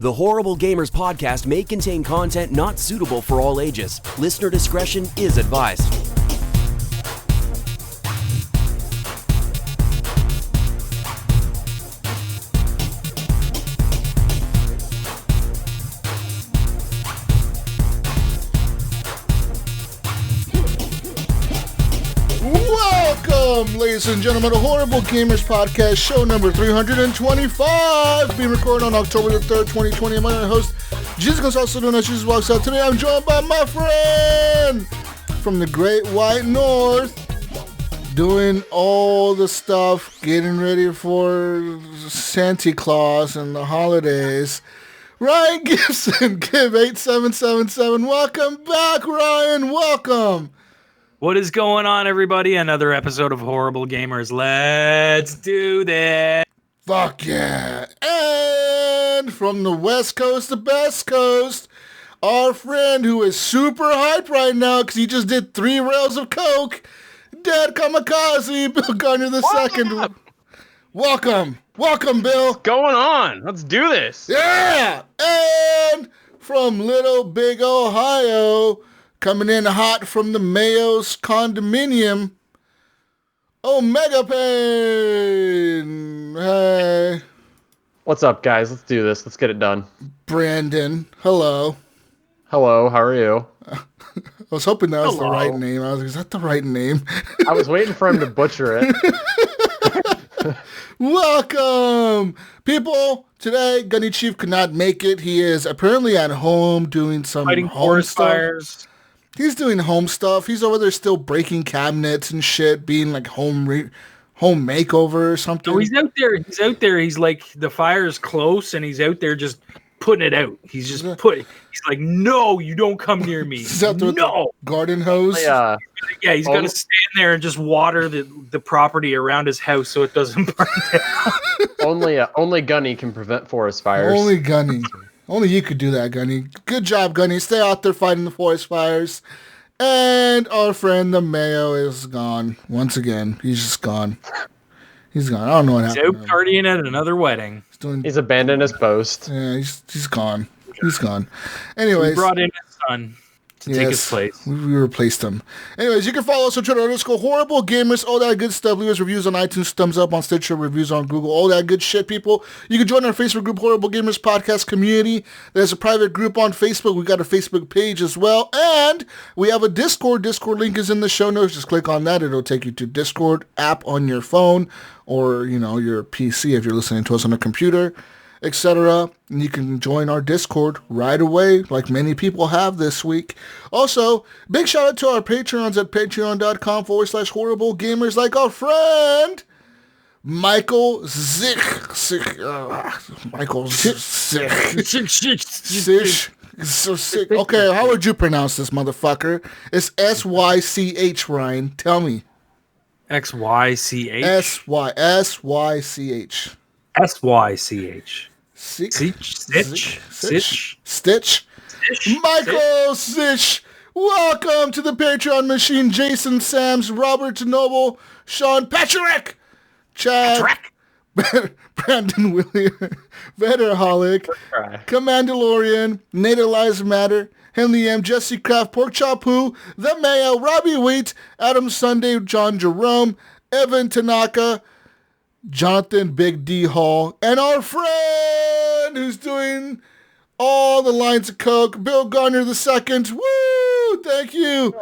The Horrible Gamers podcast may contain content not suitable for all ages. Listener discretion is advised. Welcome, ladies and gentlemen, to Horrible Gamers Podcast, show number 325, being recorded on October the 3rd, 2020. I'm your host, Jesus Gonzalez, also known as Jesus Walks Out. Today I'm joined by my friend from the Great White North, doing all the stuff, getting ready for Santa Claus and the holidays. Ryan Gibson, Gib8777. Welcome back, Ryan. Welcome. What is going on, everybody? Another episode of Horrible Gamers. Let's do this. Fuck yeah. And from the West Coast to Best Coast, our friend who is super hyped right now because he just did 3 rails of coke, Dead Kamikaze, Bill Garner II. Welcome. Welcome, Bill. What's going on? Let's do this. Yeah. And from Little Big Ohio, coming in hot from the Mayo's condominium, OmegaPain. Hey. What's up, guys? Let's do this. Let's get it done. Brandon. Hello. Hello, how are you? I was hoping that was the right name. I was like, is that the right name? I was waiting for him to butcher it. Welcome, people. Today, Gunny Chief could not make it. He is apparently at home doing some Fighting home forest stuff. fires. He's doing home stuff. He's over there still breaking cabinets and shit, being like home makeover or something. No, he's out there. He's like, the fire's close, and he's out there just putting it out. He's just He's like, no, you don't come near me. He's out there with the garden hose. Yeah, he's got to stand there and just water the property around his house so it doesn't burn down. only Gunny can prevent forest fires. Only Gunny. Only you could do that, Gunny. Good job, Gunny. Stay out there fighting the forest fires. And our friend, the Mayo, is gone. Once again, he's just gone. He's gone. I don't know what happened. He's out partying at another wedding. He's abandoned his post. Yeah, he's gone. He's gone. Anyways. We brought in his son to take his place. We replaced him. Anyways, you can follow us on Twitter, _Horrible Gamers, all that good stuff. Leave us reviews on iTunes, thumbs up on Stitcher, reviews on Google, all that good shit, people. You can join our Facebook group, Horrible Gamers Podcast Community. There's a private group on Facebook. We got a Facebook page as well. And we have a Discord. Discord link is in the show notes. Just click on that. It'll take you to Discord app on your phone or, your PC if you're listening to us on a computer, etc. And you can join our Discord right away, like many people have this week. Also, big shout out to our Patreons at patreon.com/horrible gamers, like our friend Michael Zick. Michael Zick. So sick. Okay, how would you pronounce this, motherfucker? It's SYCH, Ryan. Tell me. XYCH? SYCH. SYCH. Stitch. Michael Stitch. Welcome to the Patreon machine. Jason Sams, Robert Noble, Sean Patrick, Chad, Brandon William, Vetterholic, Commandalorian, Nate Lives Matter, Henley M, Jesse Kraft, Pork Chop Who, The Mayo, Robbie Wheat, Adam Sunday, John Jerome, Evan Tanaka, Jonathan Big D Hall, and our friend who's doing all the lines of coke, Bill Garner II. Woo! Thank you.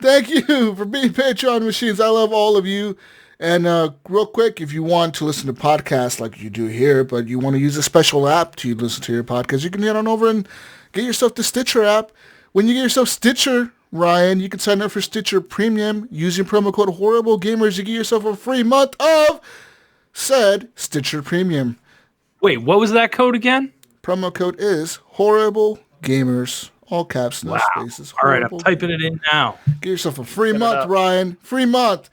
Thank you for being Patreon machines. I love all of you. And real quick, if you want to listen to podcasts like you do here, but you want to use a special app to listen to your podcast, you can head on over and get yourself the Stitcher app. When you get yourself Stitcher, Ryan, you can sign up for Stitcher Premium using promo code HorribleGamers to get yourself a free month of said Stitcher Premium. Wait, what was that code again? Promo code is HorribleGamers. All caps, no spaces. All right, I'm typing it in now. Get yourself a free month, Ryan. Free month.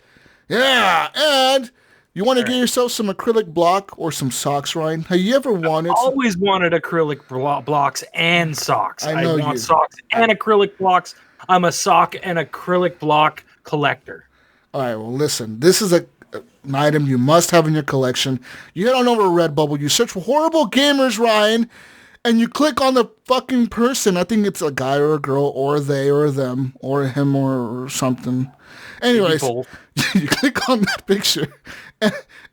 Yeah, and you want to get yourself some acrylic block or some socks, Ryan? Have you ever wanted? I've always wanted acrylic blocks and socks. I want socks and acrylic blocks. I'm a sock and acrylic block collector. All right, well, listen. This is an item you must have in your collection. You head on over to Redbubble, you search for Horrible Gamers, Ryan, and you click on the fucking person. I think it's a guy or a girl or they or them or him or something. Anyways, you click on that picture.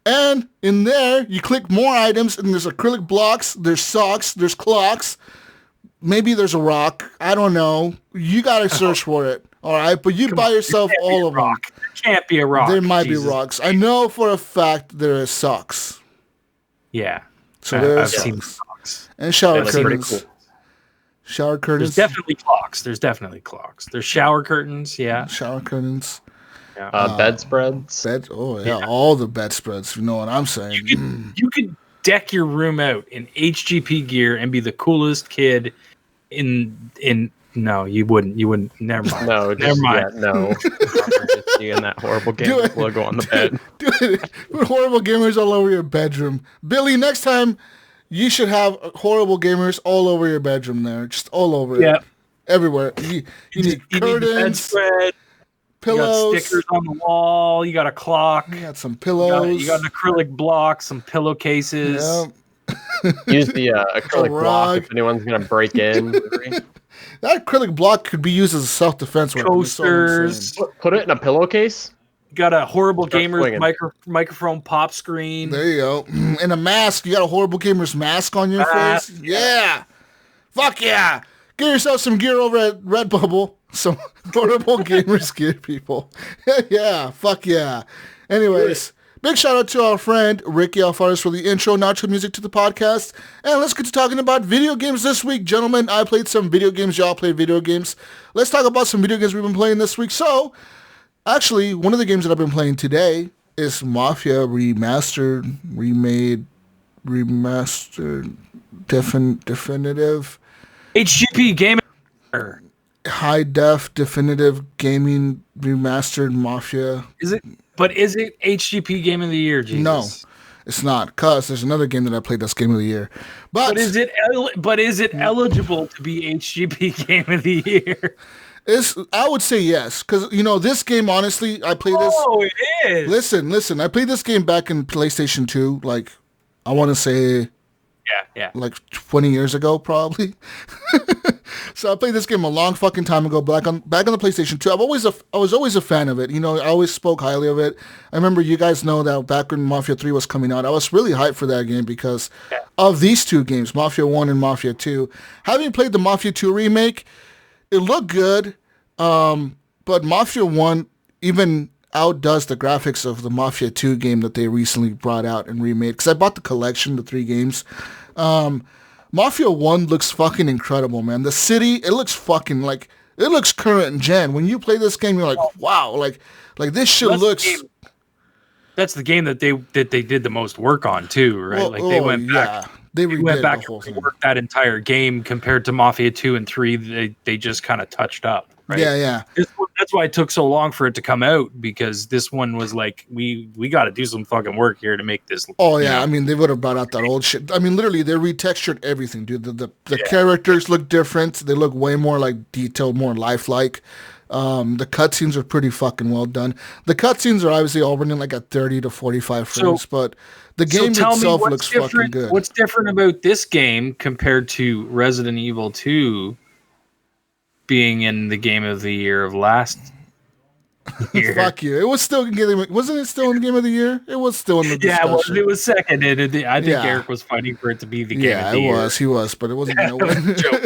And in there, you click more items, and there's acrylic blocks, there's socks, there's clocks. Maybe there's a rock. I don't know. You got to search for it. All right? But you buy yourself all of them. There can't be a rock. There might be rocks. I know for a fact there is socks. Yeah. So there's I've seen socks. And shower That's curtains. pretty cool. Shower curtains. There's definitely clocks. There's shower curtains. Yeah. Shower curtains. Yeah. Bedspreads. Oh, yeah. All the bedspreads. You know what I'm saying. You could deck your room out in HGP gear and be the coolest kid in no, you wouldn't. Never mind. No, never mind. Yeah, no. You and that horrible game logo on the bed. Do it. Put Horrible Gamers all over your bedroom. Billy, next time you should have Horrible Gamers all over your bedroom there. Just all over it. Everywhere. You need curtains, need bedspread, pillows. You got stickers on the wall. You got a clock. You got some pillows. You got an acrylic block, some pillowcases. Yeah. Use the acrylic block if anyone's going to break in. That acrylic block could be used as a self-defense weapon. Coasters. Put it in a pillowcase. You got a Horrible Gamers microphone pop screen. There you go. And a mask. You got a Horrible Gamers mask on your face. Yeah. Fuck yeah. Get yourself some gear over at Redbubble. Some Horrible Gamers gear, people. Yeah. Fuck yeah. Anyways. Big shout out to our friend Ricky Alfares for the intro, nacho music to the podcast. And let's get to talking about video games this week. Gentlemen, I played some video games. Y'all played video games. Let's talk about some video games we've been playing this week. So, actually, one of the games that I've been playing today is Mafia Remastered, Definitive. HGP Gaming. High Def Definitive Gaming Remastered Mafia. Is it HGP Game of the Year, Jesus? No, it's not. Cause there's another game that I played that's Game of the Year. But is it eligible to be HGP Game of the Year? I would say yes, because this game. Honestly, I played this. Oh, it is. Listen. I played this game back in PlayStation 2. Like, I want to say, yeah, like 20 years ago, probably. So I played this game a long fucking time ago, back on the PlayStation 2. I was always a fan of it. I always spoke highly of it. I remember you guys know that back when Mafia 3 was coming out, I was really hyped for that game because of these two games, Mafia 1 and Mafia 2. Having played the Mafia 2 remake, it looked good, but Mafia 1 even outdoes the graphics of the Mafia 2 game that they recently brought out and remade. Because I bought the collection, the 3 games. Mafia 1 looks fucking incredible, man. The city, it looks fucking like, it looks current gen. When you play this game, you're like, wow, like this shit looks... That's the game that they did the most work on too, right? They went back. They went back and reworked that entire game compared to Mafia 2 and 3. They just kind of touched up, right? Yeah. That's why it took so long for it to come out, because this one was like, we got to do some fucking work here to make this. Oh yeah, I mean, they would have brought out that old shit. I mean, literally, they retextured everything, dude. The characters look different. They look way more like detailed, more lifelike. The cutscenes are pretty fucking well done. The cutscenes are obviously all running like at 30 to 45 frames, but the game itself looks fucking good. What's different about this game compared to Resident Evil 2 being in the Game of the Year of last year? Fuck you. It was still wasn't it still in the Game of the Year? It was still in the discussion. Yeah, it was second. I think Eric was fighting for it to be the Game of the Year. Yeah, he was, but it wasn't going to win. Joke,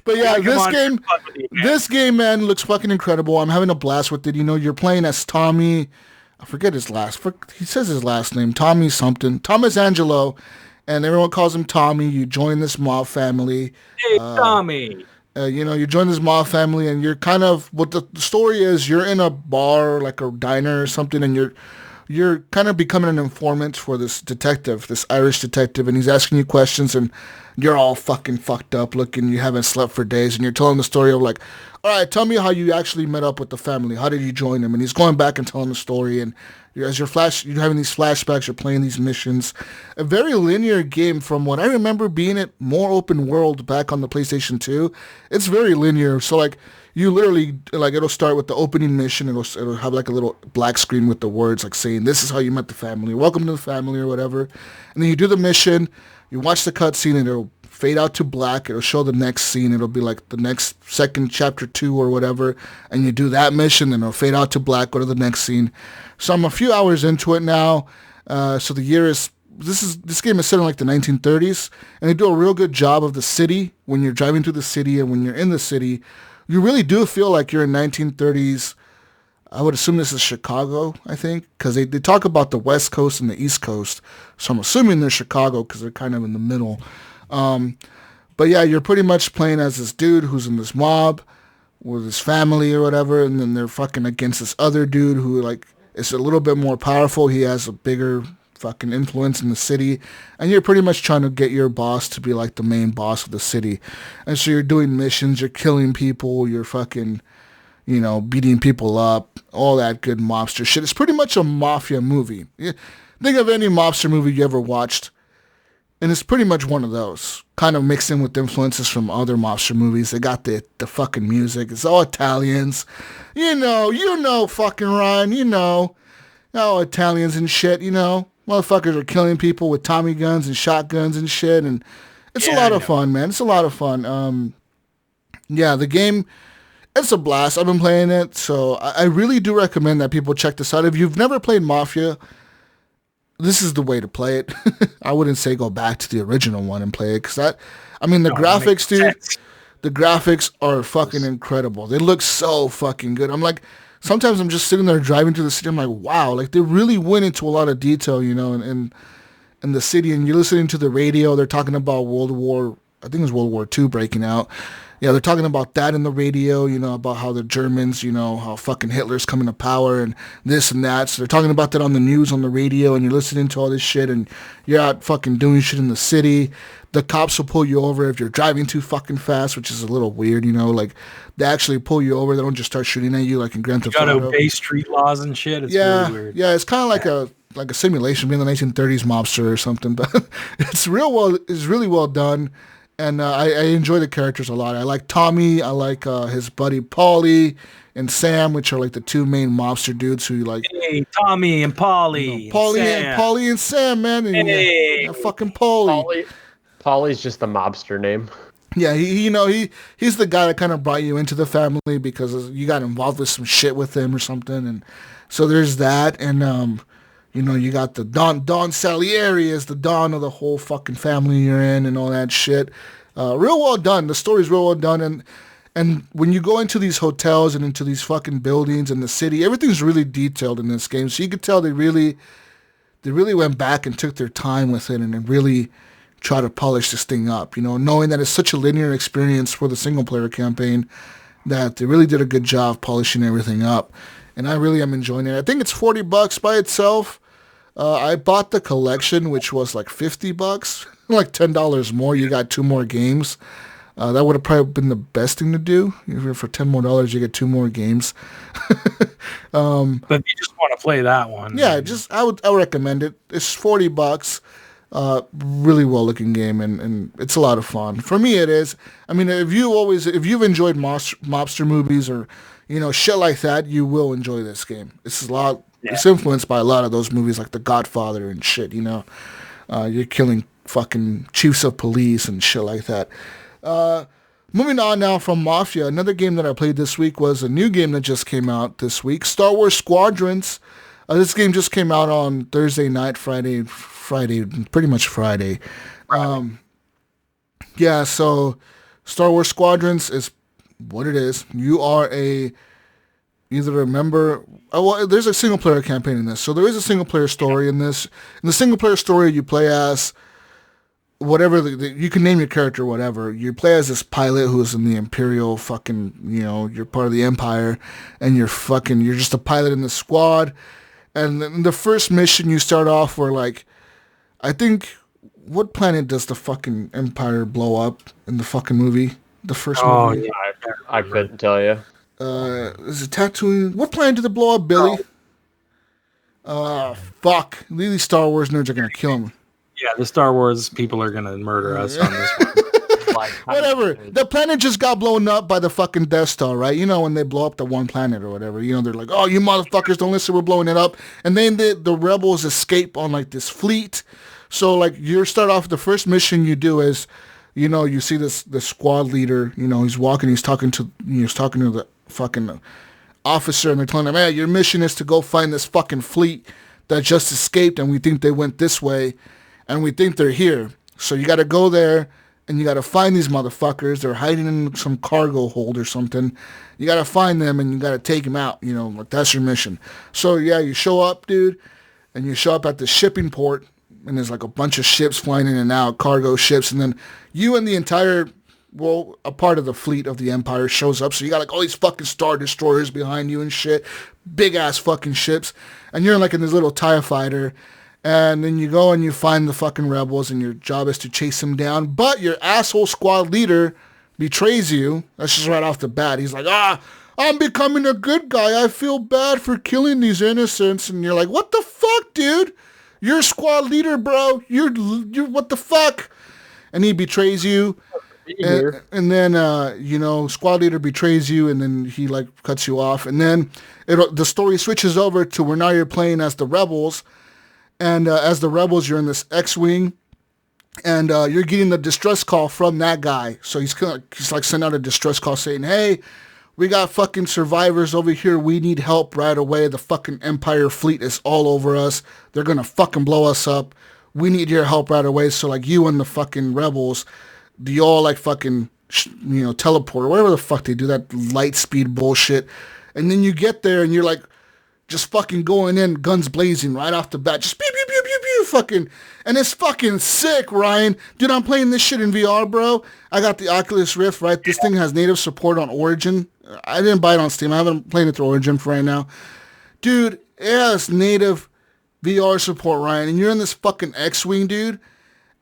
but yeah, this game, man, looks fucking incredible. I'm having a blast with it. You're playing as Tommy. I forget his he says his last name, Tommy something, Thomas Angelo, and everyone calls him Tommy. You join this mob family. Hey, Tommy. You join this mob family, and you're kind of, what the story is, you're in a bar, like a diner or something, and you're kind of becoming an informant for this detective, this Irish detective, and he's asking you questions, and you're all fucking fucked up looking. You haven't slept for days, and you're telling the story of like, all right, tell me how you actually met up with the family. How did you join them? And he's going back and telling the story, and you're having these flashbacks, you're playing these missions. A very linear game from what I remember being it more open world back on the PlayStation 2. It's very linear. So like you literally like it'll start with the opening mission. It'll have like a little black screen with the words like saying this is how you met the family, welcome to the family or whatever. And then you do the mission, you watch the cutscene, and it'll fade out to black. It'll show the next scene. It'll be like the next second chapter 2 or whatever. And you do that mission, and it'll fade out to black, go to the next scene. So I'm a few hours into it now. So the year is this game is set in like the 1930s, and they do a real good job of the city when you're driving through the city and when you're in the city. You really do feel like you're in 1930s. I would assume this is Chicago, I think, because they talk about the West Coast and the East Coast. So I'm assuming they're Chicago because they're kind of in the middle. But yeah, you're pretty much playing as this dude who's in this mob with his family or whatever, and then they're fucking against this other dude who like is a little bit more powerful. He has a bigger fucking influence in the city, and you're pretty much trying to get your boss to be like the main boss of the city. And so you're doing missions, you're killing people, you're fucking, you know, beating people up, all that good mobster shit. It's pretty much a mafia movie. Think of any mobster movie you ever watched, and it's pretty much one of those, kind of mixed in with influences from other mobster movies. They got the fucking music. It's all Italians. You know, fucking Ryan, you know. All Italians and shit, you know. Motherfuckers are killing people with Tommy guns and shotguns and shit, and it's a lot of fun, man. It's a lot of fun. Yeah, the game, it's a blast. I've been playing it, so I really do recommend that people check this out. If you've never played Mafia, this is the way to play it. I wouldn't say go back to the original one and play it, because the graphics, dude, the graphics are fucking incredible. They look so fucking good. I'm like, sometimes I'm just sitting there driving through the city. I'm like, wow, like they really went into a lot of detail, you know, in the city. And you're listening to the radio. They're talking about World War II breaking out. Yeah, they're talking about that in the radio, you know, about how the Germans, you know, how fucking Hitler's coming to power and this and that. So they're talking about that on the news, on the radio, and you're listening to all this shit, and you're out fucking doing shit in the city. The cops will pull you over if you're driving too fucking fast, which is a little weird, you know, like they actually pull you over. They don't just start shooting at you like in Grand Theft Auto. You gotta obey street laws and shit. It's really weird. Yeah, it's kind of like a simulation, being the 1930s mobster or something, but it's really well done. And I enjoy the characters a lot. I like Tommy. I like his buddy Paulie and Sam, which are like the two main mobster dudes who like. Hey, Tommy and Paulie. You know, Paulie and Sam, man. And, hey, fucking Paulie. Paulie's just the mobster name. Yeah, he's the guy that kind of brought you into the family because you got involved with some shit with him or something, and so there's that. And you know, you got the Don Salieri is the Don of the whole fucking family you're in and all that shit. Real well done. The story's real well done. And when you go into these hotels and into these fucking buildings in the city, everything's really detailed in this game. So you could tell they really went back and took their time with it and really try to polish this thing up. You know, knowing that it's such a linear experience for the single player campaign, that they really did a good job polishing everything up. And I really am enjoying it. I think it's $40 by itself. I bought the collection, which was like $50, like $10 more. You got 2 more games. That would have probably been the best thing to do. For $10 more, you get 2 more games. But if you just want to play that one, yeah, I would recommend it. It's $40. Really well looking game, and it's a lot of fun. For me, it is. I mean, if you've enjoyed mobster movies or, you know, shit like that, you will enjoy this game. It's a lot. Yeah. It's influenced by a lot of those movies like The Godfather and shit, you know. You're killing fucking chiefs of police and shit like that. Moving on now from Mafia, another game that I played this week was a new game that just came out this week, Star Wars Squadrons. This game just came out on Thursday night, Friday, pretty much Friday. Yeah, so Star Wars Squadrons is what it is. You are either a member. Well, there's a single player campaign in this, so there is a single player story in this. In the single player story, you play as whatever you can name your character, whatever. You play as this pilot who's in the Imperial fucking. You know, you're part of the Empire, and you're just a pilot in the squad. And in the first mission, you start off where like, I think, what planet does the fucking Empire blow up in the fucking movie? The first movie. Yeah, I couldn't tell you. Is it Tatooine? What planet did it blow up, Billy? Fuck. These Star Wars nerds are gonna kill me. Yeah, the Star Wars people are gonna murder us on this one. Whatever. The planet just got blown up by the fucking Death Star, right? You know, when they blow up the one planet or whatever, you know, they're like, oh, you motherfuckers don't listen, we're blowing it up. And then the rebels escape on like this fleet. So like you start off, the first mission you do is, you know, you see the squad leader, you know, he's walking, he's talking to the fucking officer, and they're telling him, hey, your mission is to go find this fucking fleet that just escaped, and we think they went this way, and we think they're here. So you got to go there, and you got to find these motherfuckers. They're hiding in some cargo hold or something. You got to find them, and you got to take them out. You know, like, that's your mission. So, yeah, you show up, dude, and you show up at the shipping port, and there's like a bunch of ships flying in and out, cargo ships, and then you and the entire, well, a part of the fleet of the Empire shows up. So you got like all these fucking Star Destroyers behind you and shit, big-ass fucking ships, and you're like in this little TIE fighter. And then you go and you find the fucking rebels, and your job is to chase them down. But your asshole squad leader betrays you. That's just right off the bat. He's like, I'm becoming a good guy. I feel bad for killing these innocents. And you're like, what the fuck, dude? You're a squad leader, bro. You're what the fuck? And he betrays you. And then, you know, squad leader betrays you, and then he, like, cuts you off. And then the story switches over to where now you're playing as the rebels. And as the rebels, you're in this X-Wing, and you're getting the distress call from that guy. So he's like sending out a distress call saying, hey, we got fucking survivors over here. We need help right away. The fucking Empire fleet is all over us. They're going to fucking blow us up. We need your help right away. So, like, you and the fucking rebels, do you all, like, fucking, you know, teleport or whatever the fuck they do, that light speed bullshit. And then you get there, and you're like, just fucking going in, guns blazing right off the bat. Just pew, pew, pew, pew, pew, fucking. And it's fucking sick, Ryan. Dude, I'm playing this shit in VR, bro. I got the Oculus Rift, right? This thing has native support on Origin. I didn't buy it on Steam. I haven't played it through Origin for right now. Dude, it has native VR support, Ryan. And you're in this fucking X-Wing, dude.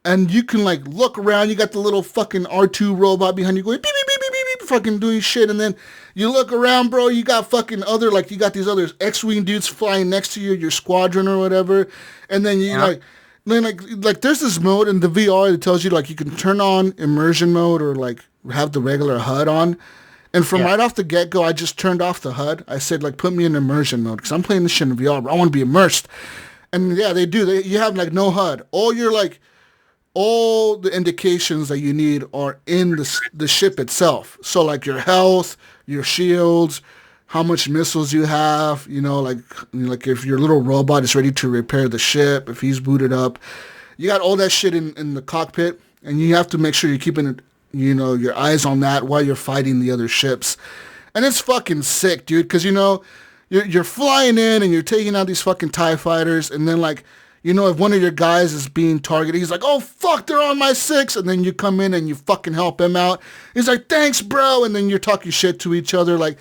And you can, like, look around. You got the little fucking R2 robot behind you going beep, beep, beep, beep, beep, beep, fucking doing shit. And then you look around, bro. You got fucking other, like, you got these other X-Wing dudes flying next to you, your squadron or whatever. And then you, like, there's this mode in the VR that tells you, like, you can turn on immersion mode or, like, have the regular HUD on. And from right off the get-go, I just turned off the HUD. I said, like, put me in immersion mode because I'm playing this shit in VR, bro. I want to be immersed. And, yeah, they do. You have, like, no HUD. All the indications that you need are in the ship itself. So, like, your health, your shields, how much missiles you have, you know, like if your little robot is ready to repair the ship, if he's booted up. You got all that shit in the cockpit, and you have to make sure you're keeping, you know, your eyes on that while you're fighting the other ships. And it's fucking sick, dude, because, you know, you're flying in and you're taking out these fucking TIE fighters, and then, like, you know, if one of your guys is being targeted, he's like, oh, fuck, they're on my 6. And then you come in and you fucking help him out. He's like, thanks, bro. And then you're talking shit to each other. Like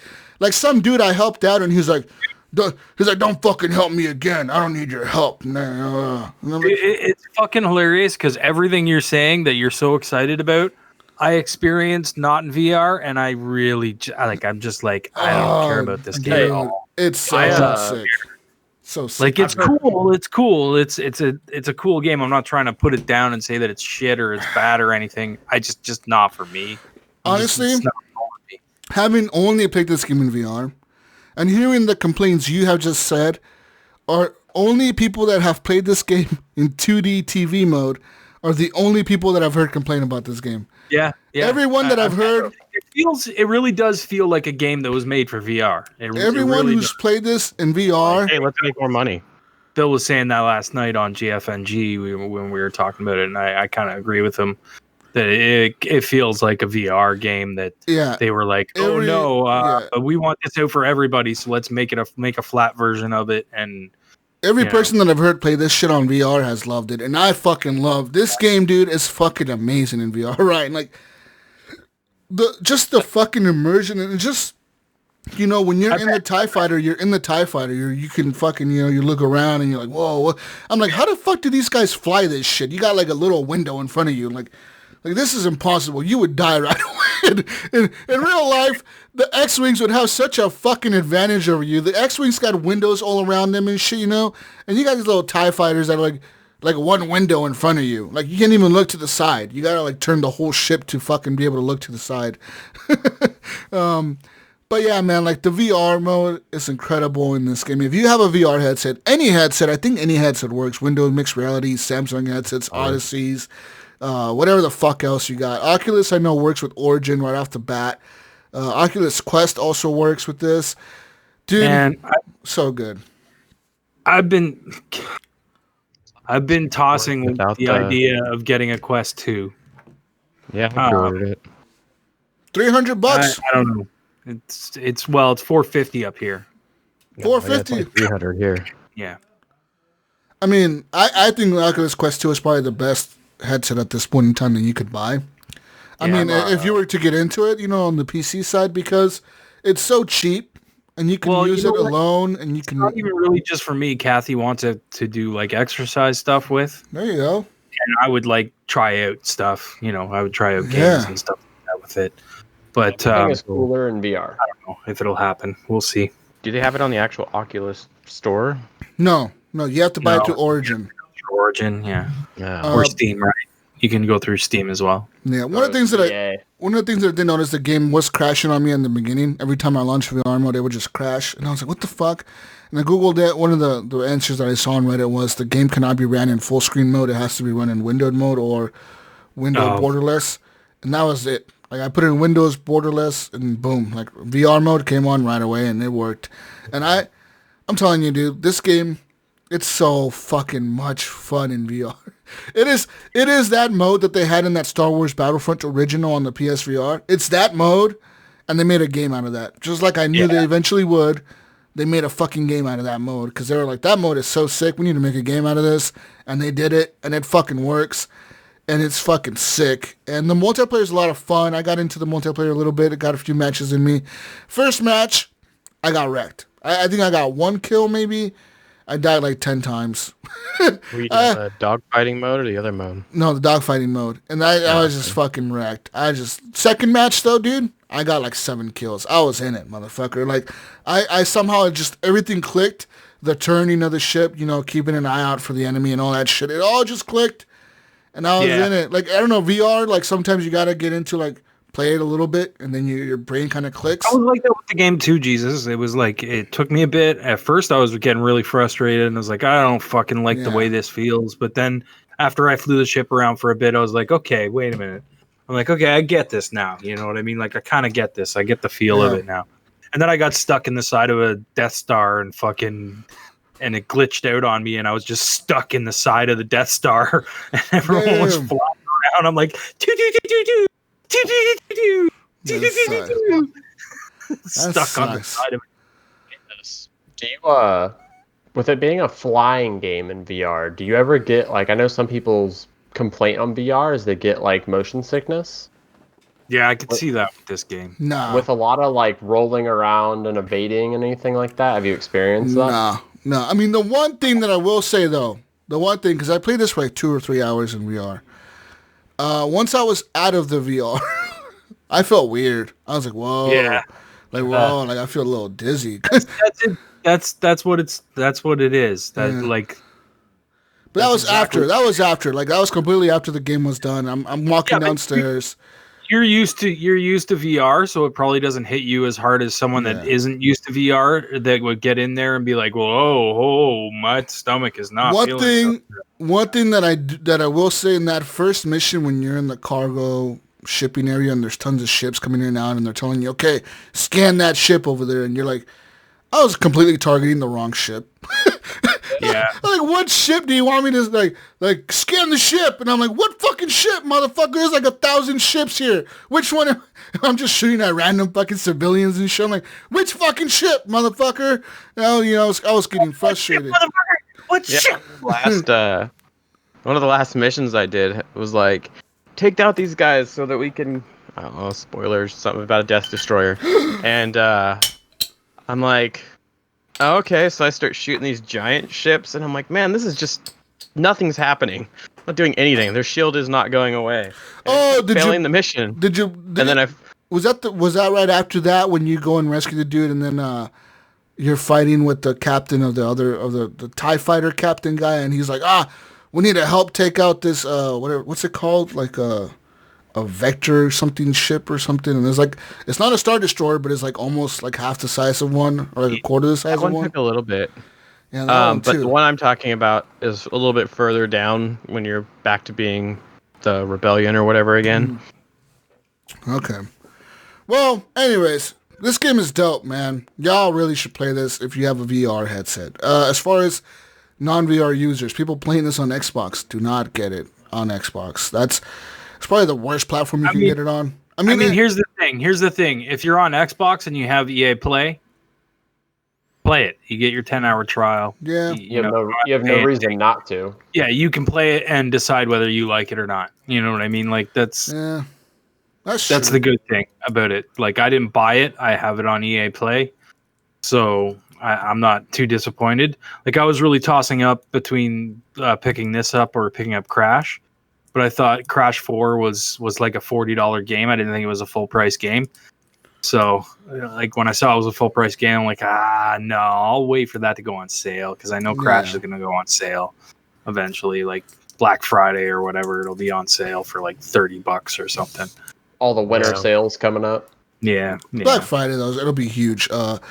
some dude I helped out, and he's like, don't fucking help me again. I don't need your help. Nah. It's fucking hilarious because everything you're saying that you're so excited about, I experienced not in VR, and I really, I'm just like, I don't care about this game at all. It's so sick. So like it's cool. It's cool. It's a cool game. I'm not trying to put it down and say that it's shit or it's bad or anything. I just not for me. Honestly, having only played this game in VR and hearing the complaints you have just said are only people that have played this game in 2D TV mode are the only people that I've heard complain about this game. Yeah. Everyone that I've heard, it really does feel like a game that was made for VR. Everyone who's played this in VR, hey, let's make more money. Bill was saying that last night on GFNG when we were talking about it, and I kind of agree with him that it feels like a VR game that they were like, but we want this out for everybody, so let's make a flat version of it. And every person that I've heard play this shit on VR has loved it, and I fucking love this game, dude. Is fucking amazing in VR, right? And like the fucking immersion, and just, you know, when you're in the TIE Fighter, you can fucking, you know, you look around and you're like, whoa. I'm like, how the fuck do these guys fly this shit? You got like a little window in front of you, like Like, this is impossible. You would die right away. In real life, the X-Wings would have such a fucking advantage over you. The X-Wings got windows all around them and shit, you know? And you got these little TIE fighters that are like one window in front of you. Like, you can't even look to the side. You gotta, like, turn the whole ship to fucking be able to look to the side. But yeah, man, like, the VR mode is incredible in this game. If you have a VR headset, any headset, I think any headset works. Windows, mixed reality, Samsung headsets, Odysseys, whatever the fuck else you got. Oculus, I know, works with Origin right off the bat. Oculus Quest also works with this. Dude, man, so good. I've been tossing with the idea of getting a Quest 2. Yeah, I ordered it. $300. I don't know. It's $450 up here. $450. Like 300 here. Yeah. I mean, I think the Oculus Quest 2 is probably the best headset at this point in time that you could buy. I mean, if you were to get into it, you know, on the PC side, because it's so cheap and you can use it alone, and you can. It's not even really just for me. Kathy wants it to do like exercise stuff with. There you go. And I would like try out stuff. You know, I would try out games and stuff like that with it. But I think it's cooler in VR. I don't know if it'll happen. We'll see. Do they have it on the actual Oculus store? No, you have to buy it through Origin. Origin, yeah. Or Steam, right? You can go through Steam as well. Yeah, one of the things that I did notice, the game was crashing on me in the beginning. Every time I launched VR mode, it would just crash, and I was like, "What the fuck?" And I googled it. One of the answers that I saw on Reddit was the game cannot be ran in full screen mode. It has to be run in windowed mode or window borderless, and that was it. Like, I put it in Windows borderless, and boom, like, VR mode came on right away, and it worked. And I'm telling you, dude, this game, it's so fucking much fun in VR. It is that mode that they had in that Star Wars Battlefront original on the PSVR. It's that mode, and they made a game out of that. Just like I knew they eventually would, they made a fucking game out of that mode, because they were like, that mode is so sick, we need to make a game out of this, and they did it, and it fucking works. And it's fucking sick. And the multiplayer is a lot of fun. I got into the multiplayer a little bit. It got a few matches in me. First match, I got wrecked. I think I got one kill maybe. I died like 10 times. Were you doing the dogfighting mode or the other mode? No, the dogfighting mode. And I was just fucking wrecked. Second match though, dude, I got like 7 kills. I was in it, motherfucker. Like, I somehow just, everything clicked. The turning of the ship, you know, keeping an eye out for the enemy and all that shit. It all just clicked. And I was in it. Like, I don't know, VR, like, sometimes you got to get into, like, play it a little bit, and then your brain kind of clicks. I was like that with the game, too, Jesus. It was like, it took me a bit. At first, I was getting really frustrated, and I was like, I don't fucking like the way this feels. But then, after I flew the ship around for a bit, I was like, okay, wait a minute. I'm like, okay, I get this now. You know what I mean? Like, I kind of get this. I get the feel of it now. And then I got stuck in the side of a Death Star and it glitched out on me, and I was just stuck in the side of the Death Star, and everyone was flying around. I'm like, stuck on the side of it. Do you, with it being a flying game in VR, do you ever get, like, I know some people's complaint on VR is they get, like, motion sickness? Yeah, I could see that with this game. Nah. With a lot of, like, rolling around and evading and anything like that, have you experienced that? No. I mean, the one thing that I will say, though, because I played this for like 2 or 3 hours in VR. Once I was out of the VR, I felt weird. I was like, whoa. Yeah. Like, whoa, like, I feel a little dizzy. That's what it is. Like. But that was after. Like, that was completely after the game was done. I'm walking downstairs. You're used to VR, so it probably doesn't hit you as hard as someone that isn't used to VR that would get in there and be like, "Whoa, my stomach is not." One thing that I will say in that first mission, when you're in the cargo shipping area and there's tons of ships coming in and out, and they're telling you, "Okay, scan that ship over there," and you're like, "I was completely targeting the wrong ship." Yeah. Like, what ship do you want me to, like, scan the ship? And I'm like, what fucking ship, motherfucker? There's like 1,000 ships here. Which one? I'm just shooting at random fucking civilians and shit. I'm like, which fucking ship, motherfucker? I was getting frustrated. What ship? One of the last missions I did was like, take out these guys so that we can, I don't know, spoilers, something about a Death Destroyer. And I'm like, okay, so I start shooting these giant ships, and I'm like, man, this is just, nothing's happening. not doing anything. Their shield is not going away. Failing the mission. Was that right after that when you go and rescue the dude and then you're fighting with the captain of the TIE fighter captain guy, and he's like, we need to help take out this what's it called, like a vector something ship or something, and there's like, it's not a Star Destroyer, but it's like almost like half the size of one, or like a quarter the size of one. That one took a little bit. Yeah, but the one I'm talking about is a little bit further down when you're back to being the rebellion or whatever again. Okay. Well, anyways, this game is dope, man. Y'all really should play this if you have a VR headset. As far as non-VR users, people playing this on Xbox, do not get it on Xbox. It's probably the worst platform you can get it on. I mean, here's the thing. If you're on Xbox and you have EA Play it. You get your 10-hour trial. Yeah. You have no reason not to. Yeah, you can play it and decide whether you like it or not. You know what I mean? Like that's the good thing about it. Like, I didn't buy it. I have it on EA Play. So I'm not too disappointed. Like, I was really tossing up between picking this up or picking up Crash. But I thought Crash 4 was like a $40 game. I didn't think it was a full price game. So, like, when I saw it was a full price game, I'm like, no, I'll wait for that to go on sale, because I know Crash is going to go on sale eventually, like Black Friday or whatever. It'll be on sale for like $30 or something. All the winter sales coming up. Yeah. Black Friday, though, it'll be huge. But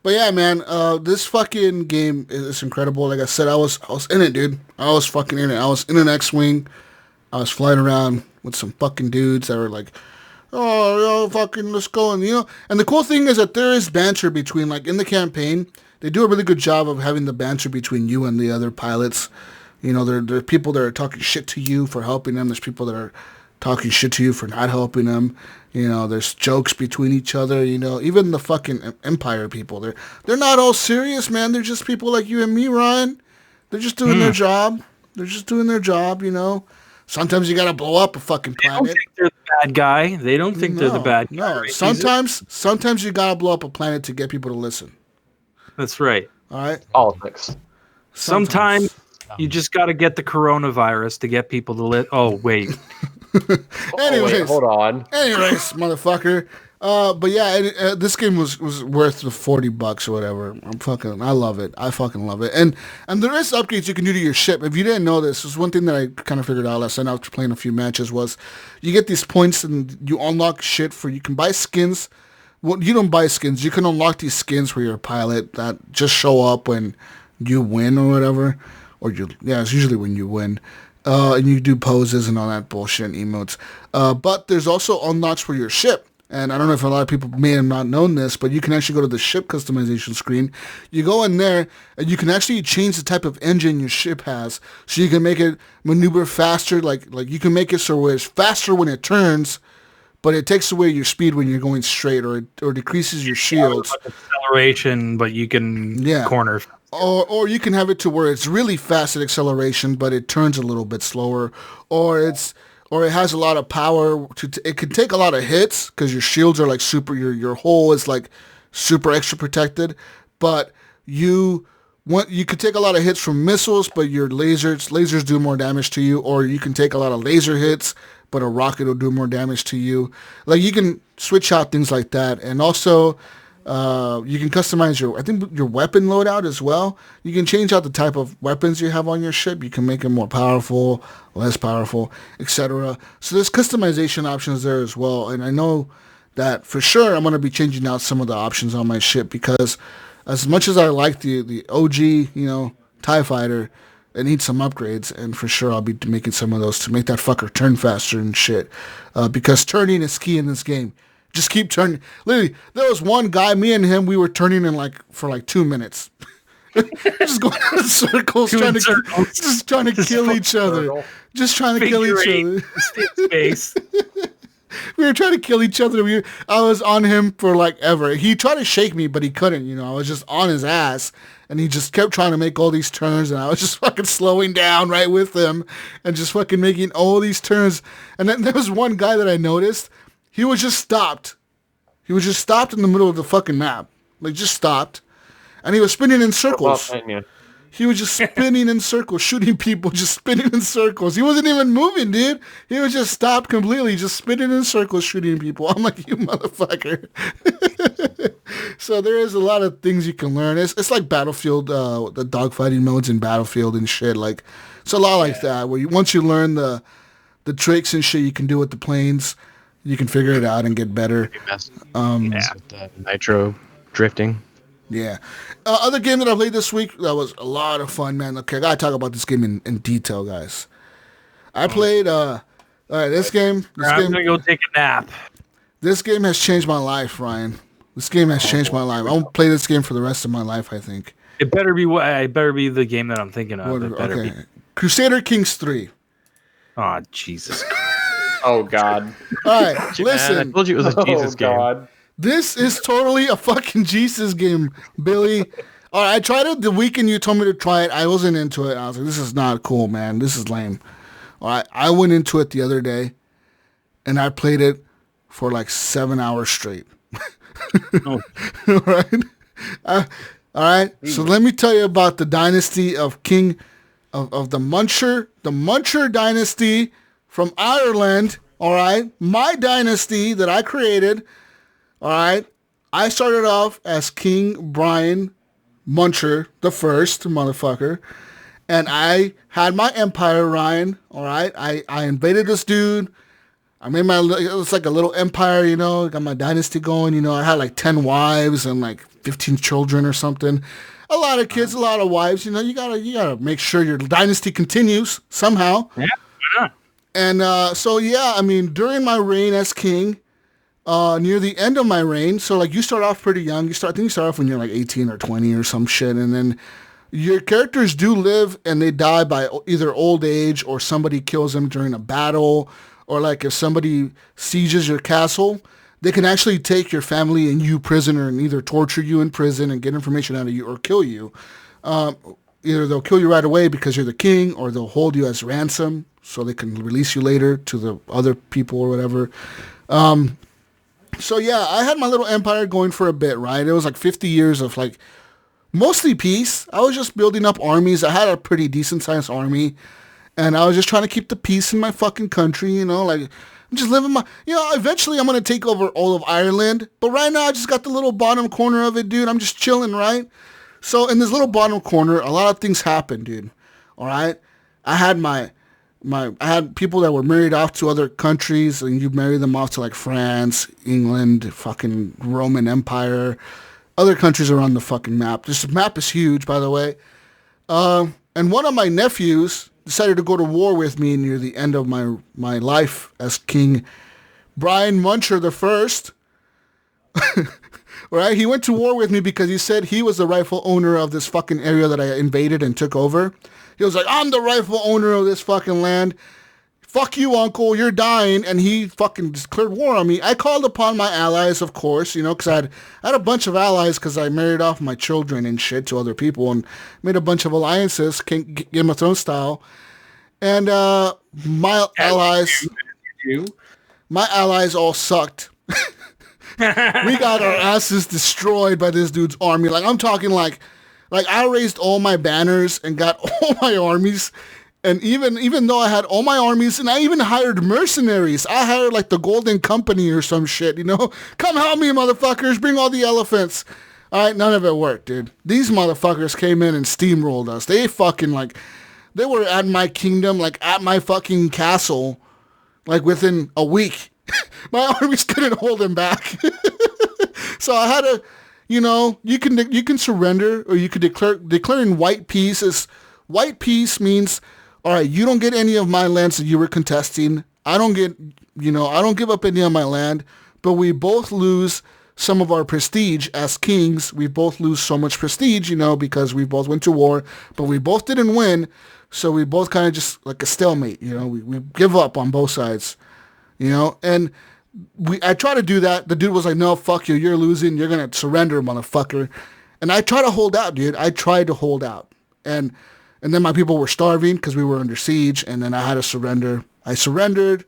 yeah, man, this fucking game is incredible. Like I said, I was in it, dude. I was fucking in it. I was in an X-Wing. I was flying around with some fucking dudes that were like, fucking, let's go. And, and the cool thing is that there is banter between, like, in the campaign, they do a really good job of having the banter between you and the other pilots. There are people that are talking shit to you for helping them. There's people that are talking shit to you for not helping them. There's jokes between each other. Even the fucking Empire people, they're not all serious, man. They're just people like you and me, Ryan. They're just doing their job. Sometimes you gotta blow up a fucking planet. They don't think they're the bad guy. They don't think they're the bad guy. No, sometimes you gotta blow up a planet to get people to listen. That's right. All right. Politics. Sometimes you just gotta get the coronavirus to get people to Oh, wait. Anyways, hold on. Anyways, motherfucker. But yeah, this game was worth the $40 or whatever. I love it. I fucking love it. And there is upgrades you can do to your ship. If you didn't know this was one thing that I kind of figured out last night after playing a few matches, was you get these points and you unlock shit you can buy skins. Well, you don't buy skins. You can unlock these skins for your pilot that just show up when you win or whatever. It's usually when you win. And you do poses and all that bullshit and emotes. But there's also unlocks for your ship. And I don't know if a lot of people may have not known this, but you can actually go to the ship customization screen. You go in there, and you can actually change the type of engine your ship has, so you can make it maneuver faster. Like you can make it so it's faster when it turns, but it takes away your speed when you're going straight, or decreases your shields. Like acceleration, but you can corner. Or you can have it to where it's really fast at acceleration, but it turns a little bit slower, or it has a lot of power. It can take a lot of hits because your shields are like super. Your hull is like super extra protected, but you could take a lot of hits from missiles, but your lasers do more damage to you. Or you can take a lot of laser hits, but a rocket will do more damage to you. Like, you can switch out things like that, and also you can customize your weapon loadout as well. You can change out the type of weapons you have on your ship. You can make them more powerful, less powerful, etc. So there's customization options there as well. And I know that for sure I'm going to be changing out some of the options on my ship, because as much as I like the OG, TIE fighter, it needs some upgrades, and for sure I'll be making some of those to make that fucker turn faster and shit. Because turning is key in this game. Just keep turning. Literally, there was one guy, me and him, we were turning for 2 minutes. Just going in circles, just trying to kill each other. Just trying to kill each other. Space. We were trying to kill each other. I was on him for ever. He tried to shake me, but he couldn't. I was just on his ass, and he just kept trying to make all these turns, and I was just fucking slowing down right with him, and just fucking making all these turns. And then there was one guy that I noticed. He was just stopped. He was just stopped in the middle of the fucking map. Just stopped. And he was spinning in circles. He was just spinning in circles, shooting people, just spinning in circles. He wasn't even moving, dude. He was just stopped completely, just spinning in circles, shooting people. I'm like, you motherfucker. So there is a lot of things you can learn. It's like Battlefield, the dogfighting modes in Battlefield and shit. Like, it's a lot like that, where once you learn the tricks and shit you can do with the planes, you can figure it out and get better. With the nitro drifting. Yeah. Other game that I played this week that was a lot of fun, man. Okay, I gotta talk about this game in detail, guys. I played all right, this game. I'm gonna go take a nap. This game has changed my life, Ryan. This game has changed my life. I won't play this game for the rest of my life, I think. It better be the game that I'm thinking of. Okay. Crusader Kings 3. Oh, Jesus. Oh, God. All right, listen. Man, I told you it was a Jesus game. God. This is totally a fucking Jesus game, Billy. All right, I tried it the weekend you told me to try it. I wasn't into it. I was like, this is not cool, man. This is lame. All right, I went into it the other day, and I played it for like 7 hours straight. Oh. All right? All right, so let me tell you about the dynasty of King of the Muncher dynasty from Ireland. All right, my dynasty that I created. All right, I started off as King Brian Muncher the first, motherfucker, and I had my empire, Ryan. All right, I invaded this dude. I made it was like a little empire, you know. Got my dynasty going, you know. I had like 10 wives and like 15 children or something. A lot of kids, a lot of wives. You know, you gotta make sure your dynasty continues somehow. Yeah, why not? And so yeah, I mean, during my reign as king. Near the end of my reign, so like you start off pretty young. I think you start off when you're like 18 or 20 or some shit, and then your characters do live and they die by either old age or somebody kills them during a battle, or like if somebody sieges your castle, they can actually take your family and you prisoner and either torture you in prison and get information out of you or kill you. Either they'll kill you right away because you're the king, or they'll hold you as ransom so they can release you later to the other people or whatever. So yeah, I had my little empire going for a bit, right? It was like 50 years of like mostly peace. I was just building up armies. I had a pretty decent sized army, and I was just trying to keep the peace in my fucking country, you know, like I'm just living my, you know, eventually I'm going to take over all of Ireland, but right now I just got the little bottom corner of it, dude. I'm just chilling, right? So in this little bottom corner, a lot of things happened, dude. All right. I had I had people that were married off to other countries, and you marry them off to like France, England, fucking Roman Empire, other countries around the fucking map. This map is huge, by the way. And one of my nephews decided to go to war with me near the end of my life as King Brian Muncher the First. Right? He went to war with me because he said he was the rightful owner of this fucking area that I invaded and took over. He was like, I'm the rightful owner of this fucking land. Fuck you, uncle. You're dying. And he fucking declared war on me. I called upon my allies, of course, you know, because I had a bunch of allies because I married off my children and shit to other people and made a bunch of alliances, Game of Thrones style. And my allies all sucked. We got our asses destroyed by this dude's army. Like, I'm talking like I raised all my banners and got all my armies. And even though I had all my armies, and I even hired mercenaries. I hired like the Golden Company or some shit, you know? Come help me, motherfuckers. Bring all the elephants. All right, none of it worked, dude. These motherfuckers came in and steamrolled us. They fucking like, they were at my kingdom, like at my fucking castle, like within a week. My armies couldn't hold them back. So I had to, you know, you can surrender, or you could declaring white peace. White peace means, all right, you don't get any of my lands that you were contesting. I don't give up any of my land, but we both lose some of our prestige as kings. We both lose so much prestige, you know, because we both went to war, but we both didn't win. So we both kind of just like a stalemate, you know, we give up on both sides, you know, and I try to do that. The dude was like, no, fuck you. You're losing. You're going to surrender, motherfucker. And I try to hold out, dude. I tried to hold out. And then my people were starving because we were under siege. And then I had to surrender. I surrendered.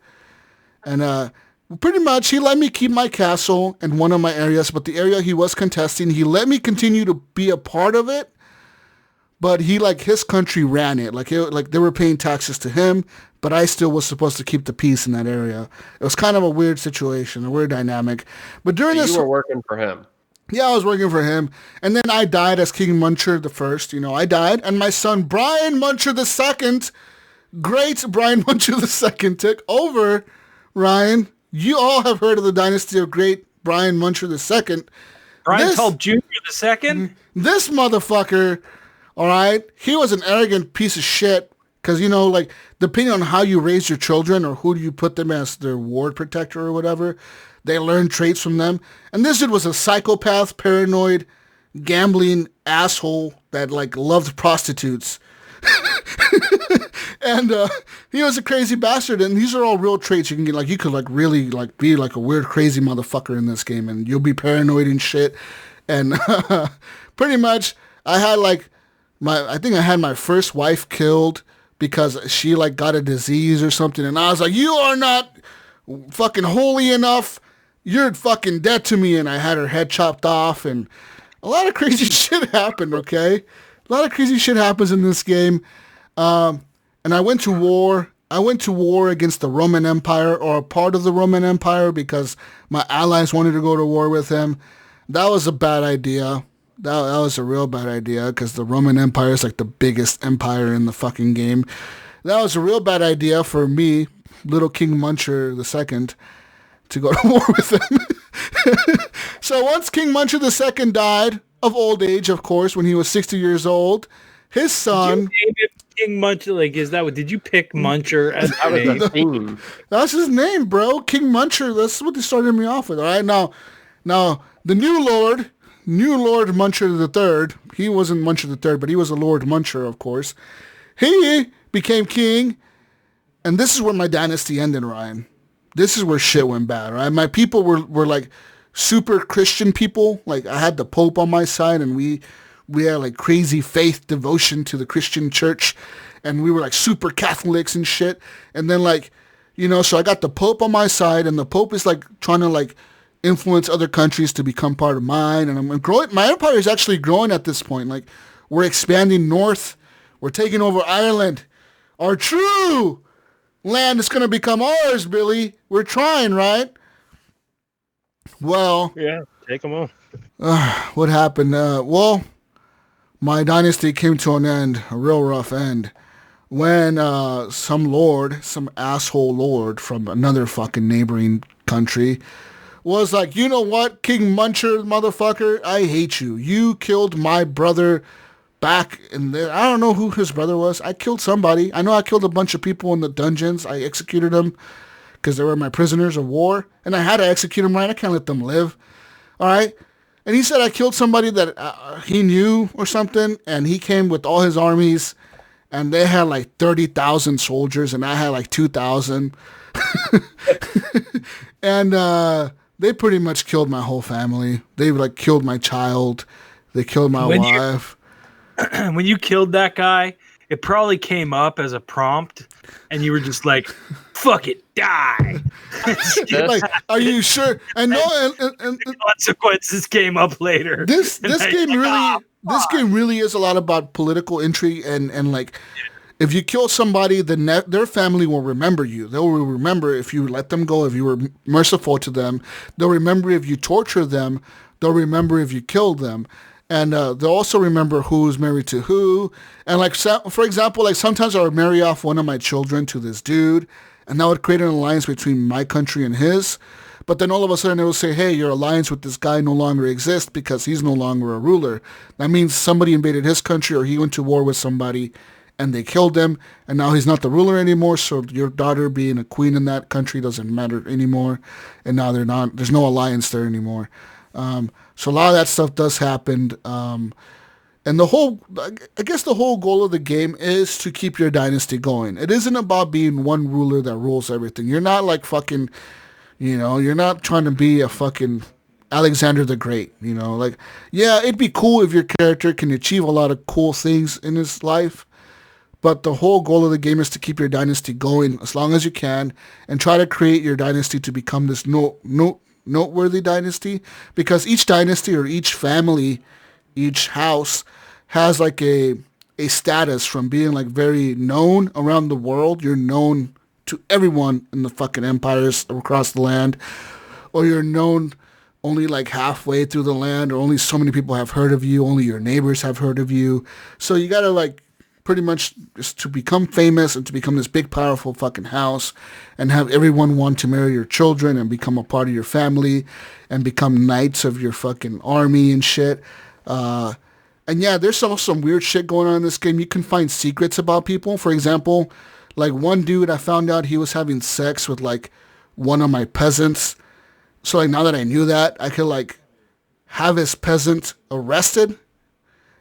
And pretty much he let me keep my castle in one of my areas. But the area he was contesting, he let me continue to be a part of it. but he his country ran it. Like they were paying taxes to him, but I still was supposed to keep the peace in that area. It was kind of a weird situation, a weird dynamic. But during you were working for him. Yeah, I was working for him. And then I died as King Muncher the First. I died. And my son, Brian Muncher the Second, great Brian Muncher the Second, took over. Ryan, you all have heard of the dynasty of great Brian Muncher the Second. Brian Tull Jr. the Second? This motherfucker, all right, he was an arrogant piece of shit. Because, depending on how you raise your children or who do you put them as their ward protector or whatever, they learn traits from them. And this dude was a psychopath, paranoid, gambling asshole that, loved prostitutes. And he was a crazy bastard. And these are all real traits you can get. You could, really, be, a weird, crazy motherfucker in this game. And you'll be paranoid and shit. And pretty much, I had, I think I had my first wife killed because she, got a disease or something. And I was like, you are not fucking holy enough. You're fucking dead to me. And I had her head chopped off. And a lot of crazy shit happened, okay? A lot of crazy shit happens in this game. And I went to war. I went to war against the Roman Empire, or a part of the Roman Empire, because my allies wanted to go to war with him. That was a bad idea. That was a real bad idea, because the Roman Empire is the biggest empire in the fucking game. That was a real bad idea for me, little King Muncher II, to go to war with him. So once King Muncher II died, of old age, of course, when he was 60 years old, his son... King Muncher, did you pick Muncher as the name? That's his name, bro. King Muncher, that's what they started me off with, all right? Now, the new Lord Muncher III, he wasn't Muncher III, but he was a Lord Muncher, of course. He became king, and this is where my dynasty ended, Ryan. This is where shit went bad, right? My people were super Christian people. I had the Pope on my side, and we had crazy faith devotion to the Christian church, and we were super Catholics and shit. And then so I got the Pope on my side, and the Pope is trying to influence other countries to become part of mine, and I'm growing. My empire is actually growing at this point. We're expanding north. We're taking over Ireland. Our true land is going to become ours, Billy. We're trying, right? Well, yeah, take them on. What happened? My dynasty came to an end, a real rough end, when some asshole lord from another fucking neighboring country was you know what, King Muncher, motherfucker, I hate you. You killed my brother back in there. I don't know who his brother was. I killed somebody. I know I killed a bunch of people in the dungeons. I executed them because they were my prisoners of war, and I had to execute them, right? I can't let them live. All right? And he said I killed somebody that he knew or something, and he came with all his armies, and they had 30,000 soldiers, and I had 2,000. And they pretty much killed my whole family. They killed my child. They killed my wife. When you killed that guy, it probably came up as a prompt, and you were just fuck it, die. Are you sure? And no, and consequences came up later. This game really is a lot about political intrigue and if you kill somebody, their family will remember you. They will remember if you let them go, if you were merciful to them. They'll remember if you torture them. They'll remember if you killed them. And they'll also remember who's married to who. And for example, sometimes I would marry off one of my children to this dude, and that would create an alliance between my country and his. But then all of a sudden they will say, hey, your alliance with this guy no longer exists because he's no longer a ruler. That means somebody invaded his country, or he went to war with somebody and they killed him, and now he's not the ruler anymore, so your daughter being a queen in that country doesn't matter anymore, and now there's no alliance there anymore. So a lot of that stuff does happen. And I guess the whole goal of the game is to keep your dynasty going. It isn't about being one ruler that rules everything. You're not fucking, you're not trying to be a fucking Alexander the Great, yeah, it'd be cool if your character can achieve a lot of cool things in his life, but the whole goal of the game is to keep your dynasty going as long as you can and try to create your dynasty to become this noteworthy dynasty, because each dynasty or each family, each house has a a status from being like very known around the world. You're known to everyone in the fucking empires across the land, or you're known only like halfway through the land, or only so many people have heard of you, only your neighbors have heard of you. So you gotta like pretty much just to become famous and to become this big powerful fucking house and have everyone want to marry your children and become a part of your family and become knights of your fucking army and shit. And yeah, there's some weird shit going on in this game. You can find secrets about people. For example, like one dude, I found out he was having sex with like one of my peasants. So like now that I knew that, I could like have his peasant arrested,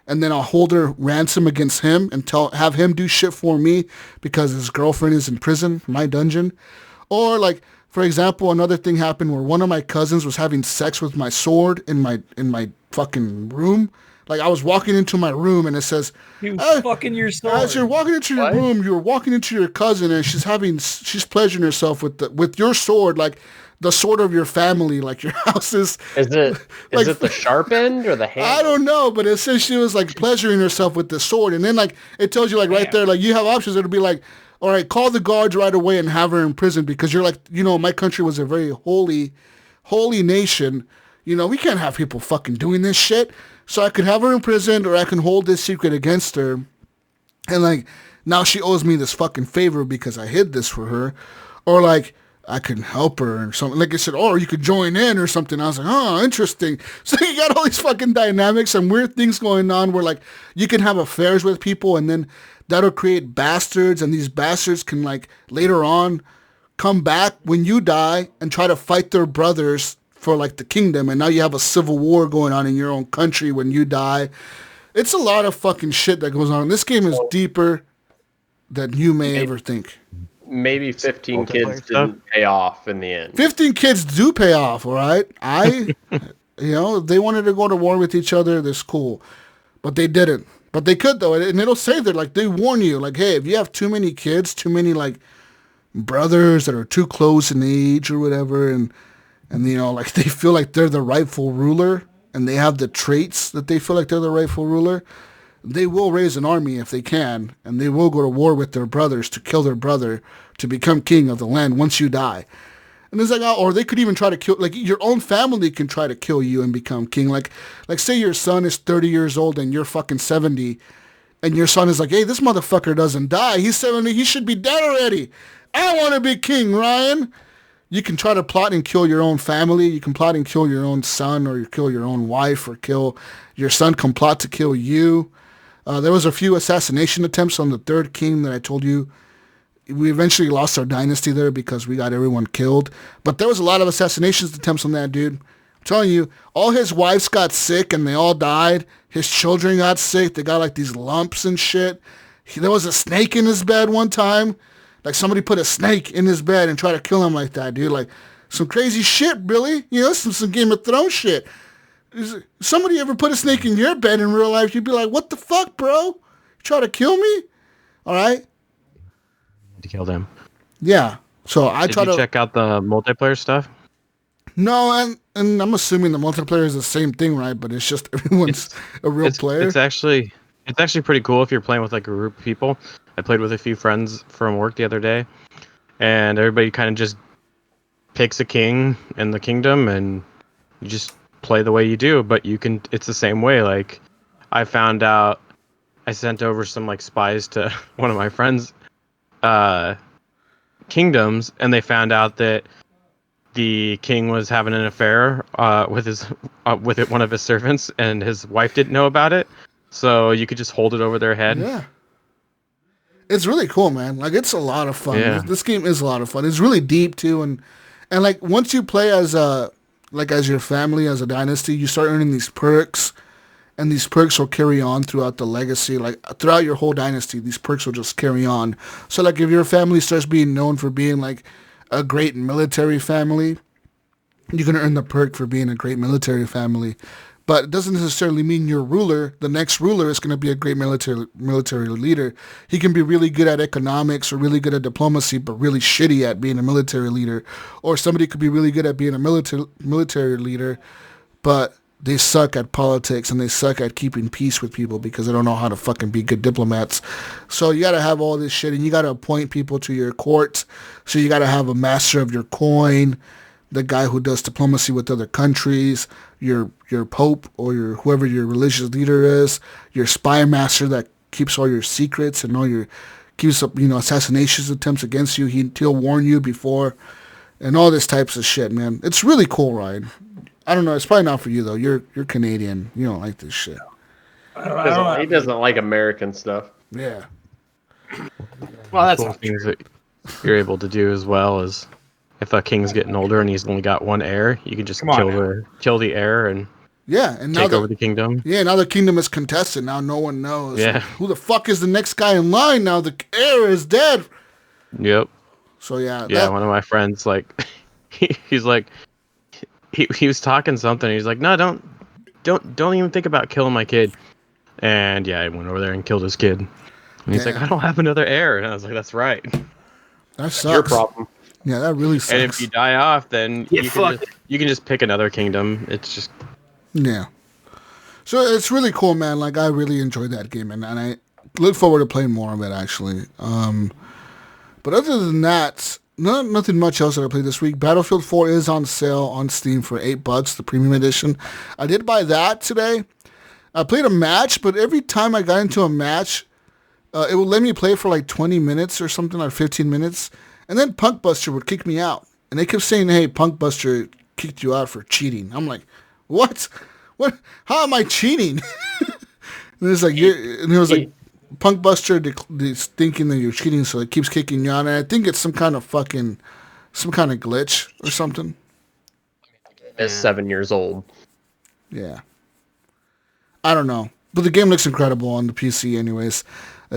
and then I'll hold her ransom against him and have him do shit for me because his girlfriend is in prison, my dungeon. Or like, for example, another thing happened where one of my cousins was having sex with my sword in my fucking room. Like I was walking into my room and it says, "You fucking your sword." As you're walking into your room, you're walking into your cousin and she's pleasuring herself with your sword, like the sword of your family, like your house is. Is it the sharp end or the hand? I don't know, but it says she was like pleasuring herself with the sword, and then like it tells you like right there, like you have options. It'll be like, all right, call the guards right away and have her in prison because you're like, my country was a very holy nation. We can't have people fucking doing this shit. So I could have her imprisoned, or I can hold this secret against her. And like, now she owes me this fucking favor because I hid this for her. Or like, I can help her or something. Like I said, or you could join in or something. I was like, oh, interesting. So you got all these fucking dynamics and weird things going on where like, you can have affairs with people and then that'll create bastards. And these bastards can like, later on, come back when you die and try to fight their brothers for like the kingdom, and now you have a civil war going on in your own country when you die. It's a lot of fucking shit that goes on. This game is deeper than you may ever think. Maybe 15 kids didn't pay off in the end. 15 kids do pay off, all right? They wanted to go to war with each other, that's cool. But they didn't. But they could though, and it'll say that like they warn you, like, hey, if you have too many kids, too many like brothers that are too close in age or whatever, and like they feel like they're the rightful ruler and they have the traits that they feel like they're the rightful ruler, they will raise an army if they can, and they will go to war with their brothers to kill their brother to become king of the land once you die. And it's like, or they could even try to kill, like your own family can try to kill you and become king. Like say your son is 30 years old and you're fucking 70, and your son is like, hey, this motherfucker doesn't die. He's 70, he should be dead already. I want to be king, Ryan. You can try to plot and kill your own family. You can plot and kill your own son, or you kill your own wife, or kill your son can plot to kill you. There was a few assassination attempts on the third king that I told you. We eventually lost our dynasty there because we got everyone killed. But there was a lot of assassination attempts on that dude. I'm telling you, all his wives got sick and they all died. His children got sick. They got like these lumps and shit. There was a snake in his bed one time. Like somebody put a snake in his bed and tried to kill him like that, dude. Like some crazy shit, Billy. Some Game of Thrones shit. Somebody ever put a snake in your bed in real life, you'd be like, what the fuck, bro? You try to kill me? All right. To kill them. Yeah. So I try to check out the multiplayer stuff. No, and I'm assuming the multiplayer is the same thing, right? But it's just everyone's a real player. It's actually pretty cool if you're playing with like a group of people. I played with a few friends from work the other day, and everybody kind of just picks a king in the kingdom, and you just play the way you do. But it's the same way. Like, I found out, I sent over some like spies to one of my friends' kingdoms, and they found out that the king was having an affair with one of his servants, and his wife didn't know about it. So you could just hold it over their head. Yeah. It's really cool, man. Like, it's a lot of fun. Yeah. This game is a lot of fun. It's really deep too, and like once you play as your family, as a dynasty, you start earning these perks, and these perks will carry on throughout the legacy. Like throughout your whole dynasty, these perks will just carry on. So like if your family starts being known for being like a great military family, you're gonna earn the perk for being a great military family. But it doesn't necessarily mean your ruler, the next ruler, is going to be a great military leader. He can be really good at economics or really good at diplomacy, but really shitty at being a military leader. Or somebody could be really good at being a military leader, but they suck at politics and they suck at keeping peace with people because they don't know how to fucking be good diplomats. So you got to have all this shit, and you got to appoint people to your court. So you got to have a master of your coin, the guy who does diplomacy with other countries, your pope or your whoever your religious leader is, your spy master that keeps all your secrets and all your keeps up, assassinations attempts against you. He'll warn you before, and all this types of shit, man. It's really cool, Ryan. I don't know. It's probably not for you though. You're Canadian. You don't like this shit. He doesn't like American stuff. Yeah. Well, that's cool things that you're able to do as well is if a king's getting older and he's only got one heir, you can just kill the heir and and take over the kingdom. Yeah, now the kingdom is contested. Now no one knows. Yeah. Who the fuck is the next guy in line? Now the heir is dead. Yep. So yeah. Yeah, one of my friends he's like. He was talking something. He's like, no, don't even think about killing my kid. And yeah, I went over there and killed his kid. And he's like, I don't have another heir. And I was like, that's right. That sucks. Your problem. Yeah, that really sucks. And if you die off, then you can just pick another kingdom. It's just So it's really cool, man. Like I really enjoyed that game, and I look forward to playing more of it actually. But other than that. Nothing much else that I played this week. Battlefield 4 is on sale on Steam for $8, the premium edition. I did buy that today. I played a match, but every time I got into a match, it would let me play for like 20 minutes or something, or 15 minutes, and then Punkbuster would kick me out. And they kept saying, hey, Punkbuster kicked you out for cheating. I'm like, what? What? How am I cheating? And it's like, and it was like, Punkbuster is thinking that you're cheating, so it keeps kicking you out. And I think it's some kind of glitch or something. It's 7 years old. Yeah. I don't know. But the game looks incredible on the PC anyways.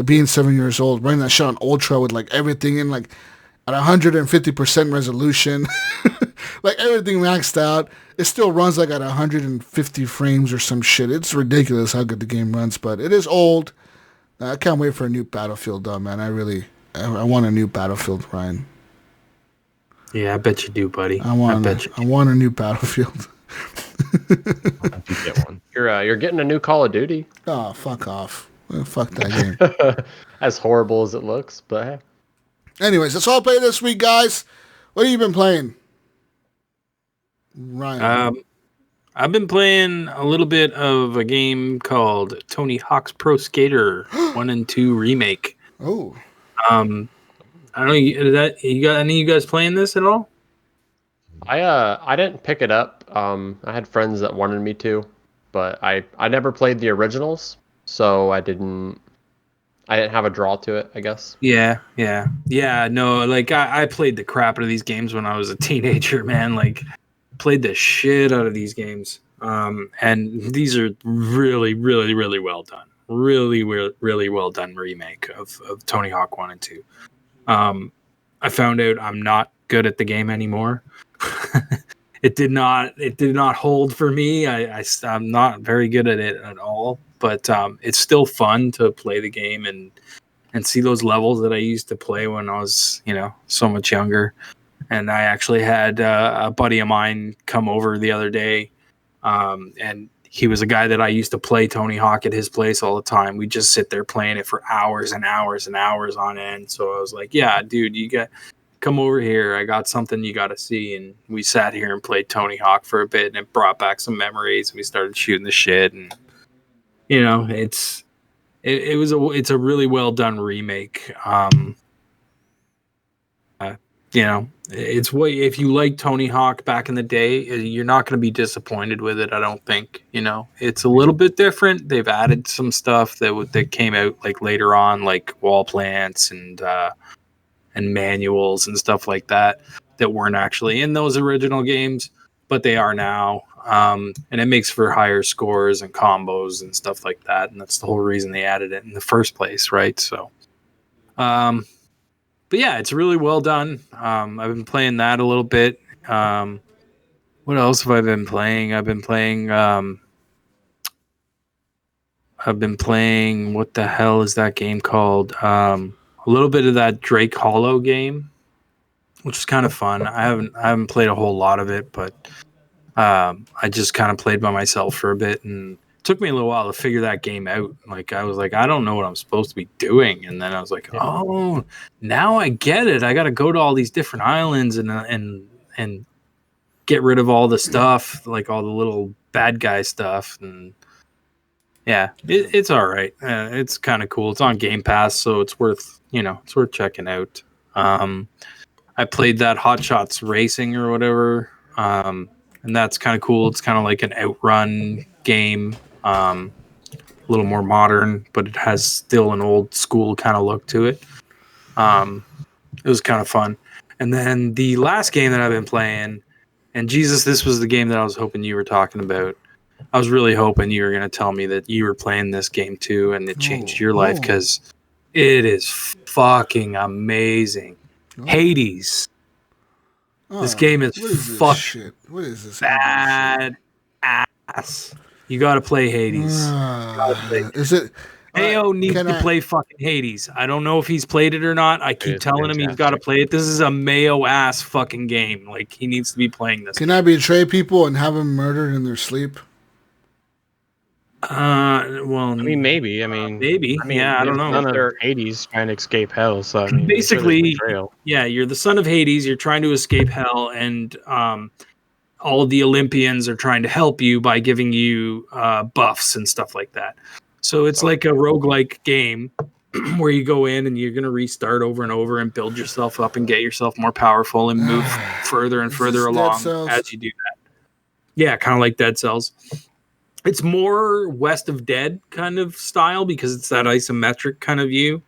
Being 7 years old, running that shit on Ultra with like everything in like at 150% resolution. Like everything maxed out. It still runs like at 150 frames or some shit. It's ridiculous how good the game runs, but it is old. I can't wait for a new Battlefield, though, man. I want a new Battlefield, Ryan. Yeah, I bet you do, buddy. I want a new Battlefield. You get one. You're getting a new Call of Duty. Oh, fuck off. Fuck that game. As horrible as it looks, but hey. Anyways, that's all I played this week, guys. What have you been playing, Ryan? I've been playing a little bit of a game called Tony Hawk's Pro Skater 1 and 2 Remake. Oh. I don't know. You got any of you guys playing this at all? I didn't pick it up. I had friends that wanted me to, but I never played the originals, so I didn't have a draw to it, I guess. Yeah. No, like I played the crap out of these games when I was a teenager, man. Like played the shit out of these games. And these are really, really, really well done. Really, really well done remake of Tony Hawk 1 and 2. I found out I'm not good at the game anymore. It did not hold for me. I'm not very good at it at all, but it's still fun to play the game and see those levels that I used to play when I was, so much younger. And I actually had a buddy of mine come over the other day, and he was a guy that I used to play Tony Hawk at his place all the time. We'd just sit there playing it for hours and hours and hours on end. So I was like, yeah, dude, come over here. I got something you got to see. And we sat here and played Tony Hawk for a bit, and it brought back some memories. And we started shooting the shit, and it's a really well done remake. It's if you like Tony Hawk back in the day, you're not going to be disappointed with it. I don't think. It's a little bit different. They've added some stuff that came out like later on, like wall plants and manuals and stuff like that weren't actually in those original games, but they are now. And it makes for higher scores and combos and stuff like that. And that's the whole reason they added it in the first place, right? So, but yeah, it's really well done. I've been playing that a little bit. What else have I been playing? I've been playing. What the hell is that game called? A little bit of that Drake Hollow game, which is kind of fun. I haven't played a whole lot of it, but I just kind of played by myself for a bit, and it took me a little while to figure that game out. Like I was like, I don't know what I'm supposed to be doing, and then I was like, oh, now I get it. I got to go to all these different islands and get rid of all the stuff, like all the little bad guy stuff, and yeah, it's all right. It's kind of cool. It's on Game Pass, so it's worth checking out. I played that Hot Shots Racing or whatever, and that's kind of cool. It's kind of like an outrun game, a little more modern, but it has still an old school kind of look to it. It was kind of fun. And then the last game that I've been playing, and Jesus, this was the game that I was hoping you were talking about. I was really hoping you were going to tell me that you were playing this game too, and it changed your life, because it is fucking amazing. Hades. This game is fucking What is this bad ass. You got to play Hades. Is it? Mayo needs to play fucking Hades. I don't know if he's played it or not. I keep telling him he's got to play it. This is a Mayo ass fucking game. Like, he needs to be playing this. Can I betray people and have them murdered in their sleep? Well, I mean, maybe. Maybe. Yeah, I don't know. None of their 80s trying to escape hell. So I mean, basically, yeah, you're the son of Hades. You're trying to escape hell, and all of the Olympians are trying to help you by giving you buffs and stuff like that. So it's like a roguelike game where you go in and you're going to restart over and over and build yourself up and get yourself more powerful and move further and further along as you do that. Yeah, kind of like Dead Cells. It's more West of Dead kind of style, because it's that isometric kind of view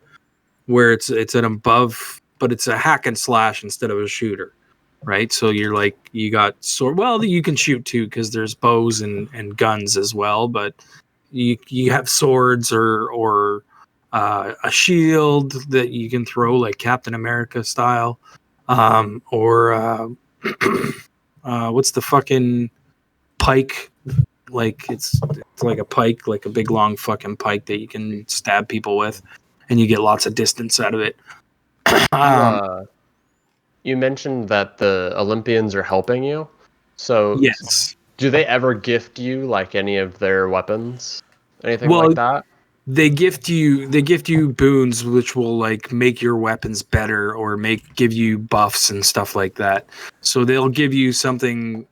where it's an above, but it's a hack and slash instead of a shooter, right? So you're like, you got sword. Well, you can shoot too, because there's bows and guns as well, but you have swords or a shield that you can throw like Captain America style, or what's the fucking pike? Like it's like a pike, like a big long fucking pike that you can stab people with, and you get lots of distance out of it. You mentioned that the Olympians are helping you. So yes, do they ever gift you like any of their weapons, anything like that? They gift you boons which will like make your weapons better or give you buffs and stuff like that. So they'll give you something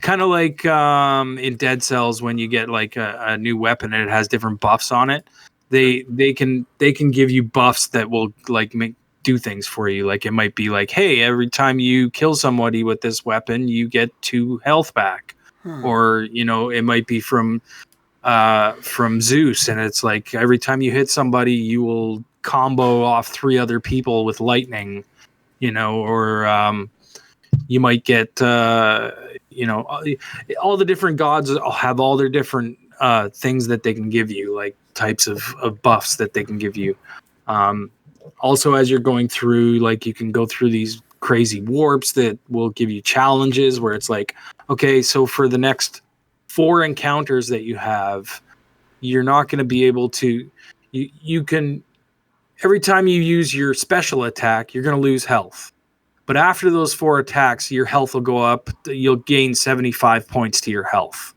kind of like in Dead Cells when you get like a new weapon and it has different buffs on it. They can give you buffs that will like do things for you. Like it might be like, hey, every time you kill somebody with this weapon, you get 2 health back. Or it might be from Zeus, and it's like every time you hit somebody, you will combo off 3 other people with lightning. Or you might get all the different gods have all their different things that they can give you, like types of buffs that they can give you. Also, as you're going through, like you can go through these crazy warps that will give you challenges where it's like, okay, so for the next 4 encounters that you have, you're not going to be able to, you can, every time you use your special attack, you're going to lose health. But after those 4 attacks, your health will go up. You'll gain 75 points to your health.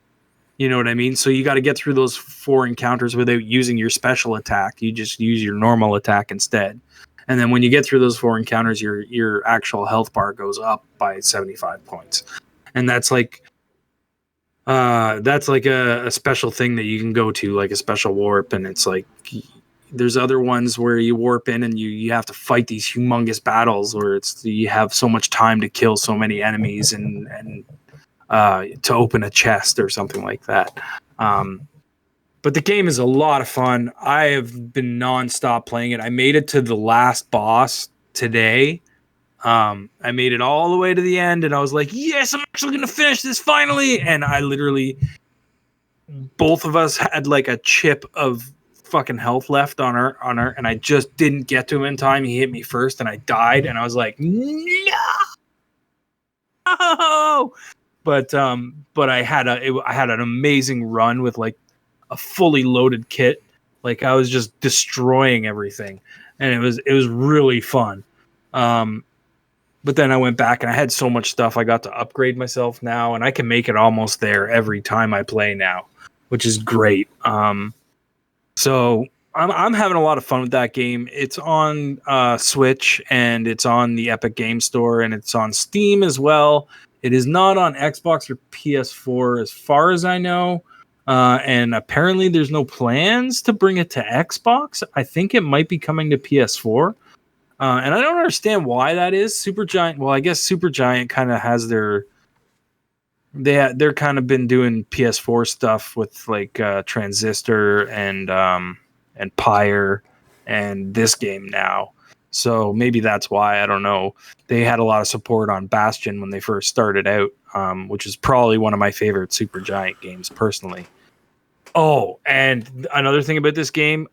You know what I mean? So you got to get through those 4 encounters without using your special attack. You just use your normal attack instead. And then when you get through those 4 encounters, your actual health bar goes up by 75 points. And that's like a special thing that you can go to, like a special warp. And it's like, there's other ones where you warp in and you have to fight these humongous battles where you have so much time to kill so many enemies and to open a chest or something like that. But the game is a lot of fun. I have been nonstop playing it. I made it to the last boss today. I made it all the way to the end, and I was like, yes, I'm actually going to finish this finally. And I literally, both of us had like a chip of fucking health left on her, and I just didn't get to him in time. He hit me first, and I died, and I was like, no. But I had an amazing run with like a fully loaded kit. Like I was just destroying everything, and it was really fun. But then I went back and I had so much stuff. I got to upgrade myself now, and I can make it almost there every time I play now, which is great. So I'm having a lot of fun with that game. It's on Switch, and it's on the Epic Game Store, and it's on Steam as well. It is not on Xbox or PS4 as far as I know. And apparently there's no plans to bring it to Xbox. I think it might be coming to PS4. And I don't understand why that is. Supergiant. Well, I guess Supergiant kind of has they're kind of been doing PS4 stuff with like Transistor and Pyre and this game now. So maybe that's why. I don't know. They had a lot of support on Bastion when they first started out, which is probably one of my favorite Supergiant games personally. Oh, and another thing about this game,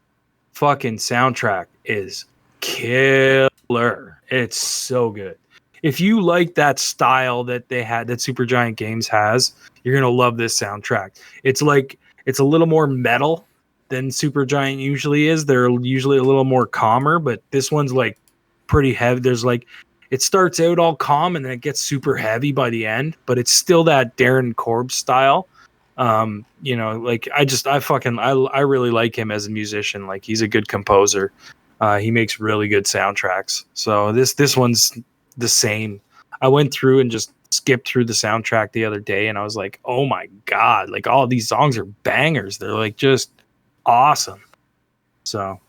fucking soundtrack is killer. It's so good. If you like that style that Supergiant Games has, you're gonna love this soundtrack. It's a little more metal than Supergiant usually is. They're usually a little more calmer, but this one's like pretty heavy. There's like, it starts out all calm and then it gets super heavy by the end, but it's still that Darren Korb style. Like I really like him as a musician. Like, he's a good composer. He makes really good soundtracks. So this one's the same. I went through and just skipped through the soundtrack the other day, and I was like, oh my God, like all these songs are bangers. They're like just awesome. So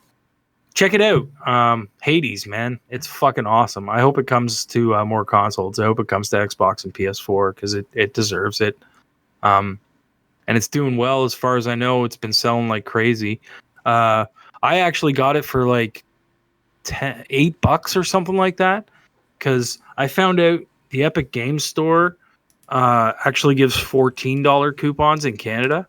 check it out. Hades, man. It's fucking awesome. I hope it comes to more consoles. I hope it comes to Xbox and PS4 because it deserves it. And it's doing well as far as I know. It's been selling like crazy. I actually got it for like $8 or something like that, because I found out the Epic Games Store actually gives $14 coupons in Canada.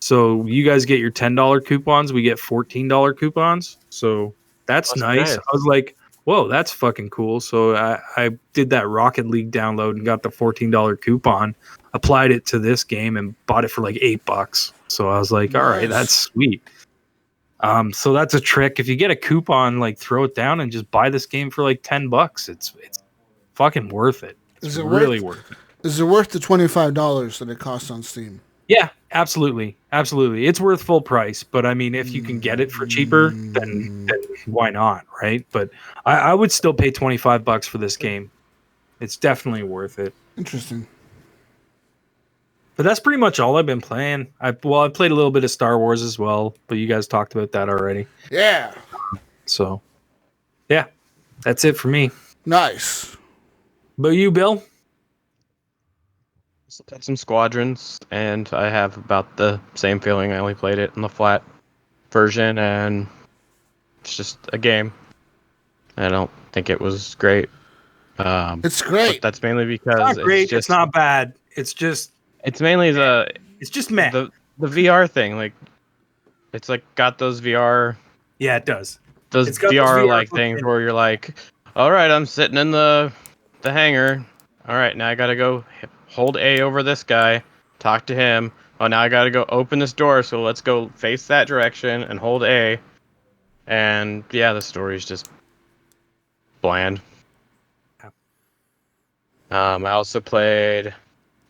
So you guys get your $10 coupons, we get $14 coupons. So that's nice. I was like, whoa, that's fucking cool. So I did that Rocket League download and got the $14 coupon, applied it to this game, and bought it for like $8. So I was like, all right, that's sweet. So that's a trick. If you get a coupon, like, throw it down and just buy this game for like $10. It's fucking worth it. It's really worth it. Is it worth the $25 that it costs on Steam? Yeah, absolutely. Absolutely. It's worth full price, but I mean, if you can get it for cheaper, then why not, right? But I would still pay $25 for this game. It's definitely worth it. Interesting. But that's pretty much all I've been playing. I played a little bit of Star Wars as well, but you guys talked about that already. Yeah. So, yeah, that's it for me. Nice. But you, Bill? Played some Squadrons, and I have about the same feeling. I only played it in the flat version, and it's just a game. I don't think it was great. It's great. But that's mainly because it's not great. It's not bad. It's mainly it's just meh. The VR thing. Like, it's like got those VR. Yeah, it does. Those VR like things where you're like, all right, I'm sitting in the hangar. All right, now I gotta go hold A over this guy, talk to him. Oh, now I gotta go open this door, so let's go face that direction and hold A. And yeah, the story's just bland. I also played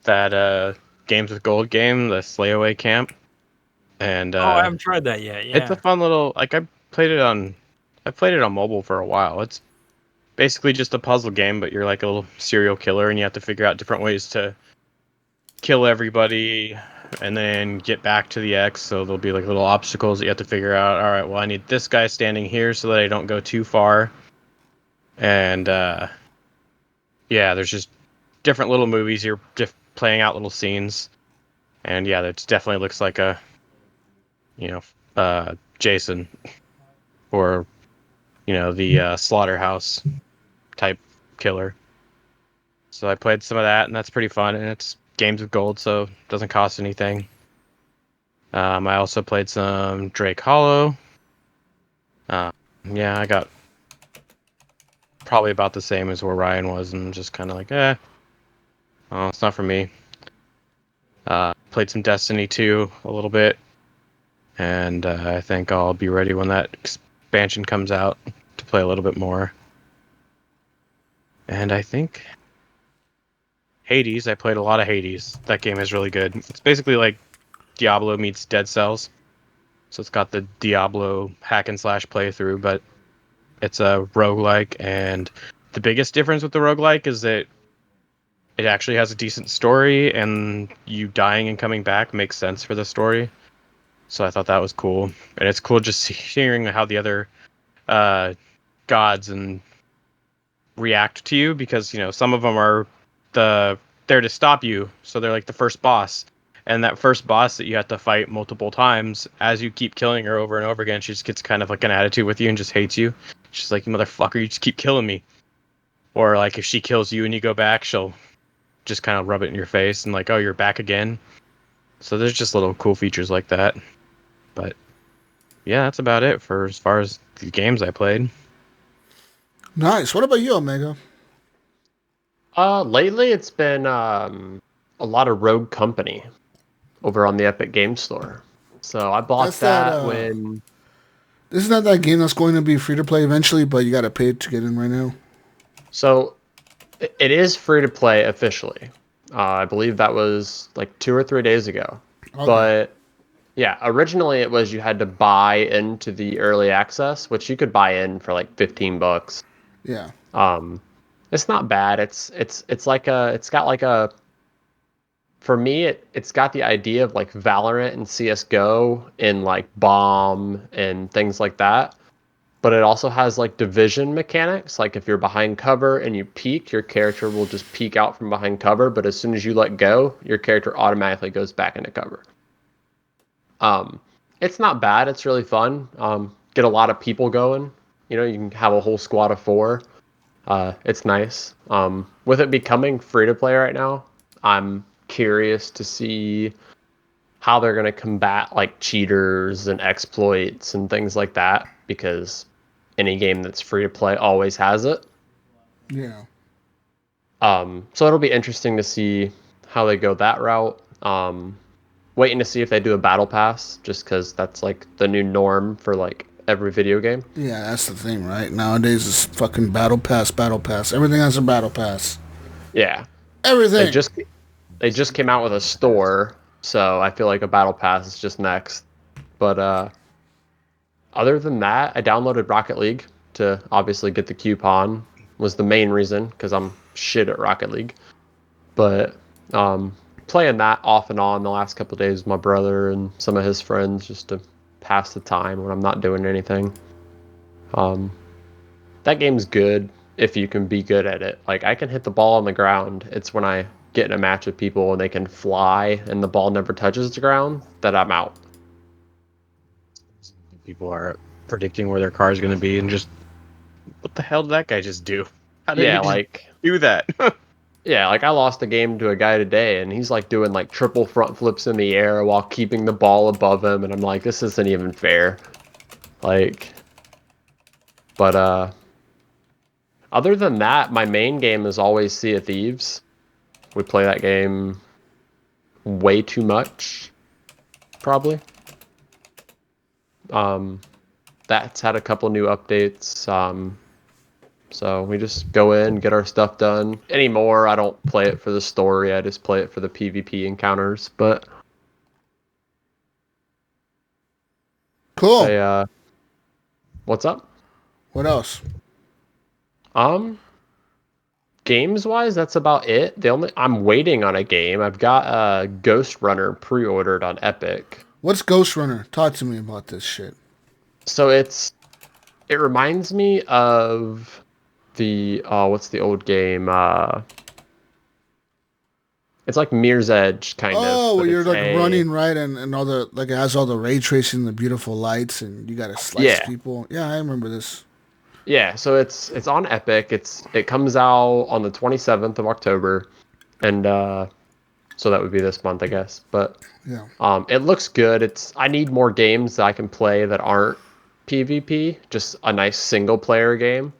that Games with Gold game, the Slayaway Camp. And I haven't tried that yet. Yeah. It's a fun little, like, I played it on mobile for a while. It's basically just a puzzle game, but you're like a little serial killer, and you have to figure out different ways to kill everybody and then get back to the X. So there'll be like little obstacles that you have to figure out. All right, well, I need this guy standing here so that I don't go too far. And yeah, there's just different little movies. You're just playing out little scenes. And yeah, it definitely looks like a, Jason, or, the slaughterhouse type killer. So I played some of that, and that's pretty fun. And it's Games with Gold, so it doesn't cost anything. I also played some Drake Hollow. Yeah, I got probably about the same as where Ryan was, and just kind of like, it's not for me. Played some Destiny 2 a little bit, and I think I'll be ready when that expansion comes out to play a little bit more. And I think Hades. I played a lot of Hades. That game is really good. It's basically like Diablo meets Dead Cells. So it's got the Diablo hack and slash playthrough, but it's a roguelike. And the biggest difference with the roguelike is that it actually has a decent story, and you dying and coming back makes sense for the story. So I thought that was cool. And it's cool just hearing how the other gods and react to you, because some of them are there to stop you, so they're like the first boss, and that first boss that you have to fight multiple times, as you keep killing her over and over again, she just gets kind of like an attitude with you and just hates you. She's like, motherfucker, you just keep killing me. Or like if she kills you and you go back, she'll just kind of rub it in your face and like, oh, you're back again. So there's just little cool features like that. But yeah, that's about it for as far as the games I played. Nice. What about you, Omega? Lately it's been a lot of Rogue Company over on the Epic Game Store. So I bought when... Isn't that game that's going to be free to play eventually, but you got to pay to get in right now? So it is free to play officially. I believe that was like 2 or 3 days ago. Okay. But yeah, originally it was you had to buy into the early access, which you could buy in for like $15. Yeah. It's not bad. It's got like a, for me, it's got the idea of like Valorant and CSGO and like Bomb and things like that. But it also has like division mechanics. Like if you're behind cover and you peek, your character will just peek out from behind cover. But as soon as you let go, your character automatically goes back into cover. It's not bad. It's really fun. Get a lot of people going. You can have a whole squad of 4. It's nice. With it becoming free to play right now, I'm curious to see how they're going to combat like cheaters and exploits and things like that, because any game that's free to play always has it. Yeah. So it'll be interesting to see how they go that route. Waiting to see if they do a battle pass, just because that's like the new norm for like every video game. Yeah, that's the thing, right? Nowadays it's fucking battle pass. Everything has a battle pass. Yeah. Everything. They just came out with a store, so I feel like a battle pass is just next. But other than that, I downloaded Rocket League to obviously get the coupon. Was the main reason, because I'm shit at Rocket League. But playing that off and on the last couple of days with my brother and some of his friends, just to pass the time when I'm not doing anything. That game's good if you can be good at it. Like, I can hit the ball on the ground. It's when I get in a match with people and they can fly and the ball never touches the ground that I'm out. People are predicting where their car is going to be and just, what the hell did that guy just do? How did he just do that? Yeah, like I lost a game to a guy today and he's like doing like triple front flips in the air while keeping the ball above him, and I'm like, this isn't even fair. Like, but other than that, my main game is always Sea of Thieves. We play that game way too much, probably. That's had a couple new updates. So we just go in, get our stuff done. Anymore, I don't play it for the story. I just play it for the PvP encounters. But cool. What's up? What else? Games wise, that's about it. I'm waiting on a game. I've got Ghost Runner pre-ordered on Epic. What's Ghost Runner? Talk to me about this shit. So it reminds me of the what's the old game? It's like Mirror's Edge kind of. Oh, where you're like running, right, and all the, like, it has all the ray tracing, the beautiful lights, and you gotta slice people. Yeah, I remember this. Yeah, so it's on Epic. It comes out on the 27th of October, and so that would be this month, I guess. But yeah, it looks good. I need more games that I can play that aren't PvP. Just a nice single player game.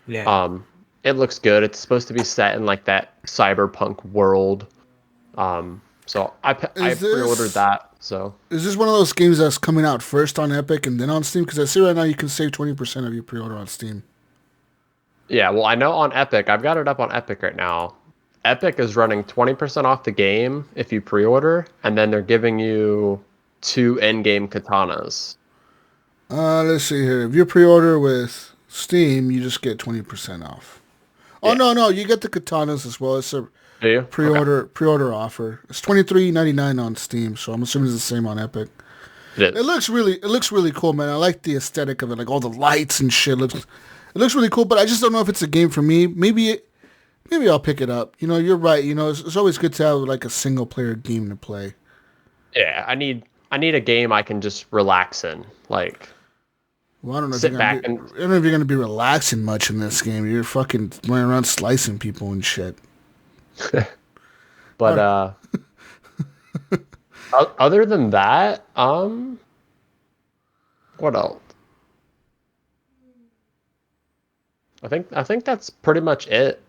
Yeah. It looks good. It's supposed to be set in like that cyberpunk world. So I pre-ordered that. So is this one of those games that's coming out first on Epic and then on Steam? Because I see right now you can save 20% of your pre-order on Steam. Yeah, well, I know on Epic, I've got it up on Epic right now. Epic is running 20% off the game if you pre-order, and then they're giving you 2 in-game katanas. Let's see here. If you pre-order with Steam, you just get 20% off. Oh, Yeah. no, you get the katanas as well. It's a Do you? pre-order offer. It's $23.99 on Steam, so I'm assuming it's the same on Epic. It It looks really cool, man. I like the aesthetic of it, like all the lights and shit. It looks really cool, but I just don't know if it's a game for me. Maybe I'll pick it up. You know, you're right. You know, it's always good to have like a single player game to play. Yeah, I need a game I can just relax in. Like, Well, I don't know sit if back I don't know if you're gonna be relaxing much in this game. You're fucking running around slicing people and shit. but other than that, what else? I think that's pretty much it.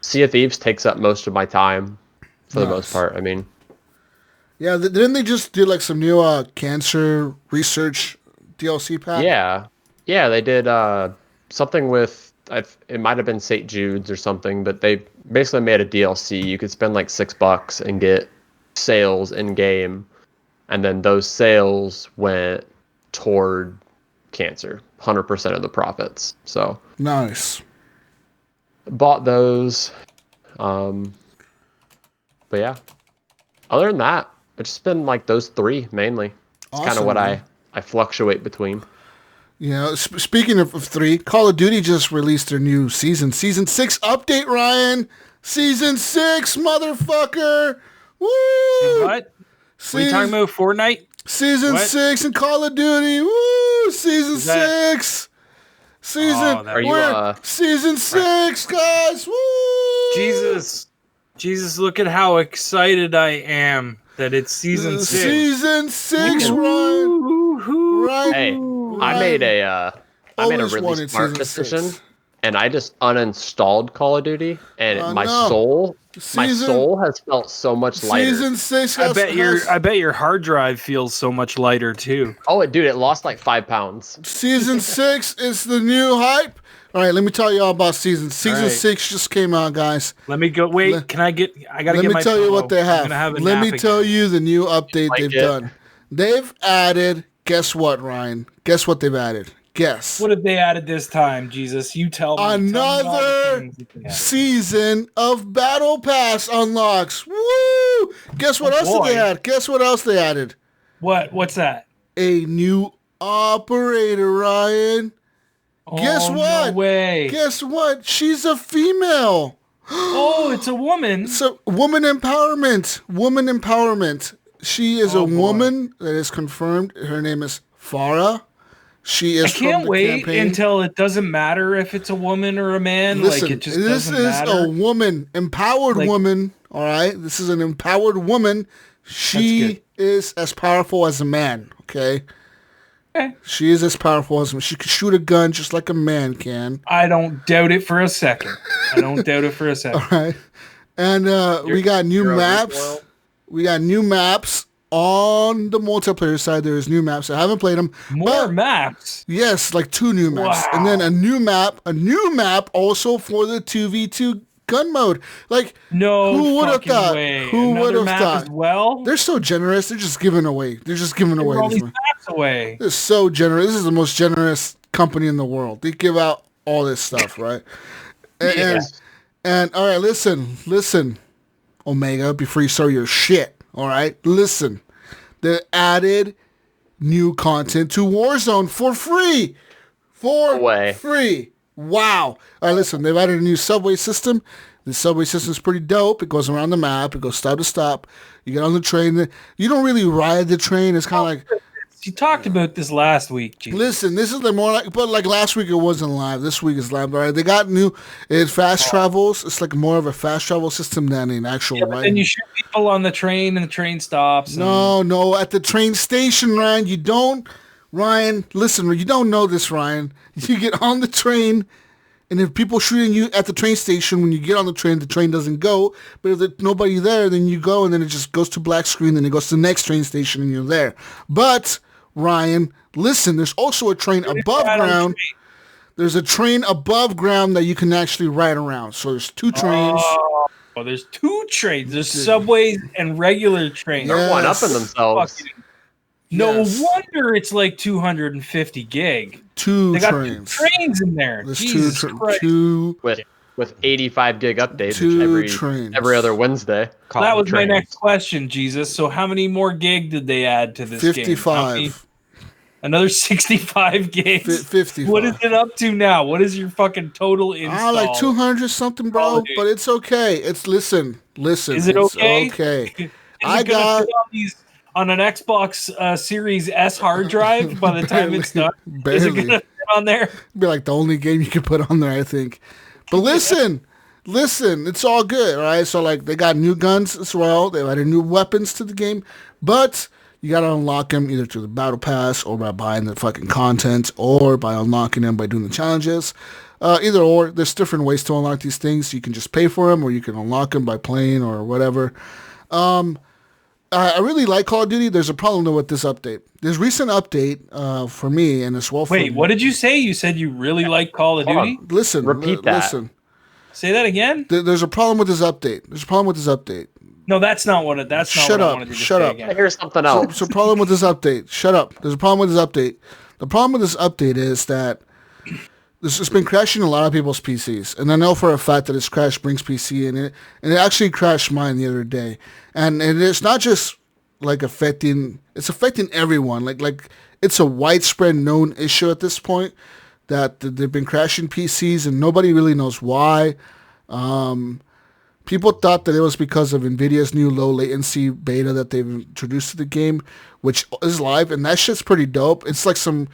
Sea of Thieves takes up most of my time for the most part. I mean, yeah, didn't they just do like some new cancer research DLC pack? yeah, they did something with it might have been St. Jude's or something, but they basically made a DLC. You could spend like $6 and get sales in game, and then those sales went toward cancer, 100% of the profits. So Nice. bought those. But yeah, other than that, it's just been like those 3 mainly. It's kind of Awesome, what man. I fluctuate between. You know, speaking of 3, Call of Duty just released their new season 6 update, Ryan. Season 6, motherfucker. Woo! What? Are you talking about Fortnite? Season What? 6 in Call of Duty. Woo! Season Is that- 6. Season. Oh, that- Are you, we're season 6, guys. Woo! Jesus, look at how excited I am that it's season 6. Season 6, Ryan. Right. Hey, I made a Always really wanted smart season decision, 6. and I just uninstalled Call of Duty, and my soul has felt so much lighter. Season 6. I bet your hard drive feels so much lighter too. Oh, dude, it lost like 5 pounds. Season 6 is the new hype. All right, let me tell you all about season. Season right. 6 just came out, guys. Let me go. Wait, can I get? I gotta Let get me my. tell you pillow. what they I'm have. gonna have a Let nap me tell again. you the new update Like they've it. done. They've added. Guess what, Ryan? Guess what they've added? Guess. What have they added this time, Jesus? You tell me. Tell me all the Another things that they added. season of Battle Pass unlocks. Woo! Guess what else boy. they add? Guess what else they added? What? What's that? A new operator, Ryan. Guess Oh, what? No way. Guess what? She's a female. Oh, it's a woman. So, woman empowerment. Woman empowerment. She is a boy. woman that is confirmed. Her name is Farah. She is I can't from the wait campaign. until it doesn't matter if it's a woman or a man. Listen, like it just this doesn't is matter. a woman, empowered Like- woman. All right, this is an empowered woman. She is as powerful as a man. Okay, Okay. she is as powerful as a man. She can shoot a gun just like a man can. I don't doubt it for a second. I don't doubt it for a second. All right, and we got new you're a maps. recoil. We got new maps on the multiplayer side. There is new maps. I haven't played them. More maps. Yes, like 2 new maps, Wow. and then a new map also for the 2v2 gun mode. Like, No who would have fucking thought? way. Who Another would have map thought? As well. They're so generous. They're just giving away. They're just giving away. all This these one. maps away. They're so generous. This is the most generous company in the world. They give out all this stuff, right? And all right, listen, Omega. Before you start your shit, all right, listen. They added new content to Warzone for free. Free. Wow. All right, listen. They've added a new subway system. The subway system is pretty dope. It goes around the map. It goes stop to stop. You get on the train. You don't really ride the train. It's kind of like, You talked about this last week, G. listen, this is the more like, but like last week it wasn't live. This week is live. All right, they got new. It fast travels. It's like more of a fast travel system than an actual But ride. then you shoot people on the train and the train stops. And No, at the train station, Ryan. You don't, Ryan. Listen, you don't know this, Ryan. You get on the train, and if people shooting you at the train station, when you get on the train doesn't go. But if there's nobody there, then you go, and then it just goes to black screen. Then it goes to the next train station, and you're there. But Ryan, listen, there's also a train above Right on the ground. train. There's a train above ground that you can actually ride around. So there's 2 trains. Oh, there's 2 trains. There's subways and regular trains. They're one-upping themselves. No wonder it's like 250 gig. 2 they got trains. 2 trains in there. There's Jesus Christ. 2 with 85 gig updates 2 every other Wednesday. That was my next question, Jesus. So how many more gig did they add to this 55. game? Another 65 gigs. 55. What is it up to now? What is your fucking total install? Like 200 something, bro. But it's okay. Listen. Is it okay? Okay. I got on an Xbox Series S hard drive by the time it's done. Is it gonna fit on there? It'd be like the only game you could put on there, I think. But listen, it's all good, all right? So like they got new guns as well. They added new weapons to the game, but you gotta unlock them either through the battle pass or by buying the fucking content or by unlocking them by doing the challenges. Either or, there's different ways to unlock these things. You can just pay for them or you can unlock them by playing or whatever. I really like Call of Duty. There's a problem though with this update. This recent update for me and as well for... Wait, what did you say? You said you really like Call of Duty? Listen. Repeat that. Listen. Say that again? There's a problem with this update. No, that's not what it. That's not what I wanted to say again. Here's something else. So problem with this update. Shut up. There's a problem with this update. The problem with this update is that this has been crashing a lot of people's PCs, and I know for a fact that it's crashed Brink's PC in it, and it actually crashed mine the other day. And it's not just like it's affecting everyone. Like it's a widespread known issue at this point that they've been crashing PCs, and nobody really knows why. People thought that it was because of NVIDIA's new low latency beta that they've introduced to the game, which is live, and that shit's pretty dope. It's like some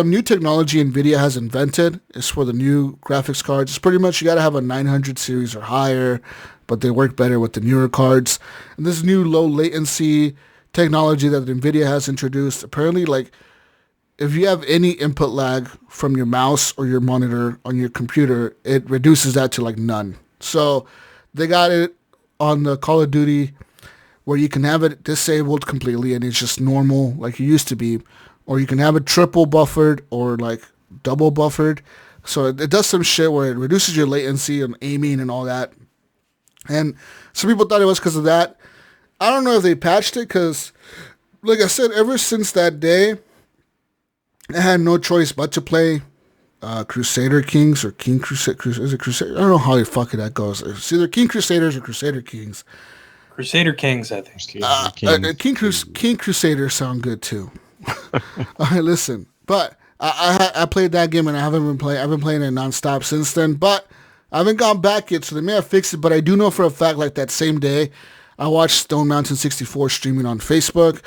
new technology NVIDIA has invented. It's for the new graphics cards. It's pretty much you got to have a 900 series or higher, but they work better with the newer cards. And this new low latency technology that NVIDIA has introduced, apparently, like, if you have any input lag from your mouse or your monitor on your computer, it reduces that to like none. So they got it on the Call of Duty where you can have it disabled completely and it's just normal like it used to be, or you can have it triple buffered or like double buffered. So it does some shit where it reduces your latency and aiming and all that. And some people thought it was because of that. I don't know if they patched it because, like I said, ever since that day, I had no choice but to play Crusader Kings or King Crusader. Is it Crusader? I don't know how the fuck that goes. It's either King Crusaders or Crusader Kings. Crusader Kings, I think. King Crusader sound good too. All right, listen. But I played that game and I haven't been playing. I've been playing it nonstop since then. But I haven't gone back yet, so they may have fixed it. But I do know for a fact, like that same day, I watched Stone Mountain 64 streaming on Facebook.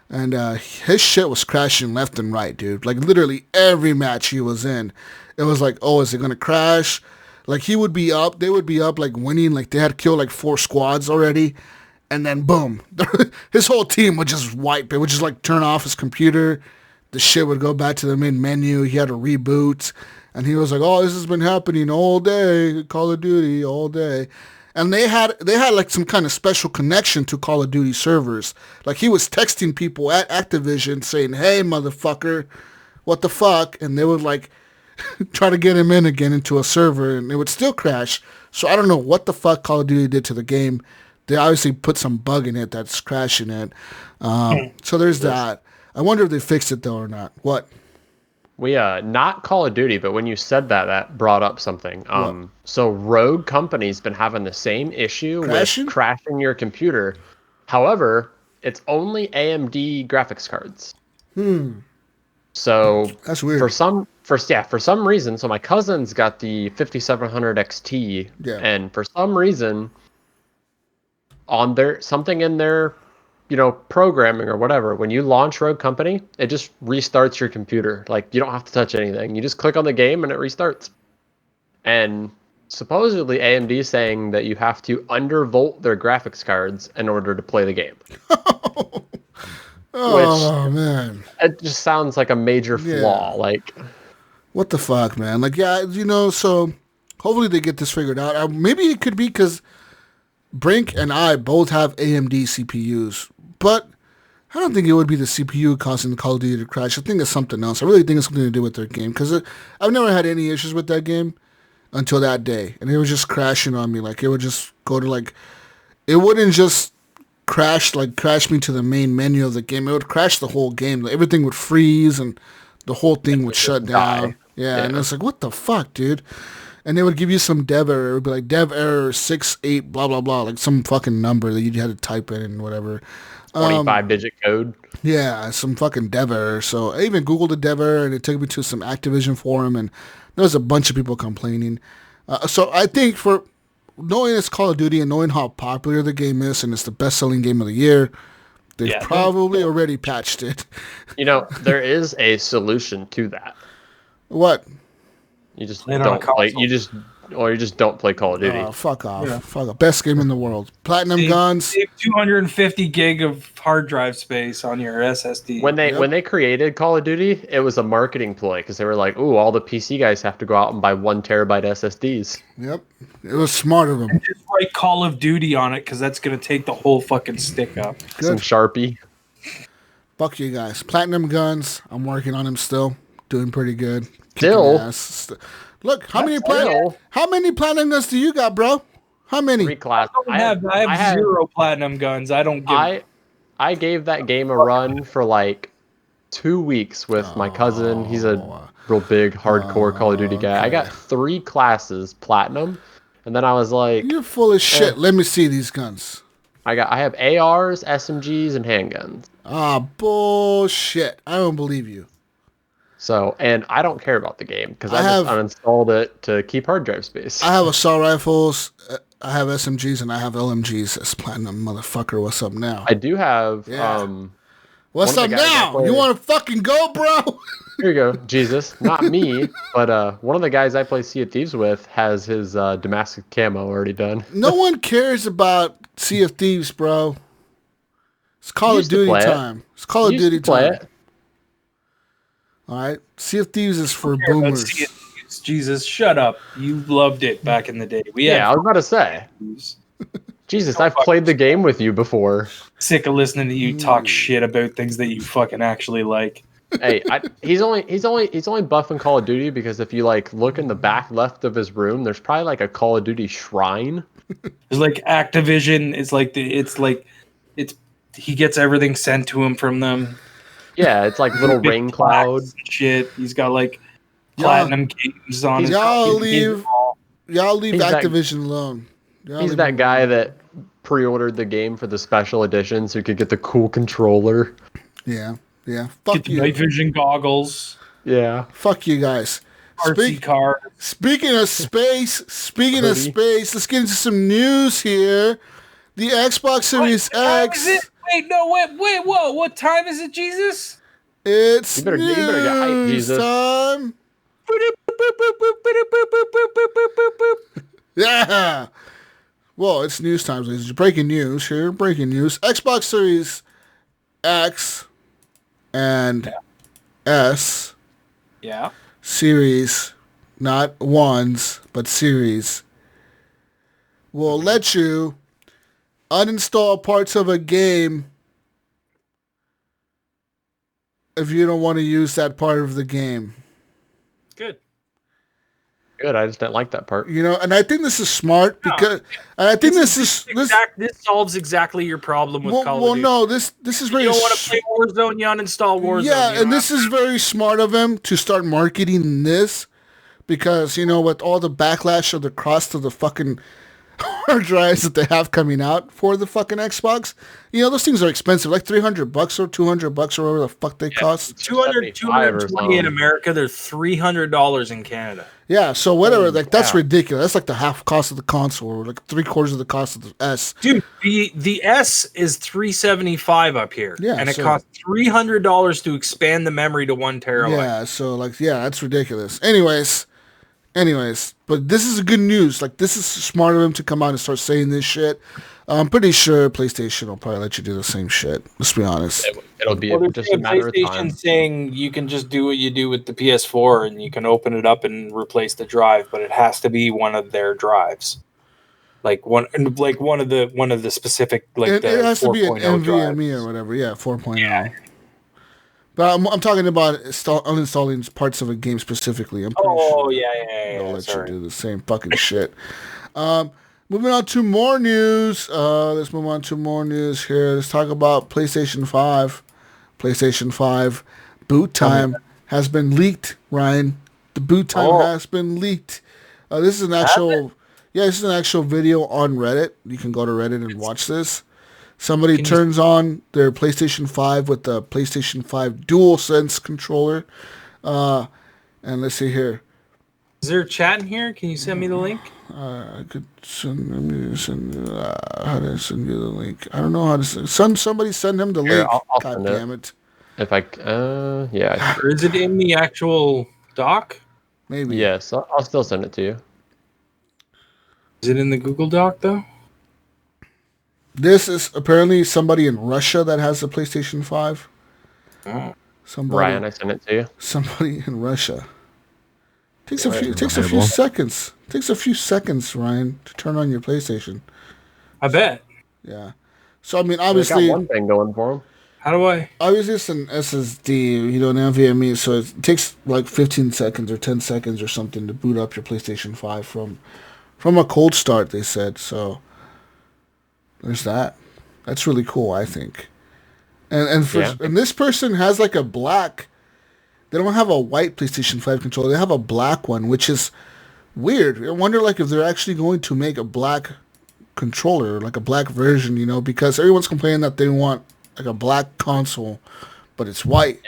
And his shit was crashing left and right, dude. Like, literally every match he was in, it was like, oh, is it going to crash? Like, he would be up. They would be up, like, winning. Like, they had killed, like, 4 squads already. And then, boom. His whole team would just wipe. It would just, like, turn off his computer. The shit would go back to the main menu. He had to reboot. And he was like, oh, this has been happening all day. Call of Duty all day. And they had like some kind of special connection to Call of Duty servers. Like he was texting people at Activision saying, hey, motherfucker, what the fuck? And they would like try to get him in again into a server and it would still crash. So I don't know what the fuck Call of Duty did to the game. They obviously put some bug in it that's crashing it. So there's that. I wonder if they fixed it though or not. What? We not Call of Duty, but when you said that, that brought up something. So Rogue Company's been having the same issue with crashing your computer. However, it's only AMD graphics cards. So that's weird. For some reason, so my cousin's got the 5700 XT, and for some reason, on something in their programming or whatever, when you launch Rogue Company, it just restarts your computer. Like, you don't have to touch anything. You just click on the game and it restarts. And supposedly AMD is saying that you have to undervolt their graphics cards in order to play the game. Oh, man. It just sounds like a major flaw. Like, what the fuck, man? Like, so hopefully they get this figured out. Maybe it could be because Brink and I both have AMD CPUs. But I don't think it would be the CPU causing the Call of Duty to crash. I think it's something else. I really think it's something to do with their game because I've never had any issues with that game until that day, and it was just crashing on me. Like it would just go to like, it wouldn't just crash me to the main menu of the game. It would crash the whole game. Like, everything would freeze and the whole thing would shut down. Yeah, and it's like, what the fuck, dude? And they would give you some dev error. It would be like dev error 68 blah blah blah, like some fucking number that you had to type in and whatever. 25-digit code. Yeah, some fucking dev error. So I even Googled the dev error, and it took me to some Activision forum, and there was a bunch of people complaining. So I think for knowing it's Call of Duty and knowing how popular the game is, and it's the best-selling game of the year, they've probably already patched it. There is a solution to that. What? You just don't play. You just don't play Call of Duty. Oh, fuck off. Yeah. Fuck off. Best game in the world. Platinum guns. Save 250 gig of hard drive space on your SSD. When they created Call of Duty, it was a marketing ploy because they were like, "Ooh, all the PC guys have to go out and buy 1 terabyte SSDs." Yep, it was smart of them. And just write Call of Duty on it because that's gonna take the whole fucking stick up. Good. Some Sharpie. Fuck you guys. Platinum guns. I'm working on them still. Doing pretty good. Still. Look, how many platinum guns do you got, bro? How many? 3 classes. I have 0 platinum guns. I don't give. I gave that game a run for like 2 weeks with my cousin. He's a real big hardcore Call of Duty guy. I got 3 classes platinum, and then I was like, "You're full of shit." Let me see these guns. I have ARs, SMGs, and handguns. Bullshit! I don't believe you. So, and I don't care about the game because I just uninstalled it to keep hard drive space. I have assault rifles, I have SMGs, and I have LMGs as platinum, motherfucker. What's up now? I do have. What's up now? You want to fucking go, bro? Here you go, Jesus. Not me, but one of the guys I play Sea of Thieves with has his Damascus camo already done. No one cares about Sea of Thieves, bro. It's Call of Duty time. It's Call of Duty time. All right, Sea of Thieves is for boomers. Jesus, shut up! You loved it back in the day. I was about to say. Jesus, I've played the game with you before. Sick of listening to you talk shit about things that you fucking actually like. Hey, he's only buffing Call of Duty because if you like look in the back left of his room, there's probably like a Call of Duty shrine. It's like Activision. He gets everything sent to him from them. Yeah, it's like little rain clouds shit. He's got like platinum games on his. Y'all leave Activision alone. He's that guy that pre-ordered the game for the special edition so he could get the cool controller. Yeah. Fuck get you. Night vision goggles. Yeah. Fuck you guys. car. Speaking of space, let's get into some news here. The Xbox Series X. Wait, whoa, what time is it, Jesus? It's you better get hyped, Jesus. Time. Yeah. Well, it's news time, ladies. Breaking news here. Breaking news. Xbox Series X and S. Yeah. Series, not ones, but series, will let you uninstall parts of a game if you don't want to use that part of the game. Good. I just didn't like that part. And I think this is smart because, and I think this solves exactly your problem with Call of Duty. Well, no, this is very. You don't want to play Warzone, you uninstall Warzone. Yeah, and this is very smart of him to start marketing this because with all the backlash of the cost of the fucking hard drives that they have coming out for the fucking Xbox, those things are expensive, like $300 or $200 or whatever the fuck they cost. $220 in America. They're $300 in Canada. Yeah, so whatever, that's ridiculous. That's like the half cost of the console, or like 3/4 of the cost of the S. Dude, the S is $375 up here, and it costs $300 to expand the memory to 1 terabyte. Yeah, so that's ridiculous. Anyways, but this is good news. This is smart of him to come out and start saying this shit. I'm pretty sure PlayStation will probably let you do the same shit. Let's be honest. It'll be just a matter of time. Saying you can just do what you do with the PS4 and you can open it up and replace the drive, but it has to be one of their drives. like one of the specific like it has to be an 4.0 NVMe drives. or whatever. Yeah, 4.0. Yeah. But I'm talking about uninstalling parts of a game specifically. I'm pretty sure. They'll let you do the same fucking shit. Moving on to more news. Let's move on to more news here. Let's talk about PlayStation 5. PlayStation 5 boot time has been leaked, Ryan. The boot time has been leaked. This is an actual... Yeah, this is an actual video on Reddit. You can go to Reddit and watch this. Somebody turns on their PlayStation 5 with the PlayStation 5 DualSense controller. And let's see here. Is there a chat in here? Can you send me the link? I could send how do I send you the link? I don't know how to send. Somebody send him the link. I'll God damn it. If I yeah. Or is it in the actual doc? Maybe. Yes, I'll still send it to you. Is it in the Google Doc though? This is apparently somebody in Russia that has the PlayStation 5. Oh. Ryan, I sent it to you. Somebody in Russia. Takes a few seconds. Takes a few seconds, Ryan, to turn on your PlayStation. I bet. Yeah. So I mean, obviously, they got one thing going for them. How do I? Obviously, it's an SSD, an NVMe, so it takes like 15 seconds or 10 seconds or something to boot up your PlayStation 5 from a cold start. They said so. There's that. That's really cool, I think. And this person has like a black. They don't have a white PlayStation 5 controller. They have a black one, which is weird. I wonder like if they're actually going to make a black controller, like a black version, because everyone's complaining that they want like a black console, but it's white.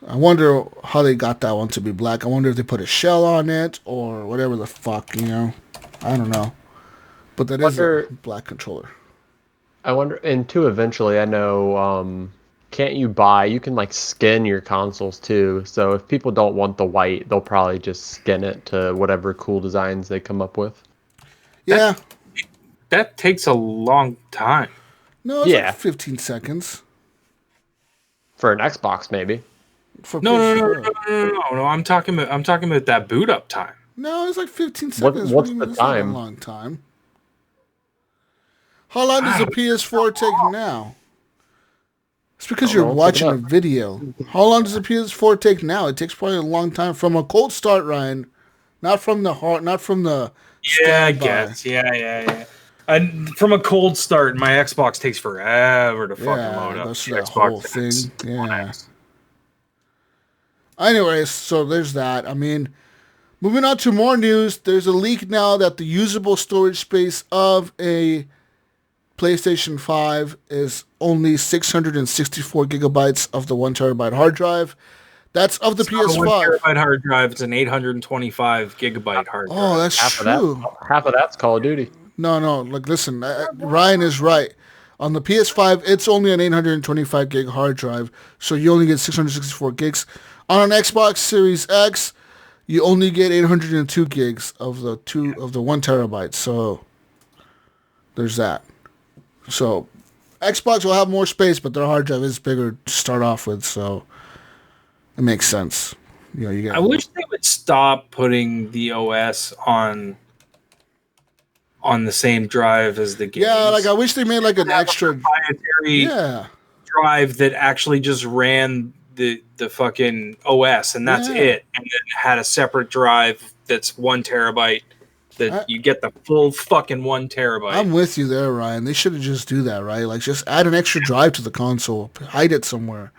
I wonder how they got that one to be black. I wonder if they put a shell on it or whatever the fuck, I don't know. But that is a black controller. I wonder, and two, eventually, I know, you can like skin your consoles too. So if people don't want the white, they'll probably just skin it to whatever cool designs they come up with. Yeah. That takes a long time. No, it's like 15 seconds. For an Xbox, maybe. No. I'm talking about that boot up time. No, it's like 15 seconds. What's the time? Not a long time. How long does the PS4 take now? It's because you're watching a video. How long does the PS4 take now? It takes probably a long time from a cold start, Ryan. Not from the heart. Not from the. Yeah, I guess. Yeah. And from a cold start, my Xbox takes forever to fucking load up. That's the whole thing. Yeah. Anyways, so there's that. I mean, moving on to more news. There's a leak now that the usable storage space of a PlayStation 5 is only 664 gigabytes of the 1 terabyte hard drive. That's of the PS5. 1 terabyte hard drive. It's an 825 gigabyte hard drive. Oh, that's true. Half of that's Call of Duty. No. Like, listen, Ryan is right. On the PS5, it's only an 825 gig hard drive, so you only get 664 gigs. On an Xbox Series X, you only get 802 gigs of the 1 terabyte. So there's that. So Xbox will have more space, but their hard drive is bigger to start off with, so it makes sense. I wish they would stop putting the OS on the same drive as the games. Yeah, like I wish they made like an extra proprietary drive that actually just ran the fucking OS and that's it, and then had a separate drive that's 1 terabyte. You get the full fucking 1 terabyte. I'm with you there, Ryan. They should have just do that, right? Like, just add an extra drive to the console. Hide it somewhere.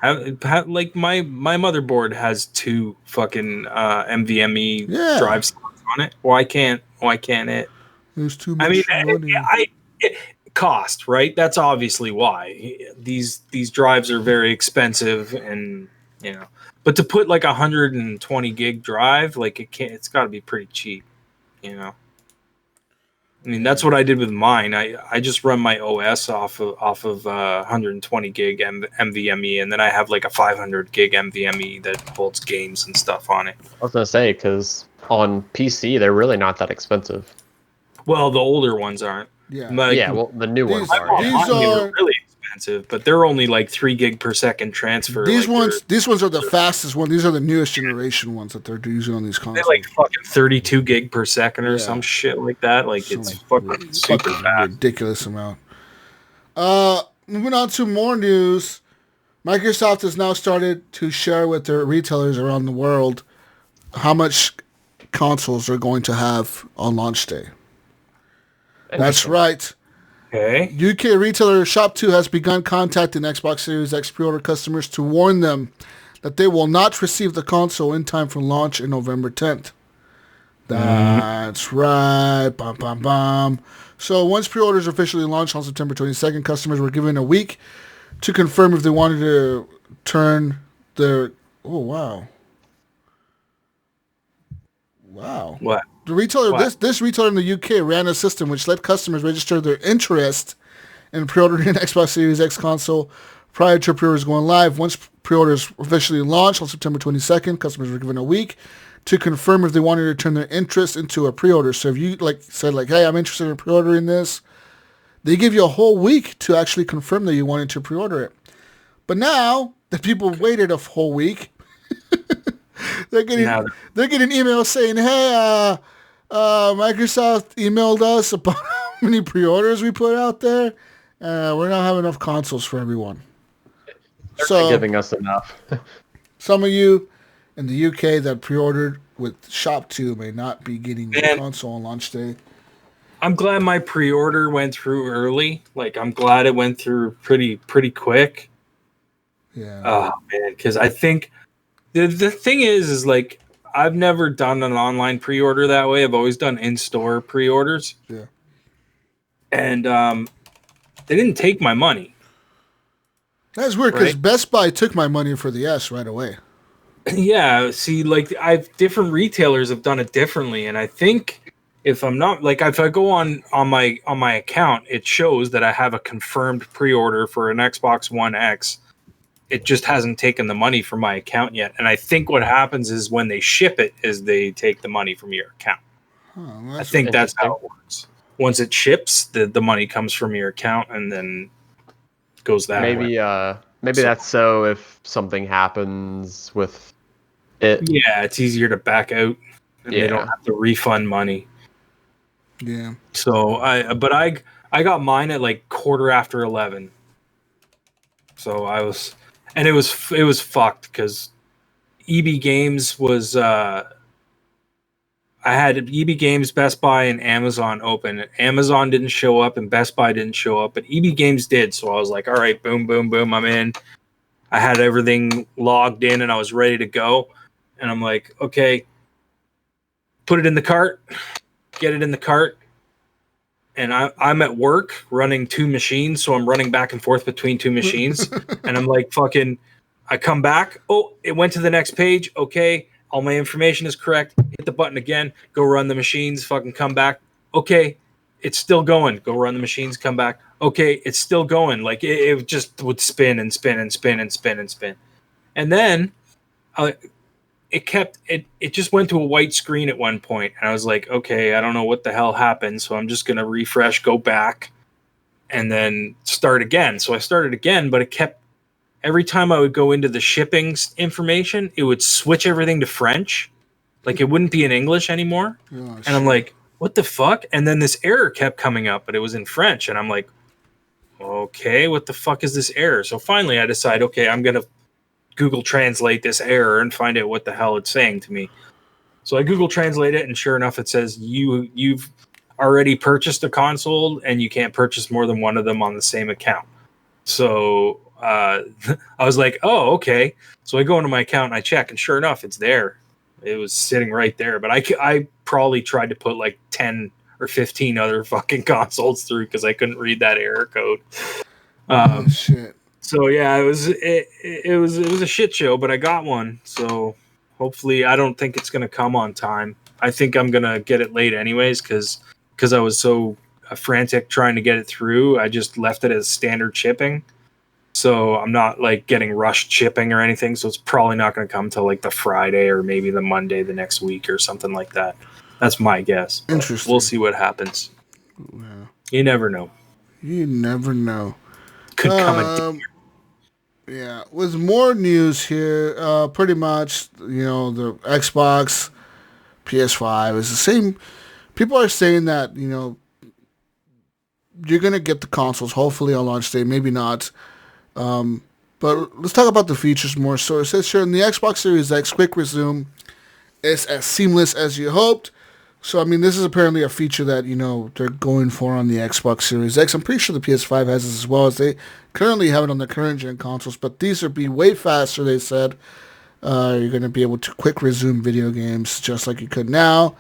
Like, my motherboard has 2 fucking NVMe drive slots on it. Why can't it? There's too much money. Cost, right? That's obviously why. These drives are very expensive and, But to put, like, 120 gig drive, like, it's got to be pretty cheap. I mean, that's what I did with mine. I just run my OS off of 120 gig NVMe, and then I have like a 500 gig NVMe that holds games and stuff on it. I was gonna say, because on PC they're really not that expensive. Well, the older ones aren't. Yeah. Well, the new ones are. These are really expensive, but they're only like 3 gig per second transfer. These ones are the fastest one. These are the newest generation ones that they're using on these consoles. They're like fucking 32 gig per second or some shit like that. Like it's fucking super fast. Ridiculous amount. Moving on to more news. Microsoft has now started to share with their retailers around the world how much consoles they're going to have on launch day. That's right. Okay. UK retailer Shop2 has begun contacting Xbox Series X pre-order customers to warn them that they will not receive the console in time for launch in November 10th. That's right. Bum, bum, bum. So once pre-orders officially launched on September 22nd, customers were given a week to confirm if they wanted to turn their... Oh, wow. Wow. What? The retailer, this retailer in the UK ran a system which let customers register their interest in pre-ordering an Xbox Series X console prior to pre-orders going live. Once pre-orders officially launched on September 22nd, customers were given a week to confirm if they wanted to turn their interest into a pre-order. So if you said, hey, I'm interested in pre-ordering this, they give you a whole week to actually confirm that you wanted to pre-order it. But now that people waited a whole week, they're getting emails saying, hey, Microsoft emailed us about how many pre-orders we put out there. We're not having enough consoles for everyone. They're not giving us enough. Some of you in the UK that pre-ordered with Shop2 may not be getting the console on launch day. I'm glad my pre-order went through early. Like, I'm glad it went through pretty quick. Yeah. Oh, man, because I think the thing is like, I've never done an online pre-order that way. I've always done in-store pre-orders. Yeah. And they didn't take my money. That's weird because Best Buy took my money for the S right away. Yeah, see, like different retailers have done it differently, and I think if I'm not if I go on my account, it shows that I have a confirmed pre-order for an Xbox One X. It just hasn't taken the money from my account yet, and I think what happens is when they ship it, is they take the money from your account. I think that's how it works. Once it ships, the money comes from your account, and then goes that way. Maybe that's so if something happens with it. Yeah, it's easier to back out, and they don't have to refund money. Yeah. So I got mine at 11:15. So I was, and it was fucked because EB Games was I had EB Games, Best Buy, and Amazon open. Amazon didn't show up, and Best Buy didn't show up, but EB Games did. So I was like, all right, boom, boom, boom, I'm in. I had everything logged in, and I was ready to go. And I'm like, okay, put it in the cart, get it in the cart. And I'm at work running 2 machines, so I'm running back and forth between 2 machines. And I'm like, I come back. Oh, it went to the next page. Okay, all my information is correct. Hit the button again. Go run the machines. Fucking come back. Okay, it's still going. Go run the machines. Come back. Okay, it's still going. Like it just would spin and spin and spin and spin and spin. And then it just went to a white screen at one point, and I was like, okay, I don't know what the hell happened, so I'm just gonna refresh, go back, and then start again. So I started again, but it kept, every time I would go into the shipping information, it would switch everything to French, like it wouldn't be in English anymore. And I'm like, what the fuck? And then this error kept coming up, but it was in French, and I'm like, okay, what the fuck is this error? So finally I decide, okay, I'm gonna Google Translate this error and find out what the hell it's saying to me. So I Google Translate it, and sure enough, it says you've already purchased a console and you can't purchase more than one of them on the same account. So I was like, oh, okay. So I go into my account and I check, and sure enough, it's there. It was sitting right there. But I probably tried to put 10 or 15 other fucking consoles through because I couldn't read that error code. Shit. So yeah, it was a shit show, but I got one. So hopefully, I don't think it's gonna come on time. I think I'm gonna get it late anyways, because I was so frantic trying to get it through. I just left it as standard shipping, so I'm not getting rushed shipping or anything. So it's probably not gonna come till the Friday or maybe the Monday the next week or something like that. That's my guess. Interesting. We'll see what happens. Yeah. You never know. You never know. could come a day. Yeah, with more news here, pretty much, the Xbox, PS5 is the same. People are saying that, you're going to get the consoles, hopefully on launch day, maybe not. But let's talk about the features more. So it says here in the Xbox Series X, quick resume is as seamless as you hoped. So, I mean, this is apparently a feature that, they're going for on the Xbox Series X. I'm pretty sure the PS5 has this as well, as they currently have it on the current-gen consoles. But these will be way faster, they said. You're going to be able to quick resume video games just like you could now,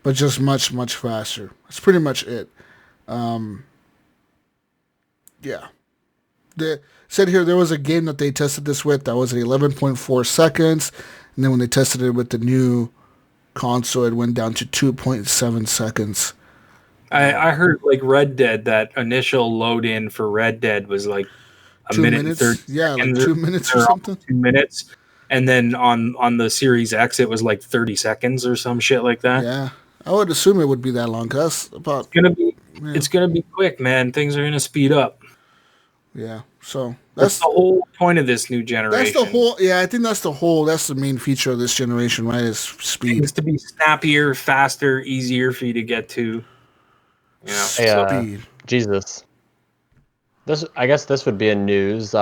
but just much, much faster. That's pretty much it. Yeah. They said here there was a game that they tested this with that was at 11.4 seconds. And then when they tested it with the new console, it went down to 2.7 seconds. I heard like Red Dead, that initial load in for Red Dead was like a 2 minute minutes? and 30 Yeah, like seconds 2 minutes or something. 2 minutes. And then on the Series X, it was like 30 seconds or some shit like that. Yeah. I would assume it would be that long, because about... It's gonna be quick, man. Things are gonna speed up. Yeah, so that's the whole point of this new generation. That's I think that's the main feature of this generation, right? Is speed. Things to be snappier, faster, easier for you to get to. Speed. Jesus. I guess this would be in news.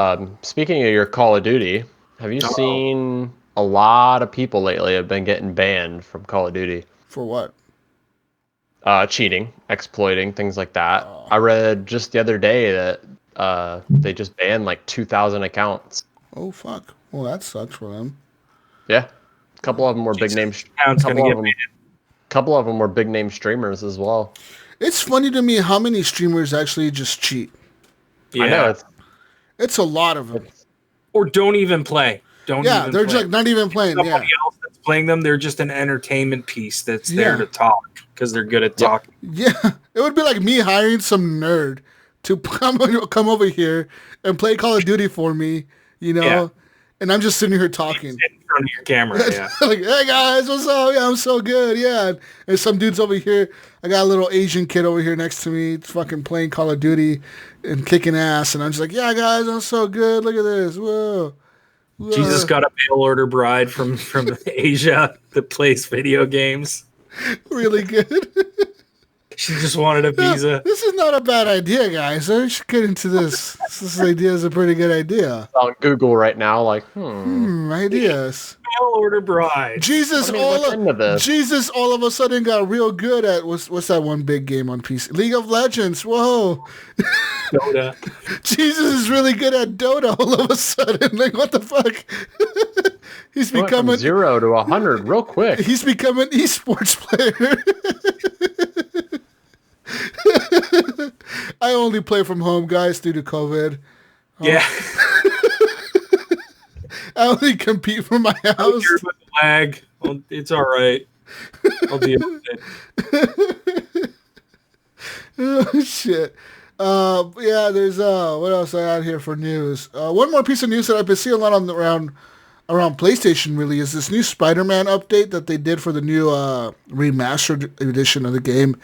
Speaking of your Call of Duty, have you seen a lot of people lately have been getting banned from Call of Duty? For what? Cheating, exploiting, things like that. I read just the other day that they just banned like 2,000 accounts. Oh, fuck. Well, that sucks for them. Yeah. A couple of them were big name couple of them were big name streamers as well. It's funny to me how many streamers actually just cheat. Yeah. I know. It's a lot of them. Or don't even play. They're just like not even playing. Somebody else that's playing them, they're just an entertainment piece that's there to talk because they're good at talking. Yeah, it would be like me hiring some nerd to come over here and play Call of Duty for me, and I'm just sitting here talking in front of your camera. Yeah, like, hey guys, what's up? Yeah, I'm so good. Yeah, and some dude's over here. I got a little Asian kid over here next to me, fucking playing Call of Duty and kicking ass, and I'm just like, yeah, guys, I'm so good. Look at this. Whoa. Jesus got a mail order bride from Asia that plays video games. Really good. She just wanted a visa. This is not a bad idea, guys. I should get into this. This idea is a pretty good idea. It's on Google right now, like, ideas. Mail order bride. Jesus, Jesus all of a sudden got real good at what's that one big game on PC? League of Legends. Whoa. Dota. Jesus is really good at Dota all of a sudden. Like, what the fuck? He's becoming 0 to 100 real quick. He's become an esports player. I only play from home, guys, due to COVID. Yeah. I only compete from my house. Lag. Well, it's all right. I'll deal with it. Oh, shit. There's what else I had here for news? One more piece of news that I've been seeing a lot around PlayStation really is this new Spider-Man update that they did for the new remastered edition of the game.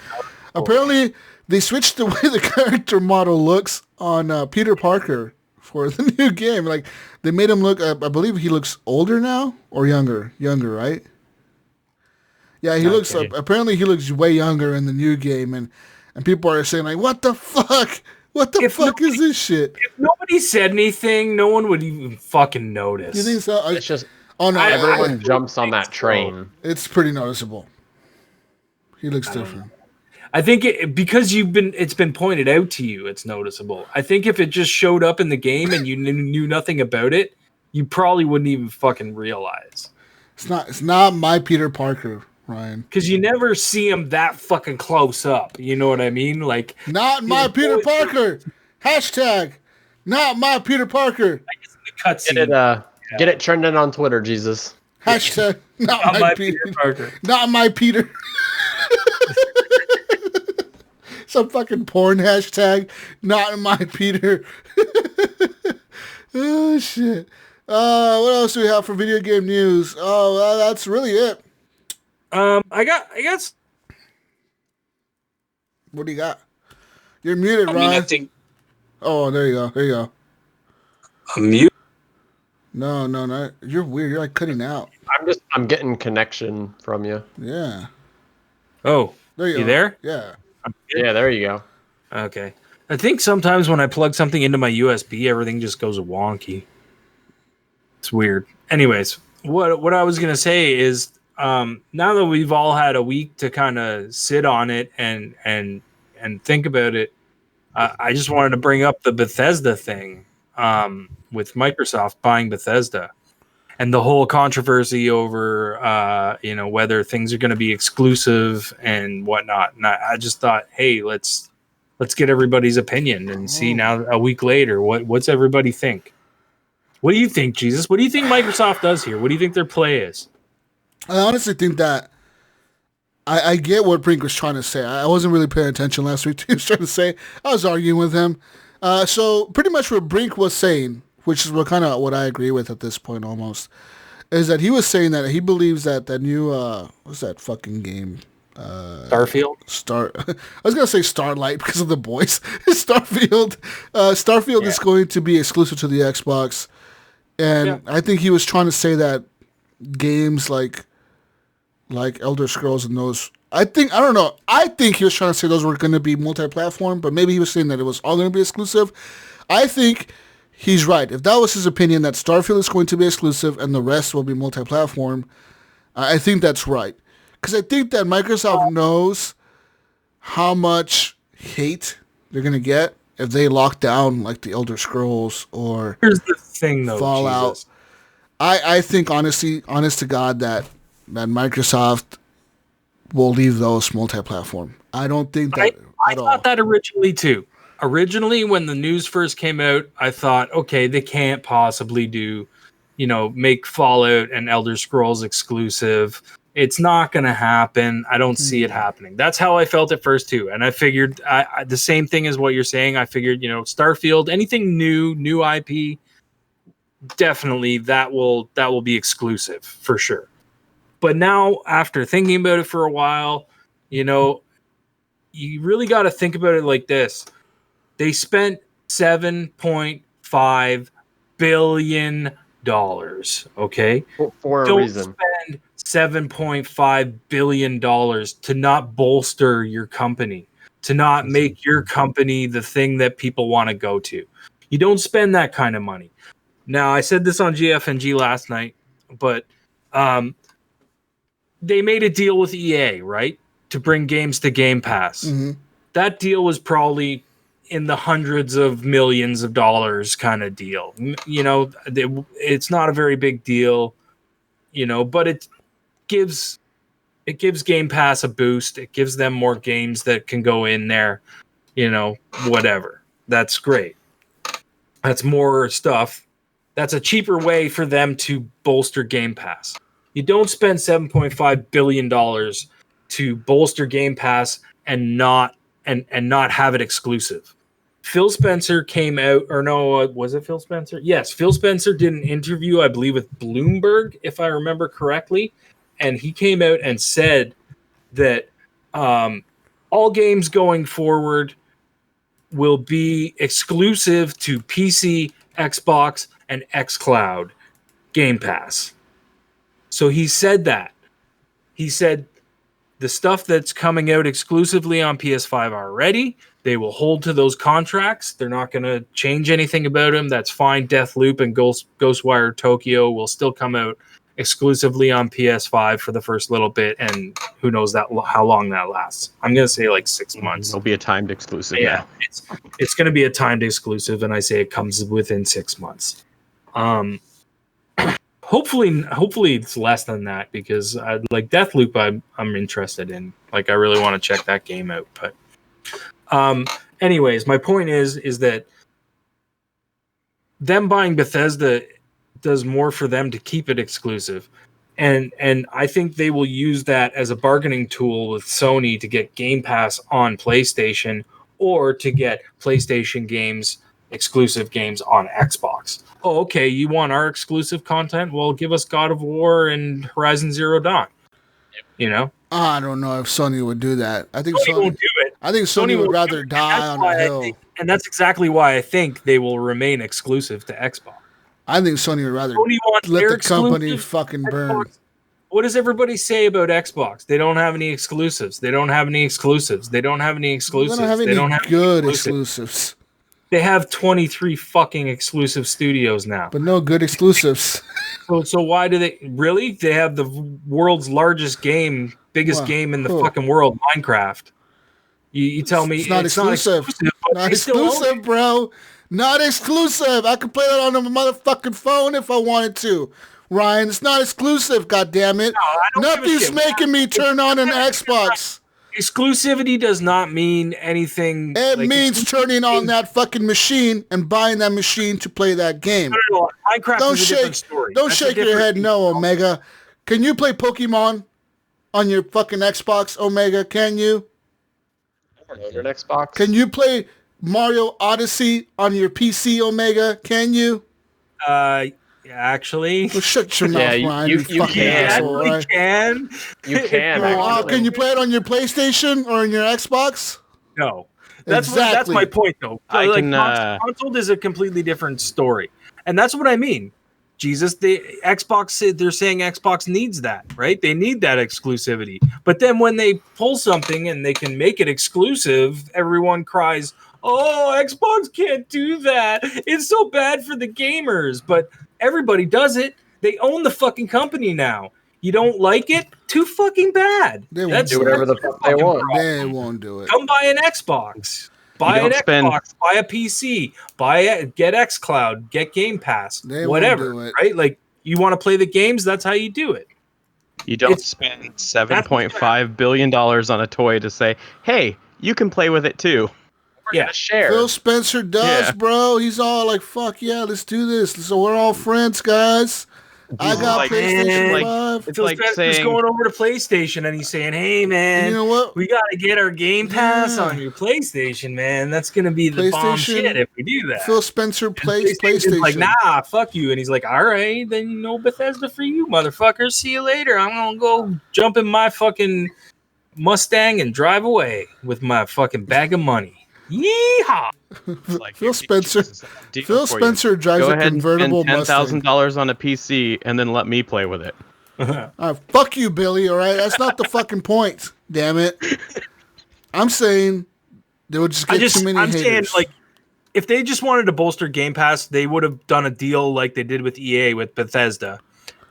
Apparently, they switched the way the character model looks on Peter Parker for the new game. Like, they made him look, I believe he looks older now or younger. Younger, right? Yeah, he looks. Apparently, he looks way younger in the new game, and people are saying like, "What the fuck? What the fuck is this shit?" If nobody said anything, no one would even fucking notice. You think so? It's just everyone jumps on that train. It's pretty noticeable. He looks different. I think because it's been pointed out to you, it's noticeable. I think if it just showed up in the game and you knew nothing about it, you probably wouldn't even fucking realize. It's not my Peter Parker, Ryan. Because you never see him that fucking close up. You know what I mean? Like, not my Peter Parker. Hashtag not my Peter Parker. I guess in the cutscene. Get it trending on Twitter, Jesus. Hashtag not my Peter Parker. Not my Peter. Some fucking porn hashtag. Not my Peter. Oh shit. What else do we have for video game news? Oh, that's really it. I got. What do you got? You're muted, Ryan. Oh, there you go. There you go. Mute. No, not. You're weird. You're like cutting out. I'm getting connection from you. Yeah. Oh, There you you go. there? Yeah. Yeah, there you go. Okay. I think sometimes when I plug something into my USB, everything just goes wonky. It's weird. Anyways, what I was gonna say is, now that we've all had a week to kind of sit on it and think about it, I just wanted to bring up the Bethesda thing, with Microsoft buying Bethesda and the whole controversy over whether things are going to be exclusive and whatnot. And I just thought, hey, let's get everybody's opinion and see now a week later what's everybody think. What do you think, Jesus? What do you think Microsoft does here? What do you think their play is? I honestly think that I get what Brink was trying to say. I wasn't really paying attention last week to what he was trying to say. I was arguing with him. So pretty much what Brink was saying, which is what I agree with at this point almost, is that he was saying that he believes that the new what's that fucking game? Starfield? I was gonna say Starlight because of the boys. Starfield. Starfield is going to be exclusive to the Xbox. And I think he was trying to say that games like Elder Scrolls and those, I don't know. I think he was trying to say those were going to be multi-platform, but maybe he was saying that it was all going to be exclusive. I think he's right. If that was his opinion, that Starfield is going to be exclusive and the rest will be multi-platform, I think that's right. Because I think that Microsoft knows how much hate they're going to get if they lock down like the Elder Scrolls or Here's the thing, though, Fallout. Jesus. I think honest to God that Microsoft will leave those multi-platform. I don't think that I thought that originally too. Originally, when the news first came out, I thought, okay, they can't possibly do, make Fallout and Elder Scrolls exclusive. It's not going to happen. I don't see it happening. That's how I felt at first too. And I figured the same thing as what you're saying. I figured, Starfield, anything new IP, definitely that will be exclusive for sure. But now, after thinking about it for a while, you really got to think about it like this. They spent $7.5 billion, okay? For a reason. Spend $7.5 billion to not bolster your company, to not make your company the thing that people want to go to. You don't spend that kind of money. Now, I said this on GFNG last night, but they made a deal with EA, right, to bring games to Game Pass. Mm-hmm. That deal was probably in the hundreds of millions of dollars kind of deal. It's not a very big deal, but it gives Game Pass a boost. It gives them more games that can go in there, whatever. That's great. That's more stuff. That's a cheaper way for them to bolster Game Pass. You don't spend $7.5 billion to bolster Game Pass and not have it exclusive. Phil Spencer came out, or no, was it Phil Spencer? Yes, Phil Spencer did an interview, I believe, with Bloomberg, if I remember correctly, and he came out and said that all games going forward will be exclusive to PC, Xbox, and xCloud Game Pass. So he said that. He said the stuff that's coming out exclusively on PS5 already, they will hold to those contracts. They're not going to change anything about them. That's fine. Deathloop and Ghostwire Tokyo will still come out exclusively on PS5 for the first little bit, and who knows how long that lasts. I'm going to say like 6 months. It'll be a timed exclusive. Yeah, it's going to be a timed exclusive, and I say it comes within 6 months. Hopefully it's less than that, because I like Deathloop. I'm interested in. Like, I really want to check that game out. But anyways, my point is that them buying Bethesda does more for them to keep it exclusive, and I think they will use that as a bargaining tool with Sony to get Game Pass on PlayStation, or to get PlayStation games, exclusive games on Xbox. Oh, okay, you want our exclusive content? Well, give us God of War and Horizon Zero Dawn. I don't know if Sony would do that. I think Sony won't do it. I think Sony would rather die on a hill. And that's exactly why I think they will remain exclusive to Xbox. I think Sony would rather let the company fucking burn. What does everybody say about Xbox? They don't have any exclusives. They don't have any exclusives. They don't have any exclusives. They don't have good exclusives. They have 23 fucking exclusive studios now. But no good exclusives. So why do they really? They have the world's largest game, biggest game in the fucking world, Minecraft. You tell me it's not exclusive. Not exclusive, bro. Not exclusive. I could play that on a motherfucking phone if I wanted to. Ryan, it's not exclusive, goddammit. No, nothing's making me turn on an Xbox. Exclusivity does not mean anything. It means turning on that fucking machine and buying that machine to play that game. No. Minecraft is a different story. Don't shake your head, no, Omega. Can you play Pokemon on your fucking Xbox, Omega? Can you? I don't know, an Xbox. Can you play Mario Odyssey on your PC, Omega? Can you? Actually, well, shut your mouth, Ryan. You fucking asshole, right? Can. You can. Can you play it on your PlayStation or on your Xbox? No. That's my point, though. Console is a completely different story, and that's what I mean. Jesus, the Xbox, they're saying Xbox needs that, right? They need that exclusivity. But then when they pull something and they can make it exclusive, everyone cries, "Oh, Xbox can't do that. It's so bad for the gamers." But everybody does it. They own the fucking company now. You don't like it? Too fucking bad. They won't do whatever the fuck they want. They won't do it. Come buy an Xbox. Buy an Xbox. Buy a PC. Get xCloud. Get Game Pass. Whatever. Right? Like, you want to play the games? That's how you do it. You don't spend $7.5 billion on a toy to say, "Hey, you can play with it too." Share. Phil Spencer does, bro. He's all like, "Fuck yeah, let's do this." So we're all friends, guys. I got PlayStation 5. It's like saying, going over to PlayStation and he's saying, "Hey man, you know what? We got to get our Game Pass on your PlayStation, man. That's gonna be the bomb shit if we do that." Phil Spencer plays PlayStation. Like, nah, fuck you. And he's like, "All right, then no Bethesda for you, motherfuckers. See you later. I'm gonna go jump in my fucking Mustang and drive away with my fucking bag of money." Yeehaw! Like, Phil Spencer drives a convertible Mustang. $10,000 on a PC and then let me play with it. Fuck you, Billy. All right, that's not the fucking point. Damn it! I'm saying they would just get too many haters. Saying, like, if they just wanted to bolster Game Pass, they would have done a deal like they did with EA with Bethesda,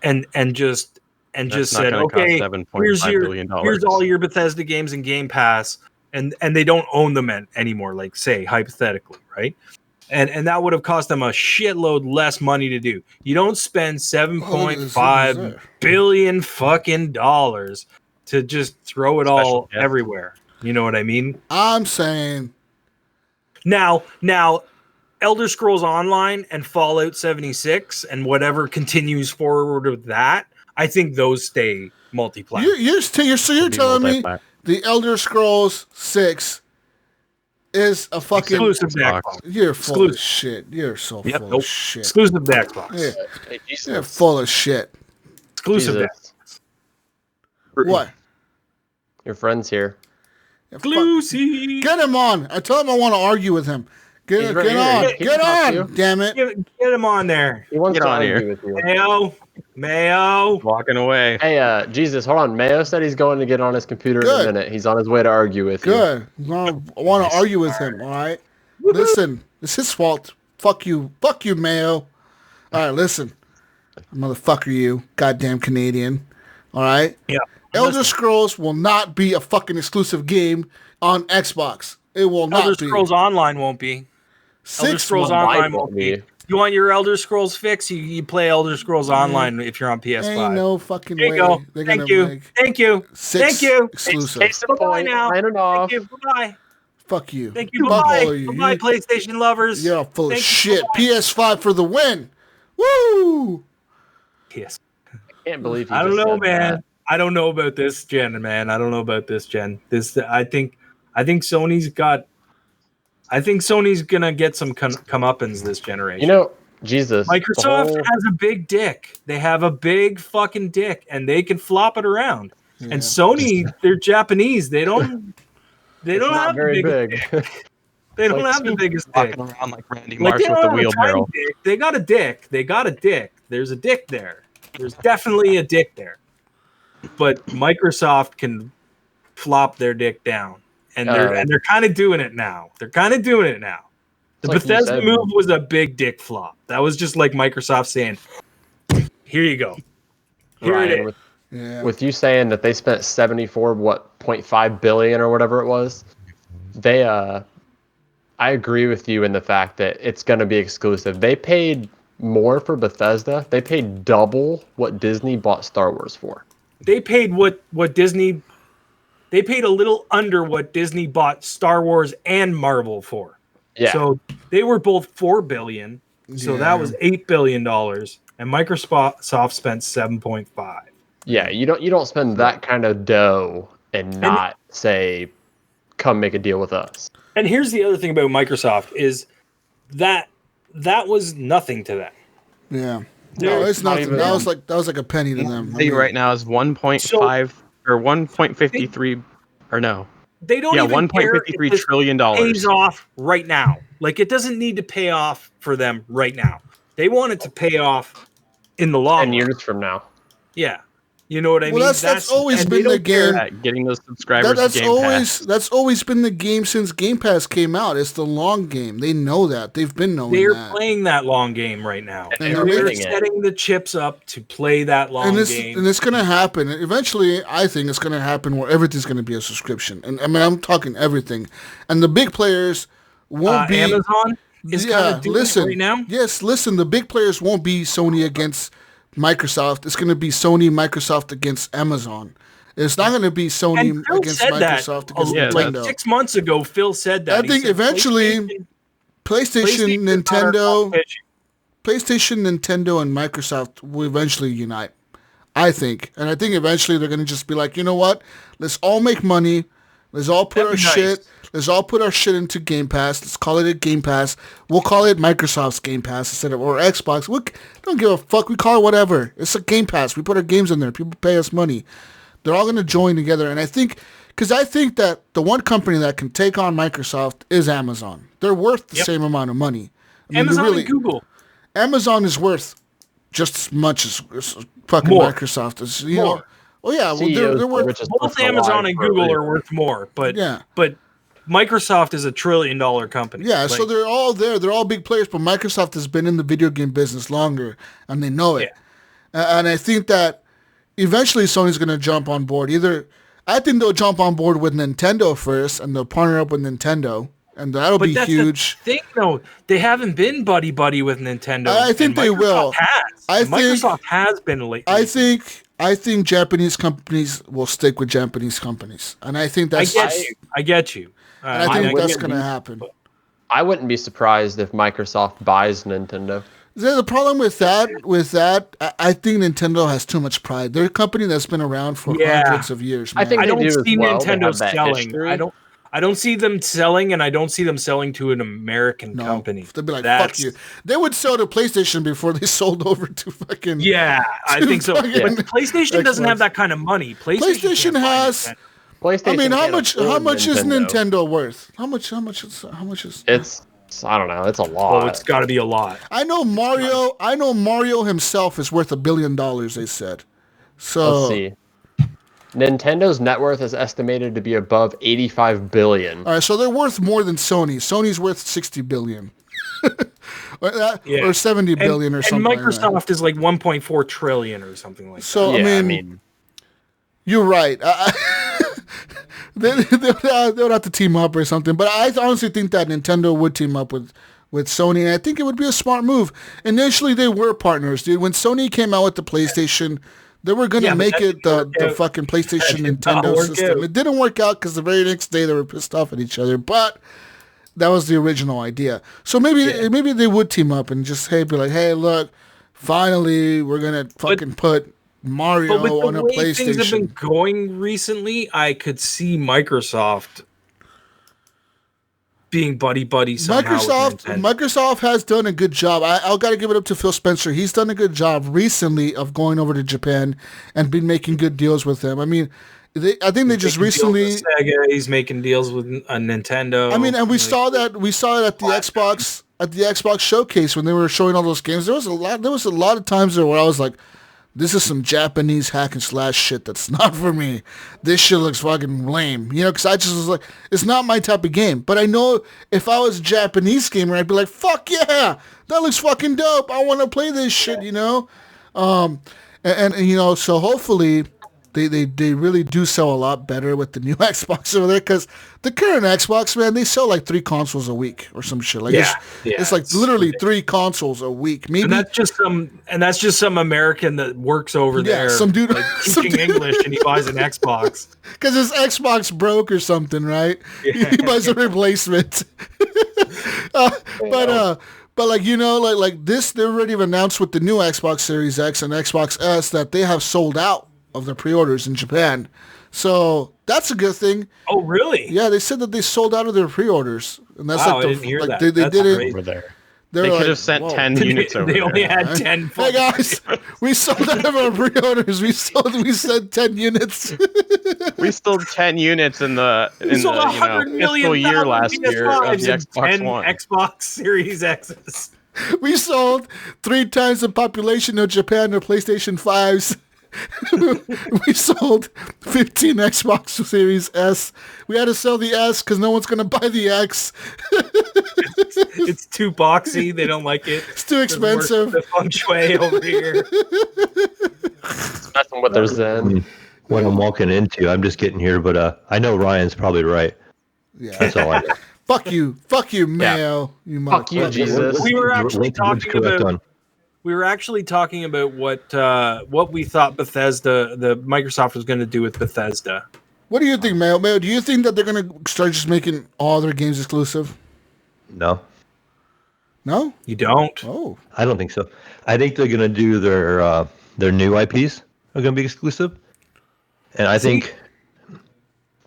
and just said, "Okay, here's all your Bethesda games in Game Pass." And they don't own them anymore, like, say, hypothetically, right? And that would have cost them a shitload less money to do. You don't spend $7.5 billion fucking dollars to just throw it all everywhere. You know what I mean? I'm saying. Now, Elder Scrolls Online and Fallout 76 and whatever continues forward with that, I think those stay multi-platform. You're telling me the Elder Scrolls 6 is a fucking exclusive to Xbox. You're full of shit. You're so full of shit. Exclusive to Xbox. Yeah. You're full of shit. Exclusive to Xbox. What? Your friend's here. Exclusive. Get him on. I tell him I want to argue with him. Get on. Damn it. Get him on there. He wants to argue with you. Mayo. Walking away. Hey, Jesus, hold on. Mayo said he's going to get on his computer in a minute. He's on his way to argue with you. Good. I want to argue with him, all right? Listen, it's his fault. Fuck you. Fuck you, Mayo. All right, listen. Motherfucker you, goddamn Canadian. All right? Yeah. Elder Scrolls will not be a fucking exclusive game on Xbox. It will not be. Elder Scrolls Online won't be. Elder Scrolls Online won't be. You want your Elder Scrolls fix? You play Elder Scrolls Online if you're on PS5. Ain't no fucking way. There you go. Thank you. Exclusive. Bye now. Thank you. Bye. Fuck you. Thank you. Bye. Bye, PlayStation lovers. You're full of shit. PS5 for the win. Woo! Yes. I can't believe I don't know, man. That. I don't know about this gen, man. I don't know about this gen. I think Sony's got. I think Sony's gonna get some comeuppance this generation. You know, Jesus. Microsoft has a big dick. They have a big fucking dick, and they can flop it around. Yeah. And Sony, they're Japanese. They don't. They don't have very big. They don't have the biggest dick. Walking around like Randy Like, Marsh they with don't the have a tiny wheelbarrow. dick. They got a dick. They got a dick. There's a dick there. There's definitely a dick there. But Microsoft can flop their dick down, and they're kind of doing it now. The like Bethesda move was a big dick flop. That was just like Microsoft saying, "Here you go, here it is." With you saying that they spent 0.5 billion or whatever it was, I agree with you in the fact that it's going to be exclusive. They paid more for Bethesda. They paid double what Disney bought Star Wars for. They paid what Disney. They paid a little under what Disney bought Star Wars and Marvel for. Yeah. So they were both $4 billion. So that was $8 billion, and Microsoft spent 7.5. Yeah, you don't spend that kind of dough and not say, "Come make a deal with us." And here's the other thing about Microsoft is that was nothing to them. Yeah. No, it's nothing. That was like a penny to them. Right now is 1.5 or 1.53 or no. They don't even $1.53 trillion. Pays off right now. Like, it doesn't need to pay off for them right now. They want it to pay off in the long 10 run. years from now. Yeah. You know what I mean? That's always been the game. Getting those subscribers. That's always been the game since Game Pass came out. It's the long game. They know that. They've been knowing that. They're playing that long game right now. And they're setting the chips up to play that long game. And it's going to happen. Eventually, I think it's going to happen where everything's going to be a subscription. And I mean, I'm talking everything. And the big players won't be Amazon is kind of doing it right now. Yes, listen. The big players won't be Sony against Microsoft. It's going to be Sony, Microsoft against Amazon. It's not going to be Sony against Microsoft against Nintendo. Like 6 months ago, Phil said that. I think eventually PlayStation, Nintendo, and Microsoft will eventually unite. I think. And I think eventually they're going to just be like, you know what? Let's all make money. Let's all put Let's all put our shit into Game Pass. Let's call it a Game Pass. We'll call it Microsoft's Game Pass instead of, or Xbox. We don't give a fuck. We call it whatever. It's a Game Pass. We put our games in there. People pay us money. They're all going to join together. And I think that the one company that can take on Microsoft is Amazon. They're worth the same amount of money. I mean, Amazon and Google. Amazon is worth just as much as fucking Microsoft is. You know? Oh yeah, well, they're worth both Amazon and Google are worth more, but Microsoft is $1 trillion company. Yeah, so they're all there. They're all big players, but Microsoft has been in the video game business longer, and they know it. Yeah. And I think that eventually Sony's going to jump on board. I think they'll jump on board with Nintendo first, and they'll partner up with Nintendo, and that'll be huge. The thing, though, they haven't been buddy with Nintendo. I think they will. Microsoft has been lately. I think Japanese companies will stick with Japanese companies, and I think that's. I get you. And I think that's going to happen. I wouldn't be surprised if Microsoft buys Nintendo. The problem with that, I think Nintendo has too much pride. They're a company that's been around for hundreds of years. Man. I don't see Nintendo selling. I don't see them selling, and I don't see them selling to an American company. They'd be like, fuck you. They would sell to PlayStation before they sold over to fucking... Yeah, I think so. PlayStation doesn't have that kind I mean, how much is Nintendo worth? How much is I don't know, it's a lot. Well, it's got to be a lot. I know Mario himself is worth $1 billion, they said. So let's see. Nintendo net worth is estimated to be above $85 billion. All right, so they're worth more than Sony. Sony's worth $60 billion. or $70 billion or something. And Microsoft is like $1.4 trillion or something like that. So I mean you're right. They would have to team up or something. But I honestly think that Nintendo would team up with Sony, and I think it would be a smart move. Initially, they were partners, dude. When Sony came out with the PlayStation, they were going to make it the fucking PlayStation Nintendo system. It didn't work out because the very next day they were pissed off at each other. But that was the original idea. So maybe they would team up and just be like, hey, look, finally we're going to fucking put Mario on a PlayStation. But the way things have been going recently, I could see Microsoft being buddy somehow. Microsoft has done a good job. I've got to give it up to Phil Spencer. He's done a good job recently of going over to Japan and been making good deals with them. I mean, I think they just recently. Sega, he's making deals with a Nintendo. I mean, and we saw it at the Xbox showcase when they were showing all those games. There was a lot of times there where I was like, this is some Japanese hack and slash shit that's not for me. This shit looks fucking lame. You know, because I just was like, it's not my type of game. But I know if I was a Japanese gamer, I'd be like, fuck yeah, that looks fucking dope. I want to play this shit, you know? And you know, so hopefully they really do sell a lot better with the new Xbox over there, because the current Xbox, man, they sell like 3 consoles a week or some shit. Like it's like literally 3 consoles a week. Maybe and that's just some American that works over there, some dude like, teaching English, and he buys an Xbox because his Xbox broke or something, right? He buys a replacement. But like, you know, like this, they already announced with the new Xbox Series X and Xbox S that they have sold out of their pre-orders in Japan. So that's a good thing. Oh, really? Yeah, they said that they sold out of their pre-orders. And that's I didn't hear that. They did it over there. They could like, have sent 10 units over They there. only had 10. Hey guys, we sold out of our pre-orders. We sent 10 units. We sold 10 units in the fiscal year last year of the Xbox One. Xbox Series X's. We sold 3 times the population of Japan their PlayStation 5s. We sold 15 Xbox Series S. We had to sell the S because no one's going to buy the X. It's too boxy. They don't like it. It's too expensive. The feng shui over here. It's messing with their Zen. What I'm walking into, I'm just getting here, but I know Ryan's probably right. Yeah. That's all I know. Fuck you, Mayo. You Fuck you, Jesus. We were actually talking about. We were actually talking about what we thought the Microsoft was going to do with Bethesda. What do you think, Mayo? Mayo, do you think that they're going to start just making all their games exclusive? No. No? You don't? Oh. I don't think so. I think they're going to do their new IPs are going to be exclusive. And I think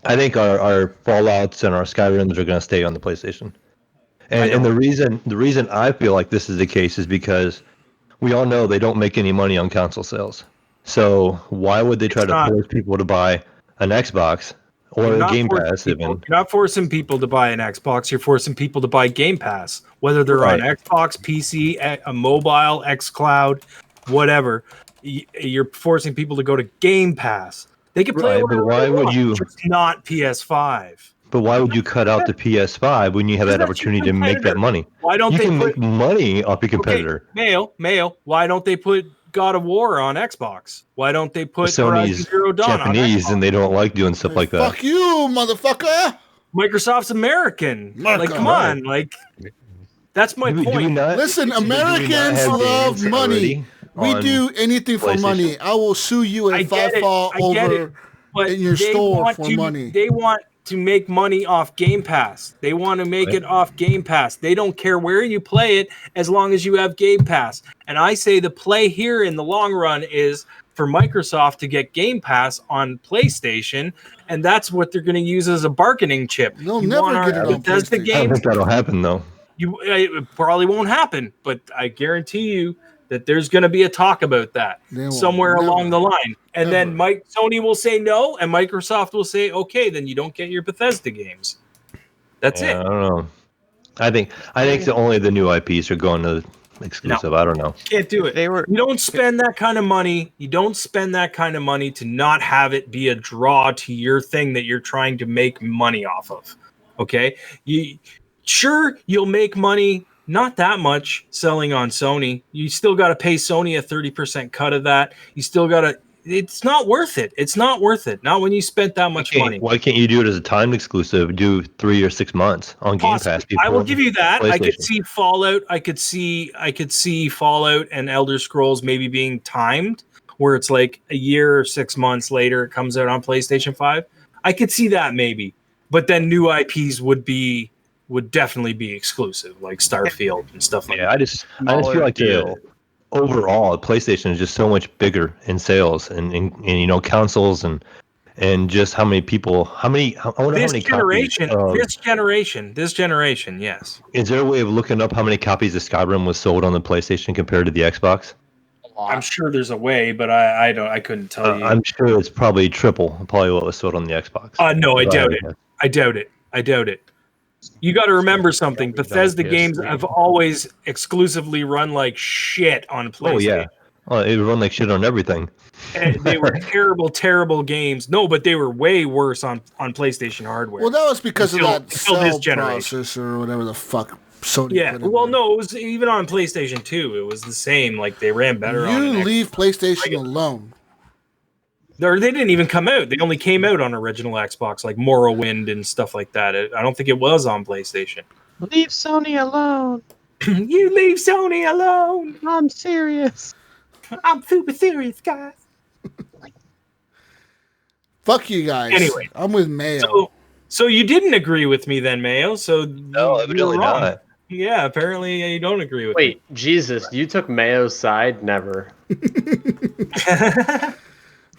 our Fallouts and our Skyrims are going to stay on the PlayStation. And the reason I feel like this is the case is because we all know they don't make any money on console sales. So why would they try to force people to buy an Xbox or a Game Pass even? You're not forcing people to buy an Xbox. You're forcing people to buy Game Pass, whether they're on Xbox, PC, a mobile, xCloud, whatever. You're forcing people to go to Game Pass. They can play but why would you? Just not PS5. But why would you cut out the PS5 when you have that opportunity to make that money? Why don't they make money off your competitor? Okay, Mayo. Why don't they put God of War on Xbox? Why don't they put Sony's Zero Dawn Japanese on Xbox? And they don't like doing stuff like that? Fuck you, motherfucker! Microsoft's American. Like, come on, like that's my point. Listen, Americans love money. We do anything for money. I will sue you if I fall over in your store for money. They want to make money off Game Pass. They want to make it off Game Pass. They don't care where you play it as long as you have Game Pass. And I say the play here in the long run is for Microsoft to get Game Pass on PlayStation, and that's what they're going to use as a bargaining chip. They'll never get it on PlayStation. I don't think that'll happen, though. It probably won't happen, but I guarantee you that there's going to be a talk about that somewhere along the line. And then Sony will say no, and Microsoft will say, okay, then you don't get your Bethesda games. That's it. I don't know. I think only the new IPs are going to exclusive. No, I don't know. Can't do it. You don't spend that kind of money. You don't spend that kind of money to not have it be a draw to your thing that you're trying to make money off of. Okay? You'll make money. Not that much selling on Sony. You still got to pay Sony a 30% cut of that. You still got to. It's not worth it. It's not worth it. Not when you spent that much money. Why can't you do it as a timed exclusive? Do 3 or 6 months on Game Pass. I will give you that. I could see Fallout. I could see Fallout and Elder Scrolls maybe being timed, where it's like a year or 6 months later it comes out on PlayStation 5. I could see that maybe, but then new IPs would definitely be exclusive, like Starfield and stuff like that. I just feel like overall, PlayStation is just so much bigger in sales and consoles and just how many people, this generation, yes. Is there a way of looking up how many copies of Skyrim was sold on the PlayStation compared to the Xbox? I'm sure there's a way, but I couldn't tell you. I'm sure it's probably triple what was sold on the Xbox. No, I doubt it. I doubt it. You got to remember something. Bethesda games have always exclusively run like shit on PlayStation. Oh yeah. It run like shit on everything. And they were terrible games. No, but they were way worse on PlayStation hardware. Well, that was because of that cell processor or whatever the fuck Sony. Yeah. Well, no, it was even on PlayStation 2. It was the same. Like they ran better. You leave PlayStation alone. They didn't even come out. They only came out on original Xbox, like Morrowind and stuff like that. I don't think it was on PlayStation. Leave Sony alone. You leave Sony alone. I'm serious. I'm super serious, guys. Fuck you guys. Anyway, I'm with Mayo. So you didn't agree with me then, Mayo. So no, evidently not. Yeah, apparently you don't agree with me. Wait, Jesus, you took Mayo's side? Never.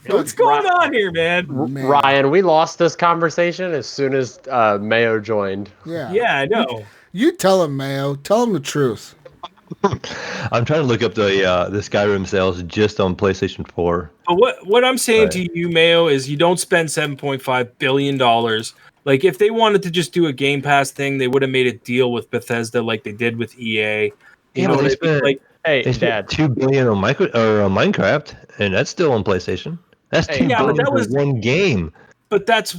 What's going on here, man? Ryan, we lost this conversation as soon as Mayo joined. Yeah, I know. You tell him, Mayo. Tell him the truth. I'm trying to look up the Skyrim sales just on PlayStation 4. But what I'm saying to you, Mayo, is you don't spend $7.5 billion. Like, if they wanted to just do a Game Pass thing, they would have made a deal with Bethesda like they did with EA. You know what I mean? Like, hey, they Dad, $2 billion on Minecraft, and that's still on PlayStation. That's $2 billion for one game. But that's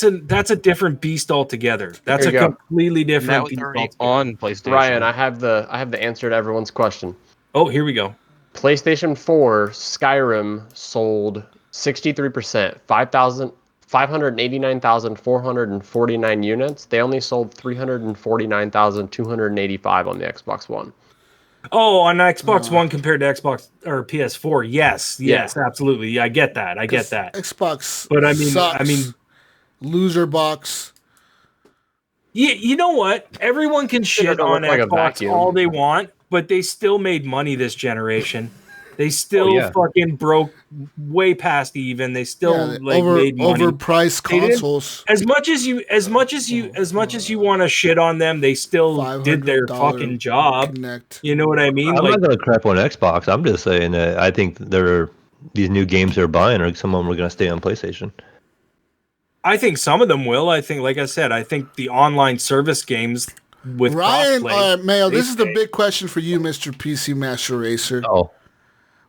a different beast altogether. That's a completely different beast on PlayStation. Ryan, I have the answer to everyone's question. Oh, here we go. PlayStation 4 Skyrim sold 63%, 589,449 units. They only sold 349,285 on the Xbox One. Oh, on Xbox One compared to Xbox or PS4, yes, absolutely. Yeah, I get that. Xbox, but I mean, loser box. You know what? Everyone can shit on Xbox all they want, but they still made money this generation. They still fucking broke way past even. They still made money. Overpriced consoles. As much as you want to shit on them, they still did their fucking job. You know what I mean? I'm not gonna crap on Xbox. I'm just saying that I think these new games they're buying, or some of them are gonna stay on PlayStation. I think some of them will. I think, like I said, I think the online service games with Ryan Mayo. This is the big question for you, Mr. PC Master Racer. Oh.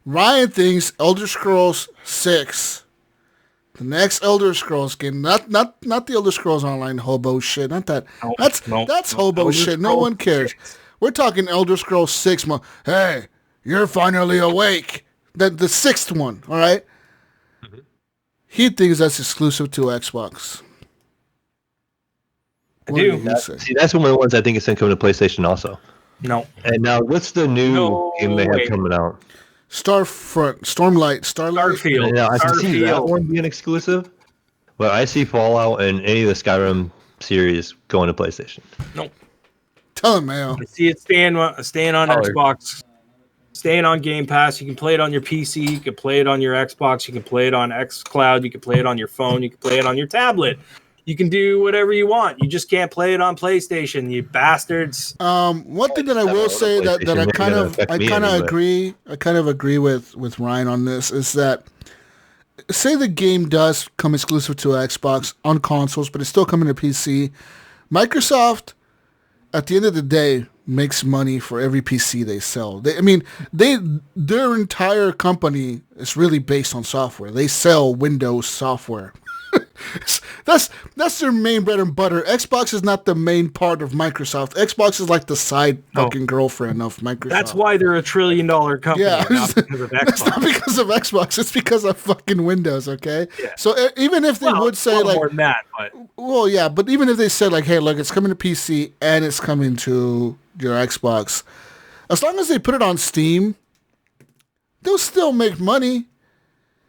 Ryan thinks Elder Scrolls 6, the next Elder Scrolls game, not the Elder Scrolls Online hobo shit, not that. That's hobo shit. No one cares. We're talking Elder Scrolls 6. Hey, you're finally awake. The sixth one, all right? Mm-hmm. He thinks that's exclusive to Xbox. I do. See, that's one of the ones I think is going to come to PlayStation also. No. And now, what's the new game they have coming out? Starlight. Starfield. Yeah, I can see that one being exclusive, but I see Fallout and any of the Skyrim series going to PlayStation. Nope. Tell him, Mayo. I see it staying on Xbox, staying on Game Pass. You can play it on your PC. You can play it on your Xbox. You can play it on xCloud. You can play it on your phone. You can play it on your tablet. You can do whatever you want. You just can't play it on PlayStation, you bastards. One thing that I will say that I kind of agree with Ryan on this is that, say the game does come exclusive to Xbox on consoles, but it's still coming to PC. Microsoft, at the end of the day, makes money for every PC they sell. Their entire company is really based on software. They sell Windows software. That's their main bread and butter. Xbox is not the main part of Microsoft. Xbox is like the side fucking girlfriend of Microsoft. That's why they're $1 trillion company. Yeah, not because of Xbox. It's not because of Xbox. It's because of fucking Windows. Okay. Yeah. So even if they would say like more than that, but even if they said like, hey, look, it's coming to PC and it's coming to your Xbox, as long as they put it on Steam, they'll still make money.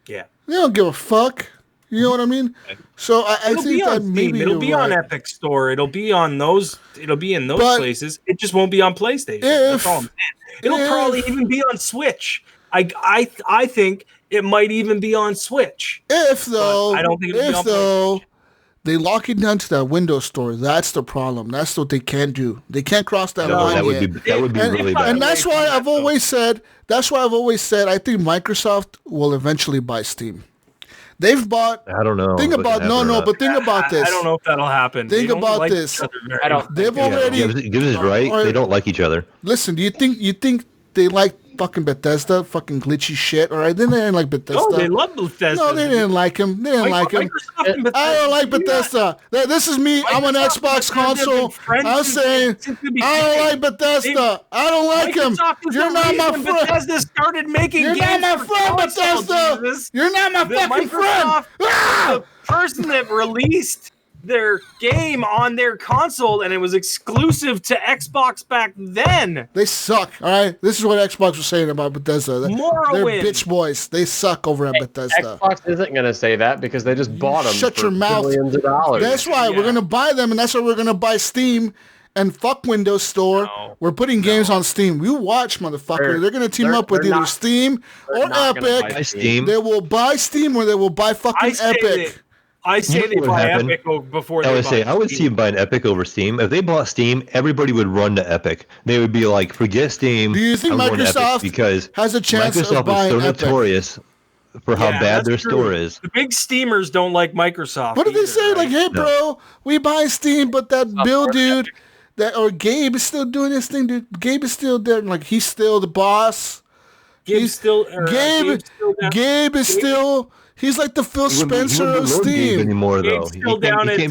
Yeah. They don't give a fuck. You know what I mean? So I think that maybe it'll be on Epic Store. It'll be on those. It'll be in those places. It just won't be on PlayStation. That's all I'm saying. It'll probably even be on Switch. I think it might even be on Switch. I don't think it'll be on PlayStation. They lock it down to that Windows Store. That's the problem. That's what they can't do. They can't cross that line that would yet. be really bad. And that's why I've always said. That's why I've always said I think Microsoft will eventually buy Steam. They've bought. I don't know. Think about but think about this. I don't know if that'll happen. Think about this. I don't. They've already. Gibbs is right. They don't like each other. Listen, do you think they like fucking Bethesda, fucking glitchy shit? All right, they didn't like Bethesda. No, they love Bethesda. No, they didn't like him. They didn't like him. I don't like Bethesda. This is me. I'm an Xbox console. I'm saying I don't like Bethesda. I don't like him. You're not my friend. Bethesda started making You're not my friend, Bethesda. You're not my fucking friend. The person that released their game on their console, and it was exclusive to Xbox back then. They suck, all right? This is what Xbox was saying about Bethesda. They're bitch boys. They suck over at Bethesda. Xbox isn't going to say that because they just bought them Shut for your mouth. billions of dollars. That's why we're going to buy them, and that's why we're going to buy Steam and fuck Windows Store. No. We're putting games on Steam. You watch, motherfucker. They're going to team up with either Steam or Epic. Steam. They will buy Steam or they will buy fucking Epic. I say they buy Epic before they buy I would see them buying Epic over Steam. If they bought Steam, everybody would run to Epic. They would be like, forget Steam. Do you think Microsoft because has a chance of buying Microsoft is so Epic? Notorious for how bad their store is. The big Steamers don't like Microsoft. What did they say? Right? Like, hey, bro, we buy Steam, but that Bill dude, or Gabe is still doing this thing, dude. Gabe is still there. Like, he's still the boss. Gabe is still. He's like the Phil Spencer of Steam. Anymore, though. Gabe's still down in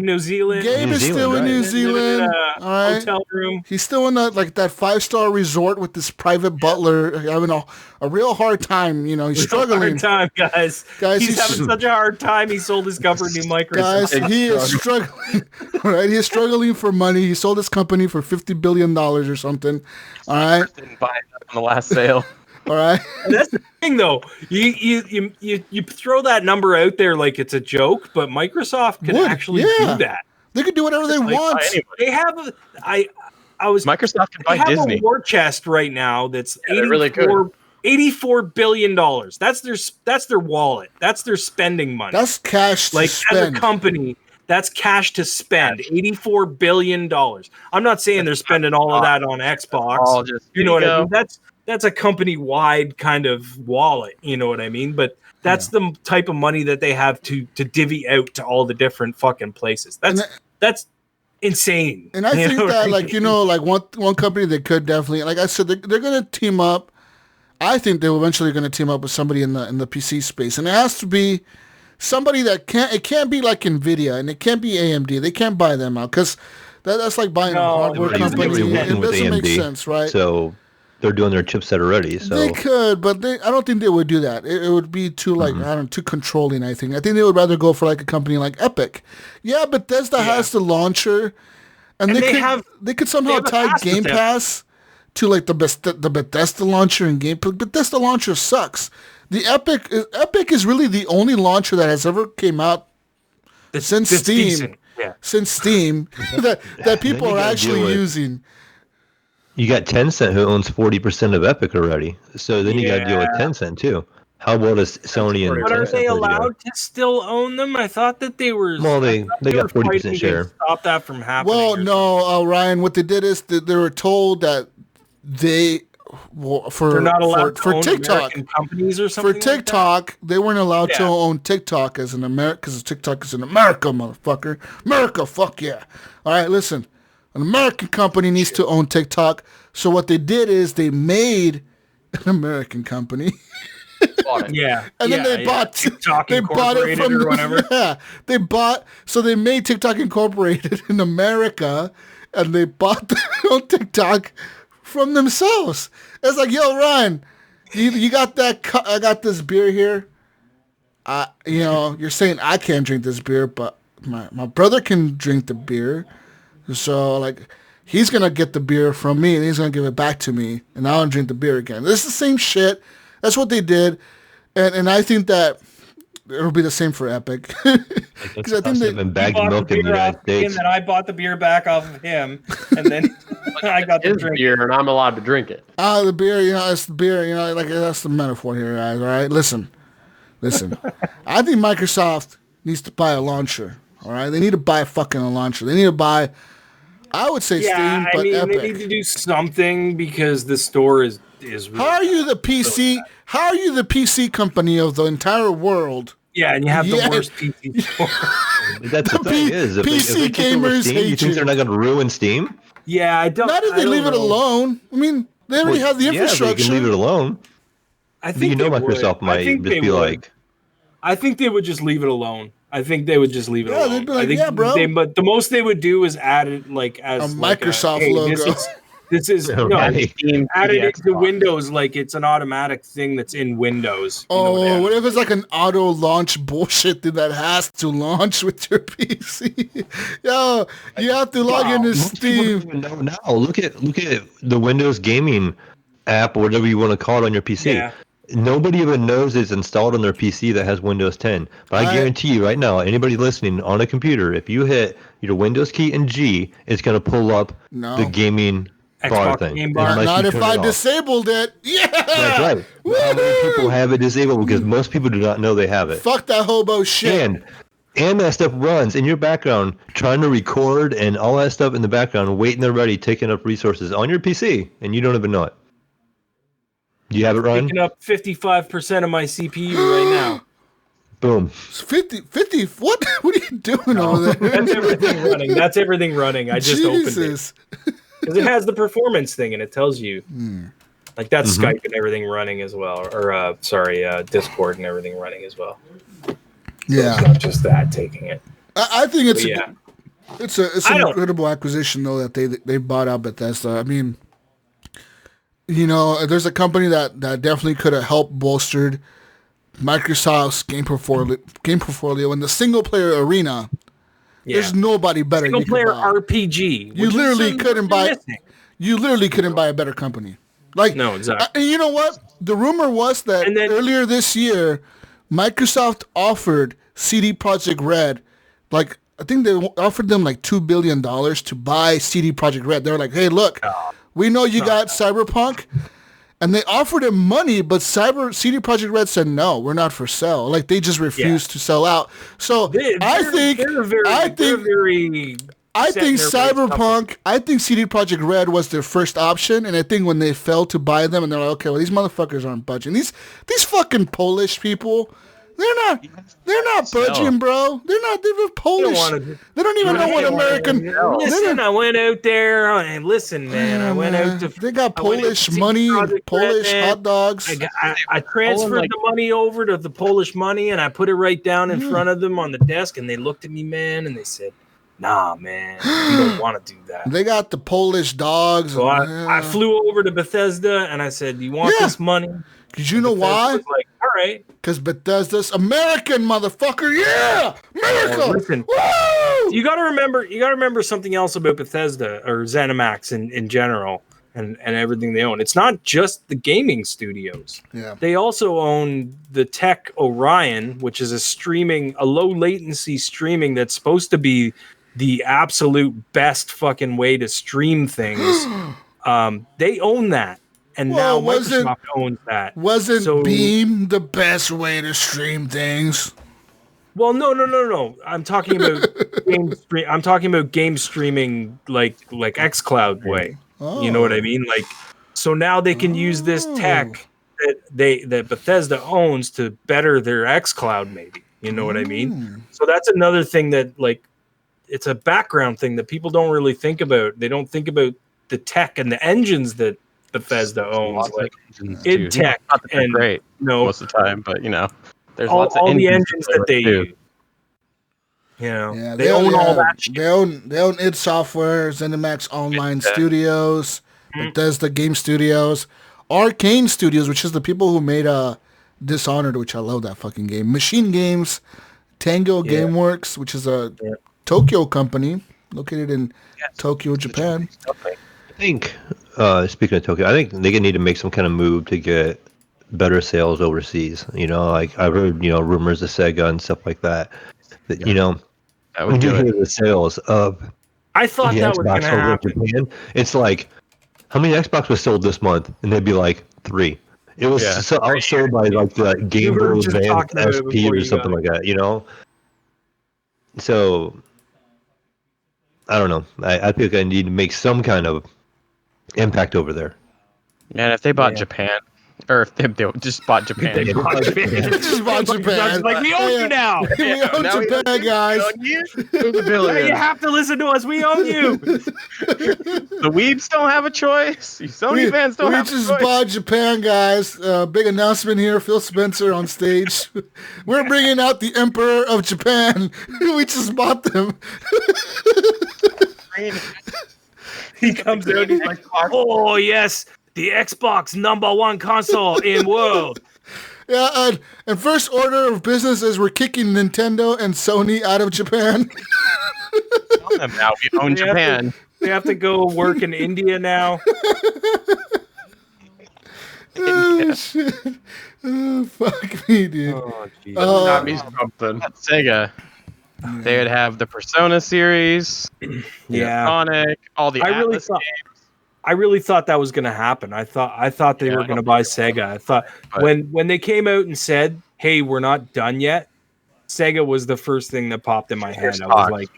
New Zealand. Gabe is still in New Zealand. All right. Hotel room. He's still in that 5-star resort with this private butler, having a real hard time. You know, he's struggling. Hard time, guys. He's having such a hard time. He sold his company to Microsoft. Guys, he is struggling. Right, he is struggling for money. He sold his company for $50 billion or something. All right. Didn't buy it on the last sale. All right. And that's the thing, though. You throw that number out there like it's a joke, but Microsoft can actually do that. They can do whatever they want. They have. Microsoft can buy Disney. They have a war chest right now that's $84 billion. That's their wallet. That's their spending money. That's cash to spend. As a company, that's cash to spend. $84 billion. I'm not saying they're spending all of that on Xbox. You know what I mean? That's a company-wide kind of wallet, you know what I mean? But that's the type of money that they have to divvy out to all the different fucking places. That's insane. And I think that, one company that could definitely, like I said, they're going to team up. I think they're eventually going to team up with somebody in the PC space. And it has to be somebody it can't be like NVIDIA, and it can't be AMD. They can't buy them out, because that's like buying a hardware company. It doesn't make sense, right? So they're doing their chipset already. So they could, but I don't think they would do that. It would be too too controlling. I think they would rather go for like a company like Epic. Yeah, Bethesda has the launcher, and they could somehow tie Game Pass to like the Bethesda launcher and Game. But Bethesda launcher sucks. The Epic is really the only launcher that has ever came out since Steam. Decent. Yeah. Since Steam that people are actually using. You got Tencent, who owns 40% of Epic already. So then you got to deal with Tencent too. How about Sony and Tencent? But are they allowed to still own them? I thought that they were. Well, they got 40% share. Stop that from happening. Well, no, Ryan. What they did is they were told that they're not allowed to own TikTok American companies or something. For TikTok, like they weren't allowed to own TikTok as an America, because TikTok is in America, motherfucker. America, fuck yeah. All right, listen. An American company needs to own TikTok. So what they did is they made an American company. Yeah. And then they bought TikTok it from or whatever. Yeah. So they made TikTok Incorporated in America, and they bought their own TikTok from themselves. It's like, yo, Ryan, you got that? I got this beer here. You're saying I can't drink this beer, but my brother can drink the beer. So, like, he's going to get the beer from me, and he's going to give it back to me, and I'll drink the beer again. This is the same shit. That's what they did. And I think that it'll be the same for Epic. Because I think they bagged milk in the United States. And then I bought the beer back off of him, and then I got the drink. Beer, and I'm allowed to drink it. The beer, it's the beer, like, that's the metaphor here, guys, all right? Listen. I think Microsoft needs to buy a launcher. All right, they need to buy a launcher. They need to buy. I would say Steam, but Epic. They need to do something because the store is. Really How are you the PC? How are you the PC company of the entire world? Yeah, and you have the worst PC store. That's the thing is, if PC gamers hate you think they're not going to ruin Steam? Yeah, I don't. Not if they leave it alone. I mean, they already have the infrastructure. Yeah, you can leave it alone. I think Microsoft might just be like. I think they would just leave it alone. They'd be like, yeah, bro. But the most they would do is add it as a Microsoft logo. This is add it into Windows like it's an automatic thing that's in Windows. What if it's like an auto launch bullshit thing that has to launch with your PC? Yo, you have to log into Steam. No, now look at the Windows gaming app or whatever you want to call it on your PC. Yeah. Nobody even knows it's installed on their PC that has Windows 10. But I guarantee you right now, anybody listening on a computer, if you hit your Windows key and G, it's going to pull up the gaming bar thing. Game bar. Not if I disabled it. Yeah. That's right. How many people have it disabled? Because most people do not know they have it. Fuck that hobo shit. And that stuff runs in your background, trying to record and all that stuff in the background, waiting there ready, taking up resources on your PC, and you don't even know it. You have it running? Picking up 55% of my CPU right now. Boom. 50, what? What are you doing over there? That's everything running. I just opened it. Because it has the performance thing, and it tells you. Like that's Skype and everything running as well. Or, Discord and everything running as well. So it's not just that taking it. I think it's an incredible acquisition, though, that they bought out Bethesda. I mean... there's a company that definitely could have helped bolstered Microsoft's game portfolio in the single player arena. Yeah. There's nobody better. Single player RPG. You literally couldn't buy. You literally couldn't buy a better company. No, exactly. And you know what? The rumor was that earlier this year, Microsoft offered CD Projekt Red, I think they offered them $2 billion to buy CD Projekt Red. They were like, hey, look. We know you got Cyberpunk, and they offered him money, but CD Projekt Red said no, we're not for sale. They just refused to sell out. So I think CD Projekt Red was their first option, and I think when they failed to buy them, and they're like, okay, well these motherfuckers aren't budging. These fucking Polish people. They're not budging, bro. They're Polish. They don't even know what American. Listen, I went out there. Listen, man, I went out to. They got Polish money, Polish hot dogs. I transferred the money over to the Polish money, and I put it right down in front of them on the desk, and they looked at me, man, and they said, "Nah, man, we don't want to do that." They got the Polish dogs. So I flew over to Bethesda, and I said, "You want this money?" Because you know why? All right. Because Bethesda's American, motherfucker. Yeah, America. Listen, woo! You got to remember something else about Bethesda or ZeniMax in general, and everything they own. It's not just the gaming studios. Yeah. They also own the Tech Orion, which is a low latency streaming that's supposed to be the absolute best fucking way to stream things. They own that. And now Microsoft owns that. Wasn't Beam the best way to stream things? Well, no. I'm talking about I'm talking about game streaming like xCloud way. Oh. You know what I mean? So now they can use this tech that Bethesda owns to better their xCloud, maybe. You know what I mean? So that's another thing that it's a background thing that people don't really think about. They don't think about the tech and the engines that Bethesda owns, id Tech, and great most of the time, but there's lots of the engines that they use. They own all that shit. They own id Software, ZeniMax Online Studios, Bethesda Game Studios, Arcane Studios, which is the people who made Dishonored, which I love that fucking game. Machine Games, Tango Gameworks, which is a Tokyo company located in Tokyo, Japan. I think, speaking of Tokyo, I think they need to make some kind of move to get better sales overseas. I've heard, rumors of Sega and stuff like that. That when you hear the sales of I thought that was going to happen. Japan, it's like, how many Xbox was sold this month? And they'd be like 3. It was outsold by the Game Boy Advance SP or something like that, So I don't know. I think I need to make some kind of impact over there. Man, if they bought Japan, or if they just bought Japan. They bought Japan. Just bought Japan. Like, we own you now. We own Japan, guys. You have to listen to us. We own you. The weebs don't have a choice. You Sony fans don't have a choice. We just bought Japan, guys. Big announcement here. Phil Spencer on stage. We're bringing out the Emperor of Japan. We just bought them. He comes out. He's like, "Oh yes, the Xbox #1 console in world." Yeah, and first order of business is we're kicking Nintendo and Sony out of Japan. Now we own Japan. They have to go work in India now. Oh, shit. Oh, fuck me, dude. Oh, geez. Got me something. Sega. They would have the Persona series, Sonic, all the Atlas games. I really thought that was going to happen. I thought they were going to buy Sega. I thought when they came out and said, "Hey, we're not done yet," Sega was the first thing that popped in my head. I was like,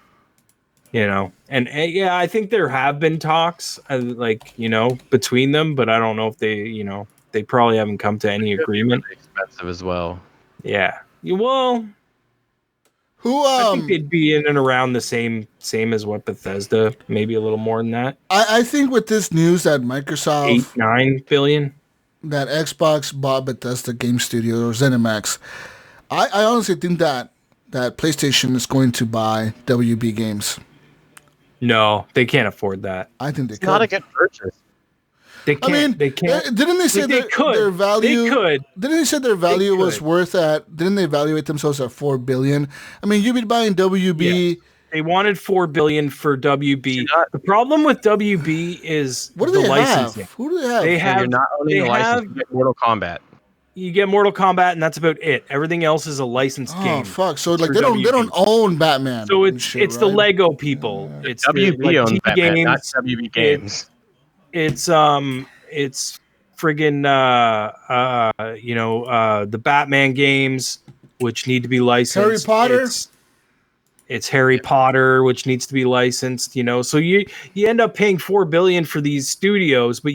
and yeah, I think there have been talks, between them, but I don't know if they probably haven't come to any agreement. Expensive as well. Yeah. Well, I think they'd be in and around the same as what Bethesda, maybe a little more than that. I think with this news that Microsoft 8-9 billion, that Xbox bought Bethesda Game Studio or ZeniMax, I honestly think that PlayStation is going to buy WB Games. No, they can't afford that. I think they could. Not a good purchase. They can't. I mean, they can't. Didn't they say their value? They could. Didn't they say their value was worth at? Didn't they evaluate themselves at $4 billion? I mean, you'd be buying WB. Yeah. They wanted $4 billion for WB. The problem with WB is what do they licensing. have? Who do they have? They have. You're not owning the license. You get Mortal Kombat. You get Mortal Kombat, and that's about it. Everything else is a licensed game. Oh fuck! So like they don't own Batman. So it's the Lego people. It's WB owns Batman, games, not WB Games. It's friggin' the Batman games, which need to be licensed. Harry Potter. It's Harry Potter, which needs to be licensed. So you end up paying $4 billion for these studios, but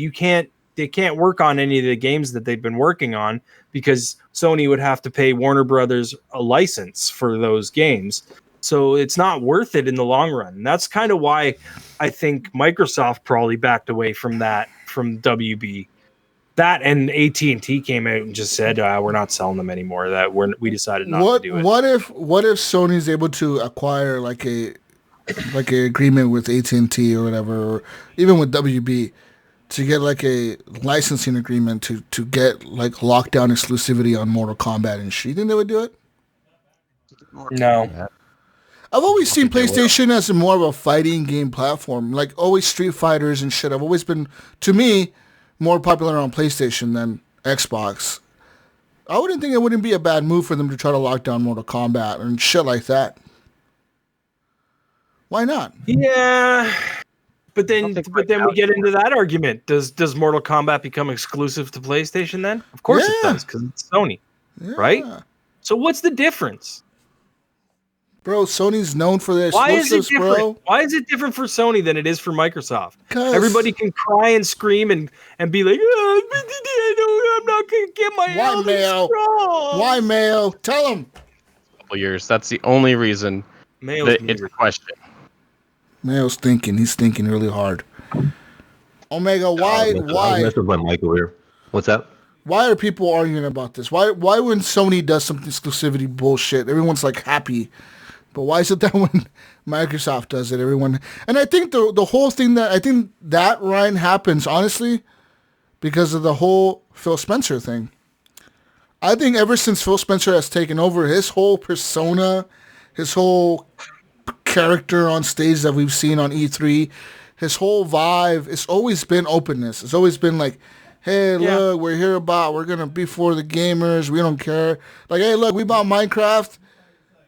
they can't work on any of the games that they've been working on because Sony would have to pay Warner Brothers a license for those games. So it's not worth it in the long run. And that's kind of why I think Microsoft probably backed away from WB. That and AT&T came out and just said, we're not selling them anymore. That we decided not to do it. What if Sony's able to acquire like a agreement with AT&T or whatever, or even with WB, to get like a licensing agreement to get like lockdown exclusivity on Mortal Kombat and shit? You think they would do it? No. I've always seen PlayStation as more of a fighting game platform. Like always Street Fighters and shit. I've always been, to me, more popular on PlayStation than Xbox. I wouldn't think it wouldn't be a bad move for them to try to lock down Mortal Kombat and shit like that. Why not? Yeah. But then we get into that argument. Does Mortal Kombat become exclusive to PlayStation then? Of course it does, because it's Sony, right? So what's the difference? Bro, Sony's known for their exclusives, bro. Why is it different for Sony than it is for Microsoft? Everybody can cry and scream and be like, I'm not going to get my Mayo? Why, Mayo? Tell them. Couple years. That's the only reason that it's a question. Mayo's thinking. He's thinking really hard. Omega, why? That's with my mic over here. What's that? Why are people arguing about this? Why when Sony does some exclusivity bullshit, everyone's like happy? But why is it that when Microsoft does it, everyone... And I think the whole thing that Ryan happens, honestly, because of the whole Phil Spencer thing. I think ever since Phil Spencer has taken over, his whole persona, his whole character on stage that we've seen on E3, his whole vibe, it's always been openness. It's always been like, hey, look, we're going to be for the gamers. We don't care. Like, hey, look, we bought Minecraft.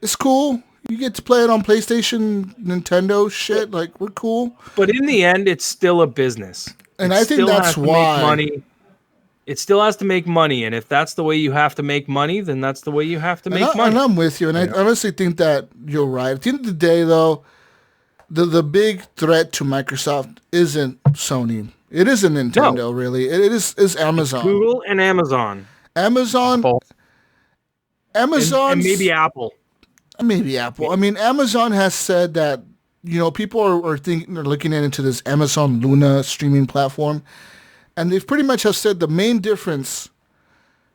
It's cool. You get to play it on PlayStation, Nintendo, shit. Like, we're cool. But in the end, it's still a business. And I think that's why. Money. It still has to make money, and if that's the way you have to make money, then that's the way you have to make money. And I'm with you, and I honestly think that you're right. At the end of the day, though, the big threat to Microsoft isn't Sony. It isn't Nintendo, really. It is Amazon. It's Google and Amazon. Amazon, and maybe Apple. Maybe Apple. I mean, Amazon has said that, people are looking into this Amazon Luna streaming platform. And they've pretty much have said the main difference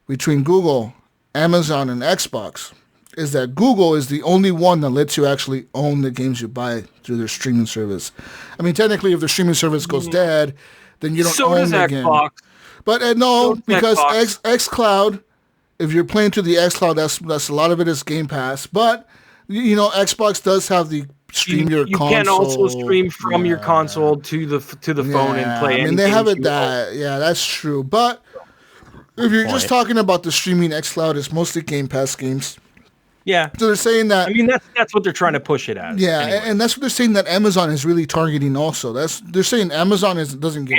between Google, Amazon, and Xbox is that Google is the only one that lets you actually own the games you buy through their streaming service. I mean, technically, if the streaming service goes dead, then you don't own the game. But no, because xCloud, if you're playing through the xCloud, that's a lot of it is Game Pass. But Xbox does have the stream your console. You can also stream from your console to the phone and play. I mean, they have it that. Yeah, that's true. But if you're just talking about the streaming xCloud, it's mostly Game Pass games. Yeah. So they're saying that. I mean, that's what they're trying to push it as. Yeah, anyway. And that's what they're saying that Amazon is really targeting. Also, they're saying Amazon doesn't get.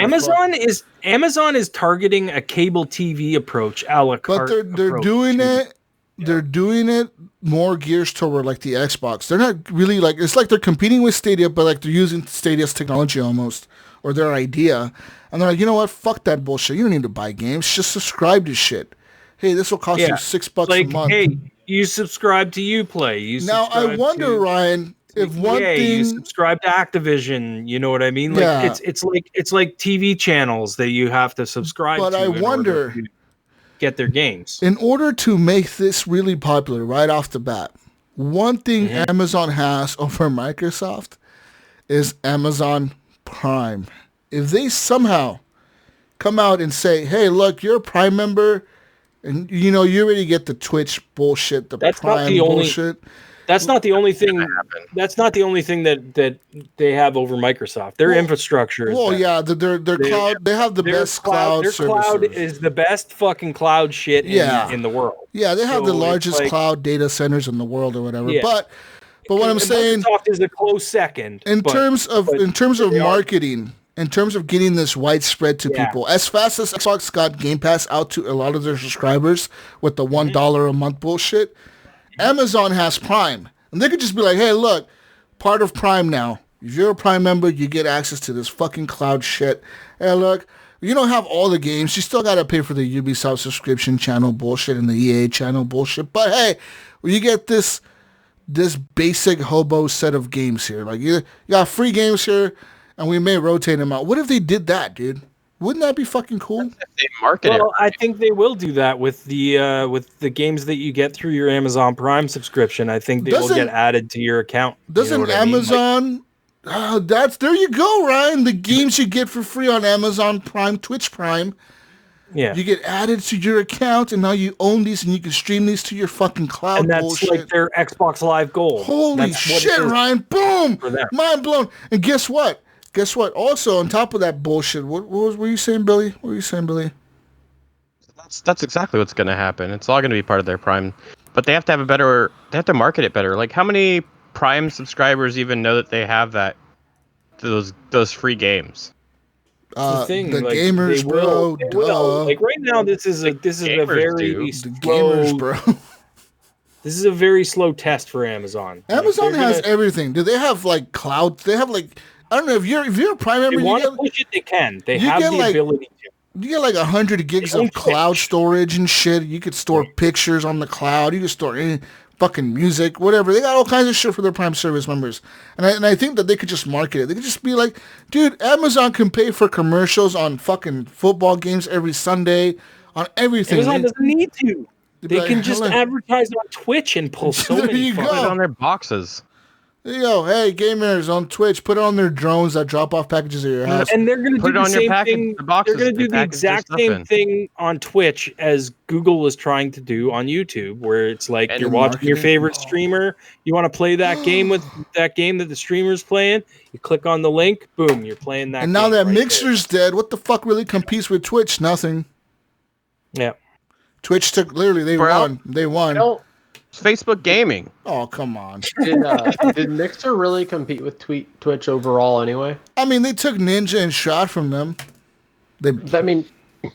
Amazon is targeting a cable TV approach, a la carte. But they're doing it. They're doing it more gears toward like the Xbox. They're not really it's like they're competing with Stadia, but like they're using Stadia's technology almost, or their idea. And they're like, you know what? Fuck that bullshit. You don't need to buy games. Just subscribe to shit. Hey, this will cost you $6 a month. Hey, you subscribe to Uplay. Now I wonder, Ryan, if one thing you subscribe to Activision, you know what I mean? Like it's like TV channels that you have to subscribe to. But I wonder. Get their games. In order to make this really popular right off the bat, one thing Amazon has over Microsoft is Amazon Prime. If they somehow come out and say, hey, look, you're a Prime member, and you already get the Twitch bullshit, That's Prime bullshit. That's not the only thing. That's not the only thing that they have over Microsoft. Their infrastructure. Their cloud. They have the best cloud. Their cloud is the best fucking cloud shit in the world. Yeah, they have the largest cloud data centers in the world or whatever. Yeah. But what I'm saying, Microsoft is a close second. In terms of marketing, in terms of getting this widespread to people, as fast as Xbox got Game Pass out to a lot of their subscribers with the $1 a month bullshit. Amazon has Prime. And they could just be like, hey, look, part of Prime now. If you're a Prime member, you get access to this fucking cloud shit. Hey, look, you don't have all the games. You still got to pay for the Ubisoft subscription channel bullshit and the EA channel bullshit. But hey, you get this basic hobo set of games here. Like, you got free games here, and we may rotate them out. What if they did that, dude? Wouldn't that be fucking cool? They market it. I think they will do that with the games that you get through your Amazon Prime subscription. I think they will get added to your account. Doesn't Amazon? There you go, Ryan. The games you get for free on Amazon Prime, Twitch Prime. Yeah, you get added to your account, and now you own these, and you can stream these to your fucking cloud. And that's bullshit. like their Xbox Live Gold. Holy shit, Ryan! Boom! Mind blown. And guess what? Also, on top of that bullshit, what were you saying, Billy? That's exactly what's going to happen. It's all going to be part of their Prime, but they have to have they have to market it better. Like, how many Prime subscribers even know that they have those free games? The gamers, bro. They will. Like right now, this is a very slow. Gamers, bro. This is a very slow test for Amazon. Amazon has everything. Do they have like cloud? They have like. I don't know if you're a Prime member. They want to push it. They can. They have the ability to. You get like 100 gigs of cloud storage and shit. You could store pictures on the cloud. You could store any fucking music, whatever. They got all kinds of shit for their Prime service members. And I think that they could just market it. They could just be like, dude, Amazon can pay for commercials on fucking football games every Sunday, on everything. Amazon doesn't need to. They can just advertise on Twitch and pull so many. Put it on their boxes. Yo, hey, gamers on Twitch, put it on their drones that drop off packages at your house. And they're going to do the same thing. They're going to do the exact same thing on Twitch as Google is trying to do on YouTube, where it's like you're watching your favorite streamer. You want to play that game with that game that the streamer's playing. You click on the link, boom, you're playing that. And now that Mixer's dead, what the fuck really competes with Twitch? Nothing. Yeah. Twitch took they won. They won. It's Facebook gaming. Oh, come on. Did Mixer really compete with Twitch overall anyway? I mean, they took Ninja and Shot from them.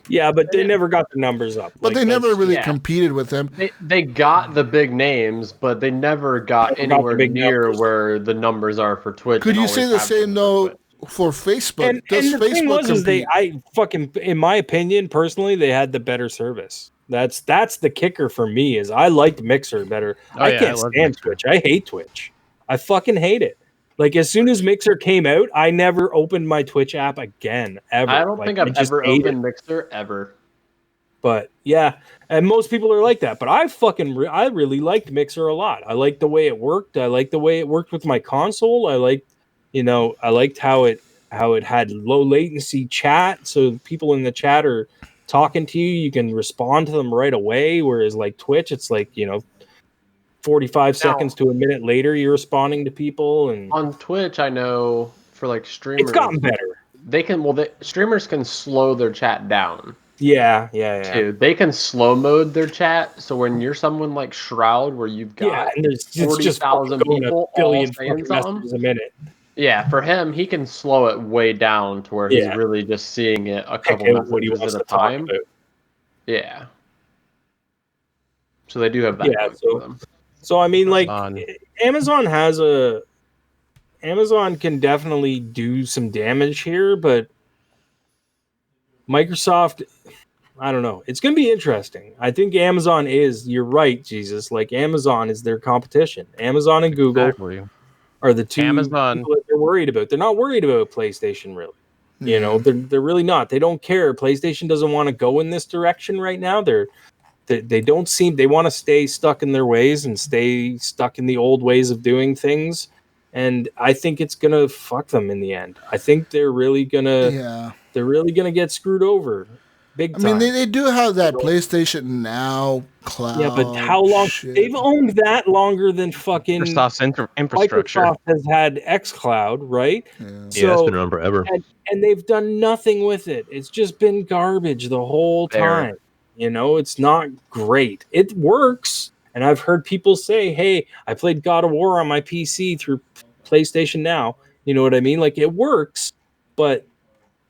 Yeah, but they never got the numbers up. But they never really competed with them. They got the big names, but they never got anywhere near where the numbers are for Twitch. Could you say the same though for Facebook? And the thing was, is in my opinion, personally, they had the better service. That's the kicker for me. Is I liked Mixer better. I can't stand Twitch. I hate Twitch. I fucking hate it. Like as soon as Mixer came out, I never opened my Twitch app again ever. I don't think I've ever opened Mixer ever. But yeah, and most people are like that. But I really liked Mixer a lot. I liked the way it worked. I liked the way it worked with my console. I liked how it had low latency chat, so people in the chat are talking to you. You can respond to them right away. Whereas like Twitch, it's like 45 seconds to a minute later, you're responding to people. And on Twitch, I know for like streamers, it's gotten better. Streamers can slow their chat down. Yeah. Too. They can slow mode their chat, so when you're someone like Shroud, where you've got and there's 40,000 people all saying something a minute. Yeah, for him, he can slow it way down to where he's really just seeing it a couple messages at a time. Yeah. So they do have that. Yeah. So I mean, like Amazon can definitely do some damage here, but Microsoft, I don't know. It's going to be interesting. I think Amazon you're right, Jesus. Like Amazon is their competition. Amazon and Google are the two people that they're worried about. They're not worried about PlayStation, really. They're really not. They don't care. PlayStation doesn't want to go in this direction right now. They don't seem, they want to stay stuck in their ways and stay stuck in the old ways of doing things. And I think it's going to fuck them in the end. I think they're really going to get screwed over big time. I mean, they do have that PlayStation Now cloud. Yeah, but how long? Shit. They've owned that longer than fucking Microsoft's infrastructure. Microsoft has had xCloud, right? Yeah, it's been around forever. And they've done nothing with it. It's just been garbage the whole time. It's not great. It works. And I've heard people say, hey, I played God of War on my PC through PlayStation Now. You know what I mean? Like, it works, but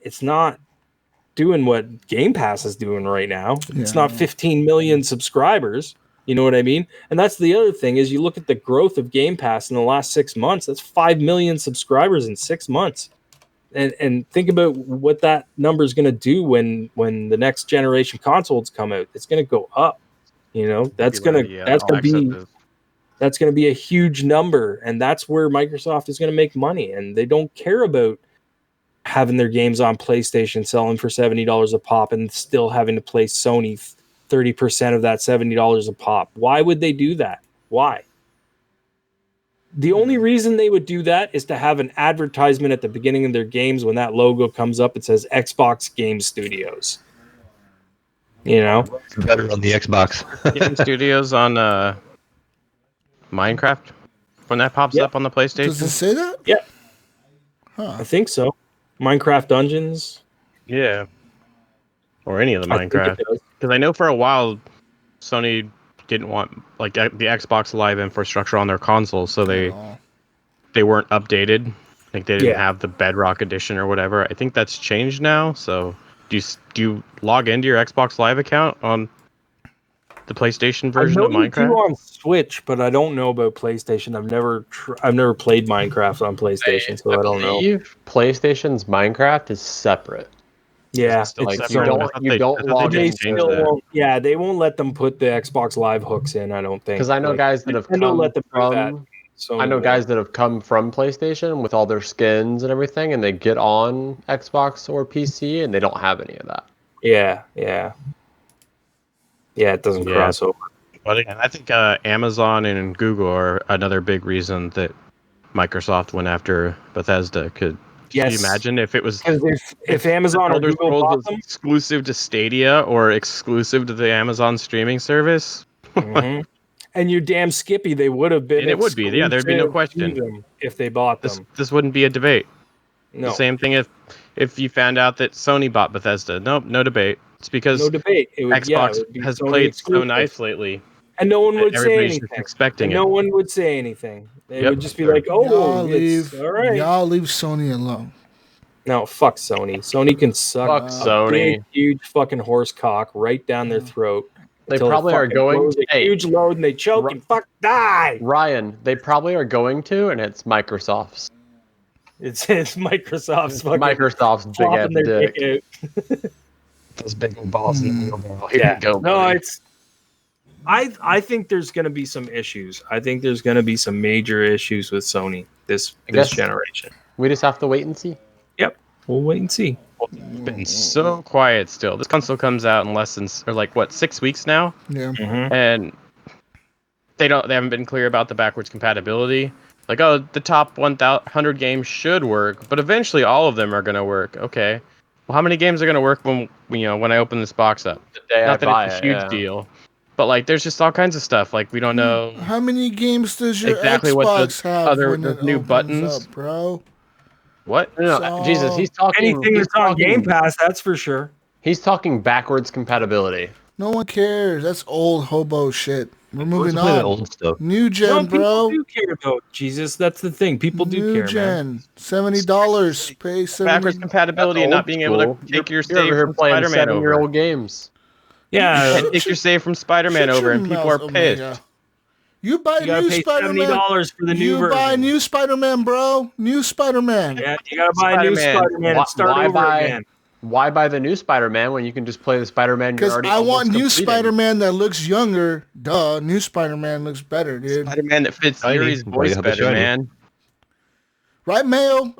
it's not doing what Game Pass is doing right now. It's not 15 million subscribers. You know what I mean? And that's the other thing is you look at the growth of Game Pass in the last 6 months. That's 5 million subscribers in 6 months. And think about what that number is going to do when the next generation consoles come out. It's going to go up. That's going to be a huge number, and that's where Microsoft is going to make money. And they don't care about having their games on PlayStation selling for $70 a pop and still having to play Sony 30% of that $70 a pop. Why would they do that? Why? The only reason they would do that is to have an advertisement at the beginning of their games. When that logo comes up, it says Xbox Game Studios. It's better on the Xbox. Game Studios on Minecraft when that pops up on the PlayStation. Does it say that? Yeah. I think so. Minecraft Dungeons. Yeah. Or any of the Minecraft. Because I know for a while Sony didn't want like the Xbox Live infrastructure on their console, so they weren't updated. Like they didn't have the Bedrock edition or whatever. I think that's changed now. So do you log into your Xbox Live account on the PlayStation version of Minecraft? I know on Switch, but I don't know about PlayStation. I've never played Minecraft on PlayStation, so I don't know. PlayStation's Minecraft is separate. Yeah, like you don't log in. They won't let them put the Xbox Live hooks in. I don't think because I know guys that have come from PlayStation with all their skins and everything, and they get on Xbox or PC and they don't have any of that. Yeah, it doesn't cross over. But again, I think Amazon and Google are another big reason that Microsoft went after Bethesda. Could you imagine if it was if Amazon or Google bought them? Exclusive to Stadia or exclusive to the Amazon streaming service? Mm-hmm. And you're damn skippy, they would have been. And it would be, there'd be no question if they bought them. This wouldn't be a debate. No. The same thing if you found out that Sony bought Bethesda. Nope, no debate. It's because Xbox has played so nice lately. And no one would say anything. Expecting no one would say anything. They would just be like, "Oh, all right, y'all leave Sony alone." No, fuck Sony. Sony can suck Fuck a Sony. big, huge fucking horse cock right down their throat. They until probably it are fucking going blows to. a huge load and they choke and fuck die. Ryan, they probably are going to, and it's Microsoft's. It's Microsoft's fucking Microsoft's big ass flopping their dick. dick out. Those big old balls in the wheelbarrow. Here Yeah. you go. No, buddy. it's. I think there's going to be some issues. I think there's going to be some major issues with Sony this guess- generation. We just have to wait and see. Yep, we'll wait and see. It's been so quiet still. This console comes out in less than 6 weeks now, Yeah. and they haven't been clear about the backwards compatibility. Like, oh, the top 100 games should work, but eventually all of them are going to work. Okay, well, how many games are going to work when I open this box up? The day Not I that buy it's a it, huge yeah. deal, but like, there's just all kinds of stuff. Like, we don't know How many games does your exactly what Xbox the have other when it new opens buttons. up, bro? what. No, So- Jesus, he's talking. Anything he's that's on talking- Game Pass, that's for sure. He's talking backwards compatibility. No one cares. That's old hobo shit. We're moving Let's play the on. old stuff. New No, gen, people bro. do care though. Jesus, that's the thing. People do New care, gen. man. $70. Pay Backwards 70. compatibility and not being able to take your You're over save here from playing Spider-Man over. 7-year-old games. Yeah, Can't take your save from Spider-Man Shut over, your and people mouth, are pissed. Omega. You buy you gotta new pay Spider-Man. $70 for the new You version. buy new Spider-Man, bro. New Spider-Man. Yeah, you gotta buy a new Spider-Man. Spider-Man and start Why over buy- again. Why buy the new Spider-Man when you can just play the Spider-Man you're Because already I want almost new completing? Spider-Man that looks younger. Duh. New Spider-Man looks better, dude. Spider-Man that fits Shiny. Yuri's Gotta voice have the better, shiny. man. Right, Mayo?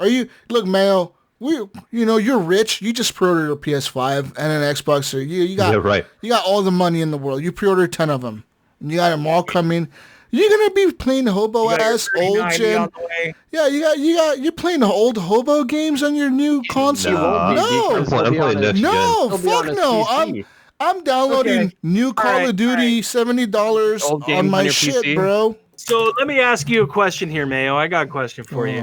Look, Mayo. You're rich. You just pre-ordered a PS5 and an Xbox. So you got Yeah, right. You got all the money in the world. You pre-ordered 10 of them. And you got them all coming. You're gonna be playing hobo You got your ass old 3090 gen. on the way. Yeah, you're playing the old hobo games on your new console. Nah. No, I'm playing next gen. no, He'll be on fuck his no. PC. I'm downloading Okay. new Call right, of Duty, $70 Old games on my on your shit, PC? bro. So let me ask you a question here, Mayo. I got a question for you.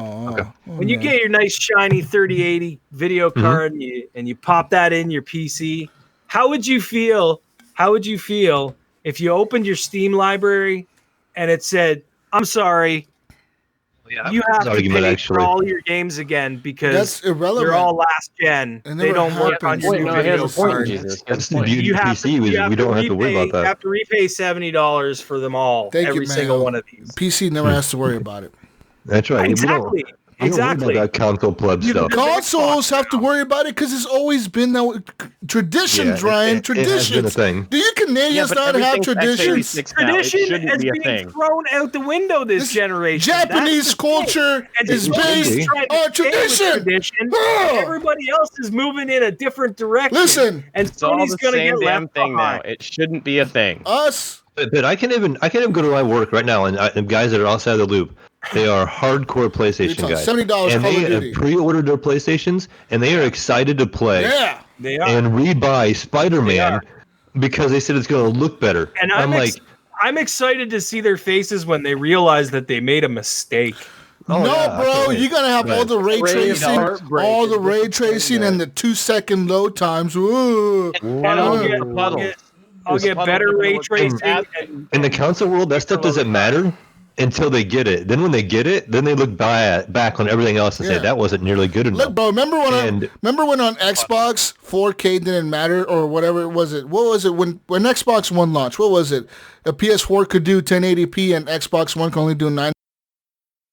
When you get your nice shiny 3080 video card and you pop that in your PC, how would you feel? How would you feel if you opened your Steam library and it said, "I'm sorry, you have to argument, pay actually. for all your games again because That's irrelevant. they're all last gen. It They never don't work on happens. your Wait, new no, he video has a point, card." Jesus. That's the beauty of PC. We don't have to worry about You that. have to repay $70 for them all, Thank you, every Mayo. single one of these. PC never has to worry about it. That's right. Exactly. We don't worry Exactly. about that console pleb stuff. Consoles have to worry about it because it's always been that way. Traditions, Yeah, Ryan. it has been a Traditions. thing. Do you Canadians not have traditions? Tradition is being thrown out the window this generation. Japanese That's the thing. culture And is Sony's based trying to on stay with tradition. tradition. Oh. Everybody else is moving in a different direction. Listen, and It's all Sony's the going to same get damn left thing behind. now. It shouldn't be a thing. us. But I can't even go to my work right now, and the guys that are outside the loop, they are hardcore PlayStation guys. $70 and Call they of Duty. have pre-ordered their PlayStations, and they are excited to play Yeah. They are. and rebuy Spider-Man because they said it's going to look better. And I'm like, I'm excited to see their faces when they realize that they made a mistake. No, yeah, bro, okay. you're gonna have all the ray tracing, heartbreak. and the 2-second load times. Ooh. And I'll get better ray tracing. in the console world, that stuff doesn't matter until they get it. Then when they get it, then they look back on everything else and Yeah. say that wasn't nearly good enough. Look, bro, remember And- when on Xbox 4K didn't matter or whatever was it? What was it when Xbox One launched? What was it? A PS4 could do 1080p and Xbox One could only do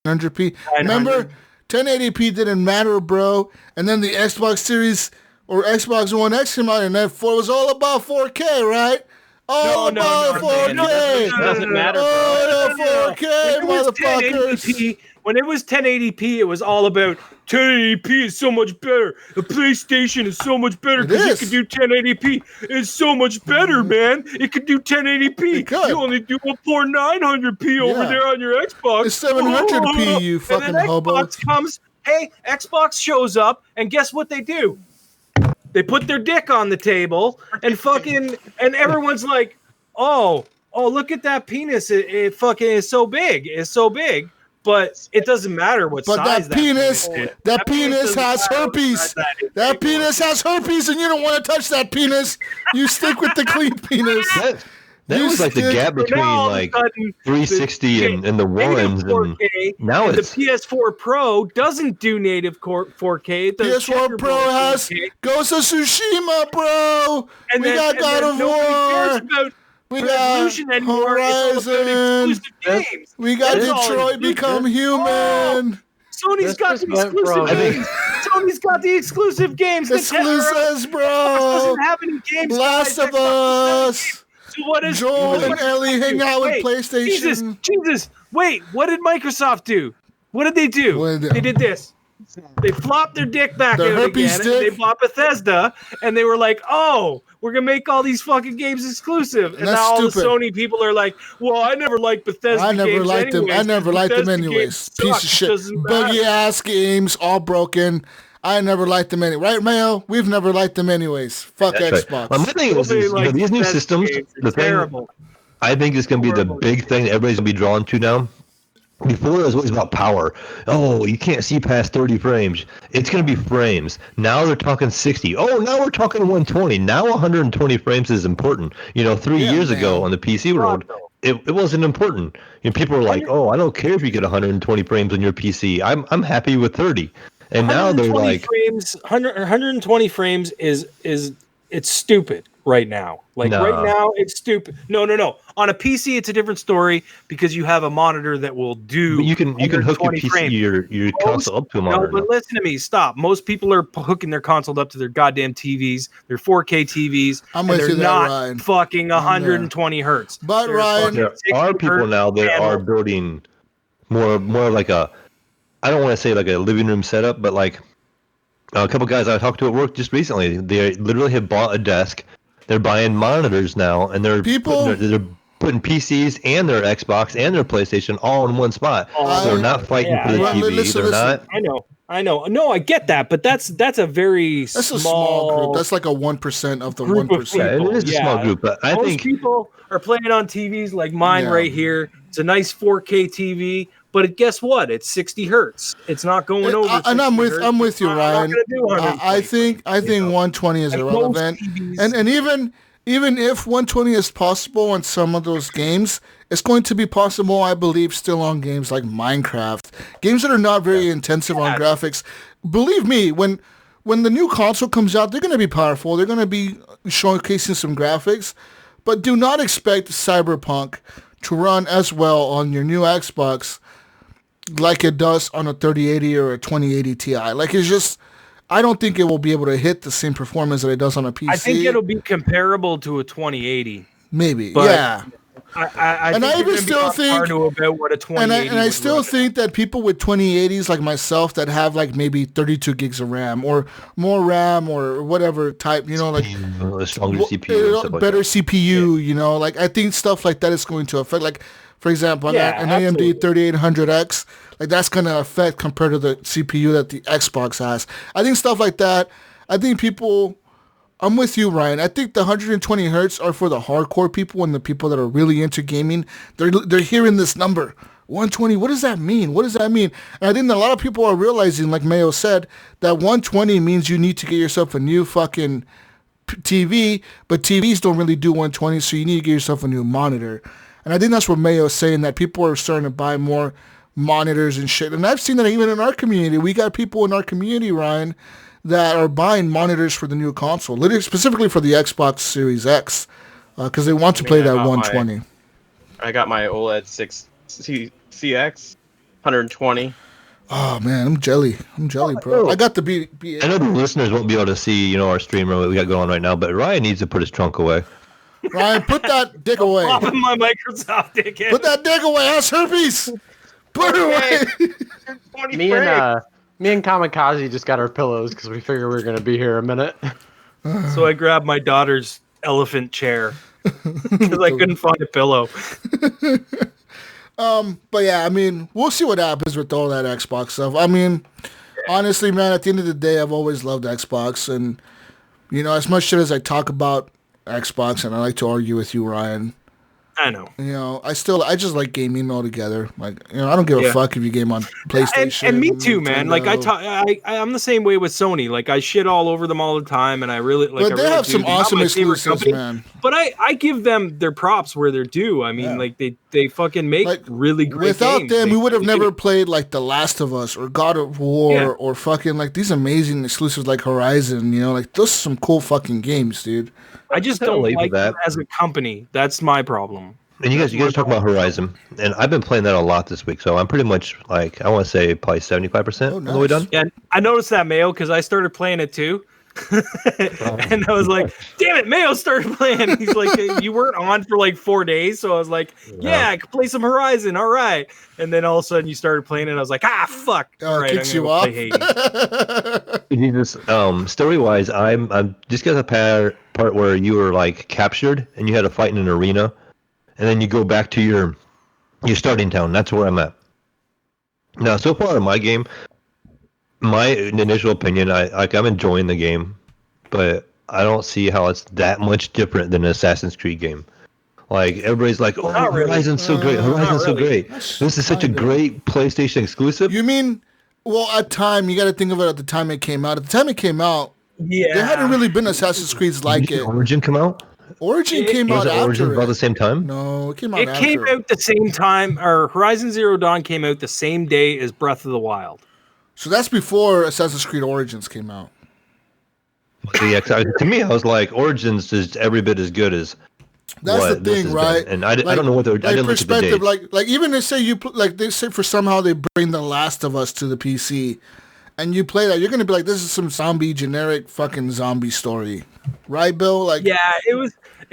900p. Remember, 1080p didn't matter, bro. And then the Xbox Series or Xbox One X came out, and that was all about 4K, right? All about 4K. It doesn't matter, bro. Oh, the 4K, motherfuckers. When it was 1080p, it was all about 1080p is so much better. The PlayStation is so much better because it can do 1080p. It's so much better, man. It could do 1080p. It could. You only do a poor 900p over Yeah. there on your Xbox. It's 700p, you fucking and then hobo. Xbox comes, hey, Xbox shows up, and guess what they do? They put their dick on the table and everyone's like, oh, look at that penis. It fucking is so big. It's so big. But it doesn't matter what But size that penis doesn't has matter what herpes. size that is. That penis has herpes, and you don't want to touch that penis. You stick with the clean penis. That was like the gap between like 360 and the ones, and now it's the PS4 Pro doesn't do native 4K. PS4 Pro has Ghost of Tsushima, bro. And we got God of War. We got Horizon. We got Detroit Become Human. Sony's got the exclusive games. Sony's got the exclusive games. Exclusives, bro. Doesn't have any games. Last of Us. So what is Joel and Ellie hang out with PlayStation? Jesus. Wait, what did Microsoft do? What did they do? They did this. They flopped their dick back out again. And they bought Bethesda, and they were like, "Oh, we're gonna make all these fucking games exclusive." And now all the Sony people are like, "Well, I never liked Bethesda. I never liked them. I never liked them anyways. Piece of shit, buggy ass games, all broken. I never liked them anyway. Right, Mayo? We've never liked them anyways. Fuck Xbox. Right. Well, my thing is these new systems. The thing I think is going to be the big thing that everybody's going to be drawn to now. Before it was always about power. Oh, you can't see past 30 frames. It's going to be frames. Now they're talking 60. Oh, now we're talking 120. Now 120 frames is important. 3 years ago on the PC world, it wasn't important. People were like, "Oh, I don't care if you get 120 frames on your PC. I'm happy with 30." And now they're like, 120 frames is it's stupid right now. Right now it's stupid. No. On a PC, it's a different story because you have a monitor that will do. But you can hook your PC, your console up to a monitor. No, but listen to me. Stop. Most people are hooking their console up to their goddamn TVs, their 4K TVs, and they're not fucking 120 hertz. But Ryan, there are people now that are building more like a. I don't want to say like a living room setup, but like a couple guys I talked to at work just recently, they literally have bought a desk. They're buying monitors now, and they're putting PCs and their Xbox and their PlayStation all in one spot. So they're not fighting for the TV. Listen. Not. I know. No, I get that, but that's a small group. That's like a 1% of the 1%. Yeah, it is a small group, but I think people are playing on TVs like mine right here. It's a nice 4K TV. But guess what? It's 60 hertz. It's not going over. And I'm with you, Ryan. I think 120 is irrelevant. And even if 120 is possible on some of those games, it's going to be possible, I believe, still on games like Minecraft, games that are not very intensive on graphics. Believe me, when the new console comes out, they're going to be powerful. They're going to be showcasing some graphics, but do not expect Cyberpunk to run as well on your new Xbox like it does on a 3080 or a 2080 Ti. Like, it's just, I don't think it will be able to hit the same performance that it does on a PC. I think it'll be comparable to a 2080. Maybe, yeah. I even still think about what a 2080 and I still think that people with 2080s like myself that have like maybe 32 gigs of RAM or more RAM or whatever type, like a stronger CPU, better CPU, like I think stuff like that is going to affect, like, for example, an AMD 3800X, like that's going to affect compared to the CPU that the Xbox has. I think stuff like that, I'm with you, Ryan. I think the 120 hertz are for the hardcore people and the people that are really into gaming. They're hearing this number, 120. What does that mean? And I think that a lot of people are realizing, like Mayo said, that 120 means you need to get yourself a new fucking TV, but TVs don't really do 120, so you need to get yourself a new monitor. And I think that's what Mayo is saying, that people are starting to buy more monitors and shit. And I've seen that even in our community. We got people in our community, Ryan, that are buying monitors for the new console, literally specifically for the Xbox Series X, because they want to play that 120. I got my OLED 6CX 120. Oh man, I'm jelly, bro. I got the B. I know the listeners won't be able to see, our stream or what we got going on right now, but Ryan needs to put his trunk away. Ryan, put that dick away. Popping my Microsoft dick in. Put that dick away. That's herpes. Put it away. Me and Kamikaze just got our pillows because we figured we were going to be here a minute. So I grabbed my daughter's elephant chair because I couldn't find a pillow. But yeah, I mean, we'll see what happens with all that Xbox stuff. I mean, honestly, man, at the end of the day, I've always loved Xbox. And, as much shit as I talk about Xbox and I like to argue with you, Ryan, I know. You know, I just like gaming altogether. Like, you know, I don't give a fuck if you game on PlayStation. And me too, man. Like I'm the same way with Sony. Like I shit all over them all the time, and I really like. But they have some awesome exclusives, man. But I give them their props where they're due. I mean, like they fucking make really great without games. them, we would have never played like The Last of Us or God of War or fucking like these amazing exclusives like Horizon. You know, like those are some cool fucking games, dude. I just don't like them as a company. That's my problem. And you guys talk about Horizon, and I've been playing that a lot this week, so I'm pretty much like, I want to say probably 75% all the way done. Yeah, I noticed that, Mayo, because I started playing it too. And I was like, damn it, Mayo started playing. He's like, you weren't on for like 4 days, so I was like, yeah, I could play some Horizon, all right. And then all of a sudden you started playing it, and I was like, fuck. All right, kicks you off. Story-wise, I'm just got the part where you were like captured, and you had to fight in an arena. And then you go back to your starting town. That's where I'm at. Now, so far in my game, my initial opinion, I'm enjoying the game, but I don't see how it's that much different than an Assassin's Creed game. Like, everybody's like, oh, Horizon's so great. Horizon's so great. This is such a great PlayStation exclusive. You mean, well, at time, you got to think of it at the time it came out. At the time it came out, there hadn't really been Assassin's Creeds like it. Origin come out? Origin came out after Origin about the same time? No, it came out after. It came out the same time, or Horizon Zero Dawn came out the same day as Breath of the Wild. So that's before Assassin's Creed Origins came out. Yeah, to me, I was like, Origins is every bit as good as. That's the thing, right? And I don't know what they're. I didn't look at the dates. Like even they say they say for somehow they bring The Last of Us to the PC, and you play that, you're gonna be like, this is some generic fucking zombie story, right, Bill? Like, yeah, it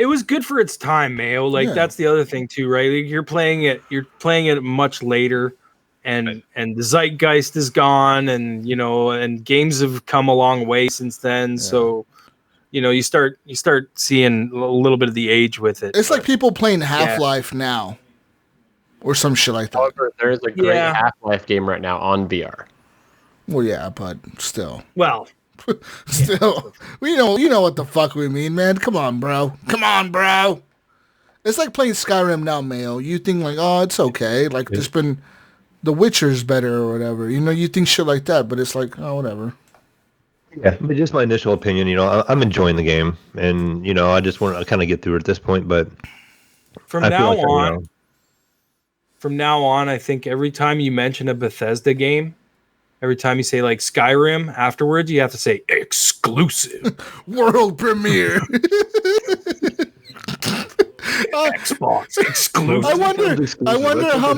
was good for its time, Mayo. Like that's the other thing too, right? Like, you're playing it much later, and the zeitgeist is gone, and and games have come a long way since then. Yeah. So, you start seeing a little bit of the age with it. It's like people playing Half-Life now, or some shit like that. However, there is a great Half-Life game right now on VR. Well, yeah, but still. Well, still, you know what the fuck we mean, man. Come on, bro. It's like playing Skyrim now, Mayo. You think like, oh, it's okay. Like there's been The Witcher's better or whatever. You think shit like that, but it's like, oh, whatever. Yeah, but just my initial opinion. I'm enjoying the game, and I just want to kind of get through it at this point. But from now on, I think every time you mention a Bethesda game, every time you say like Skyrim afterwards, you have to say exclusive. World premiere. Xbox exclusive. I wonder how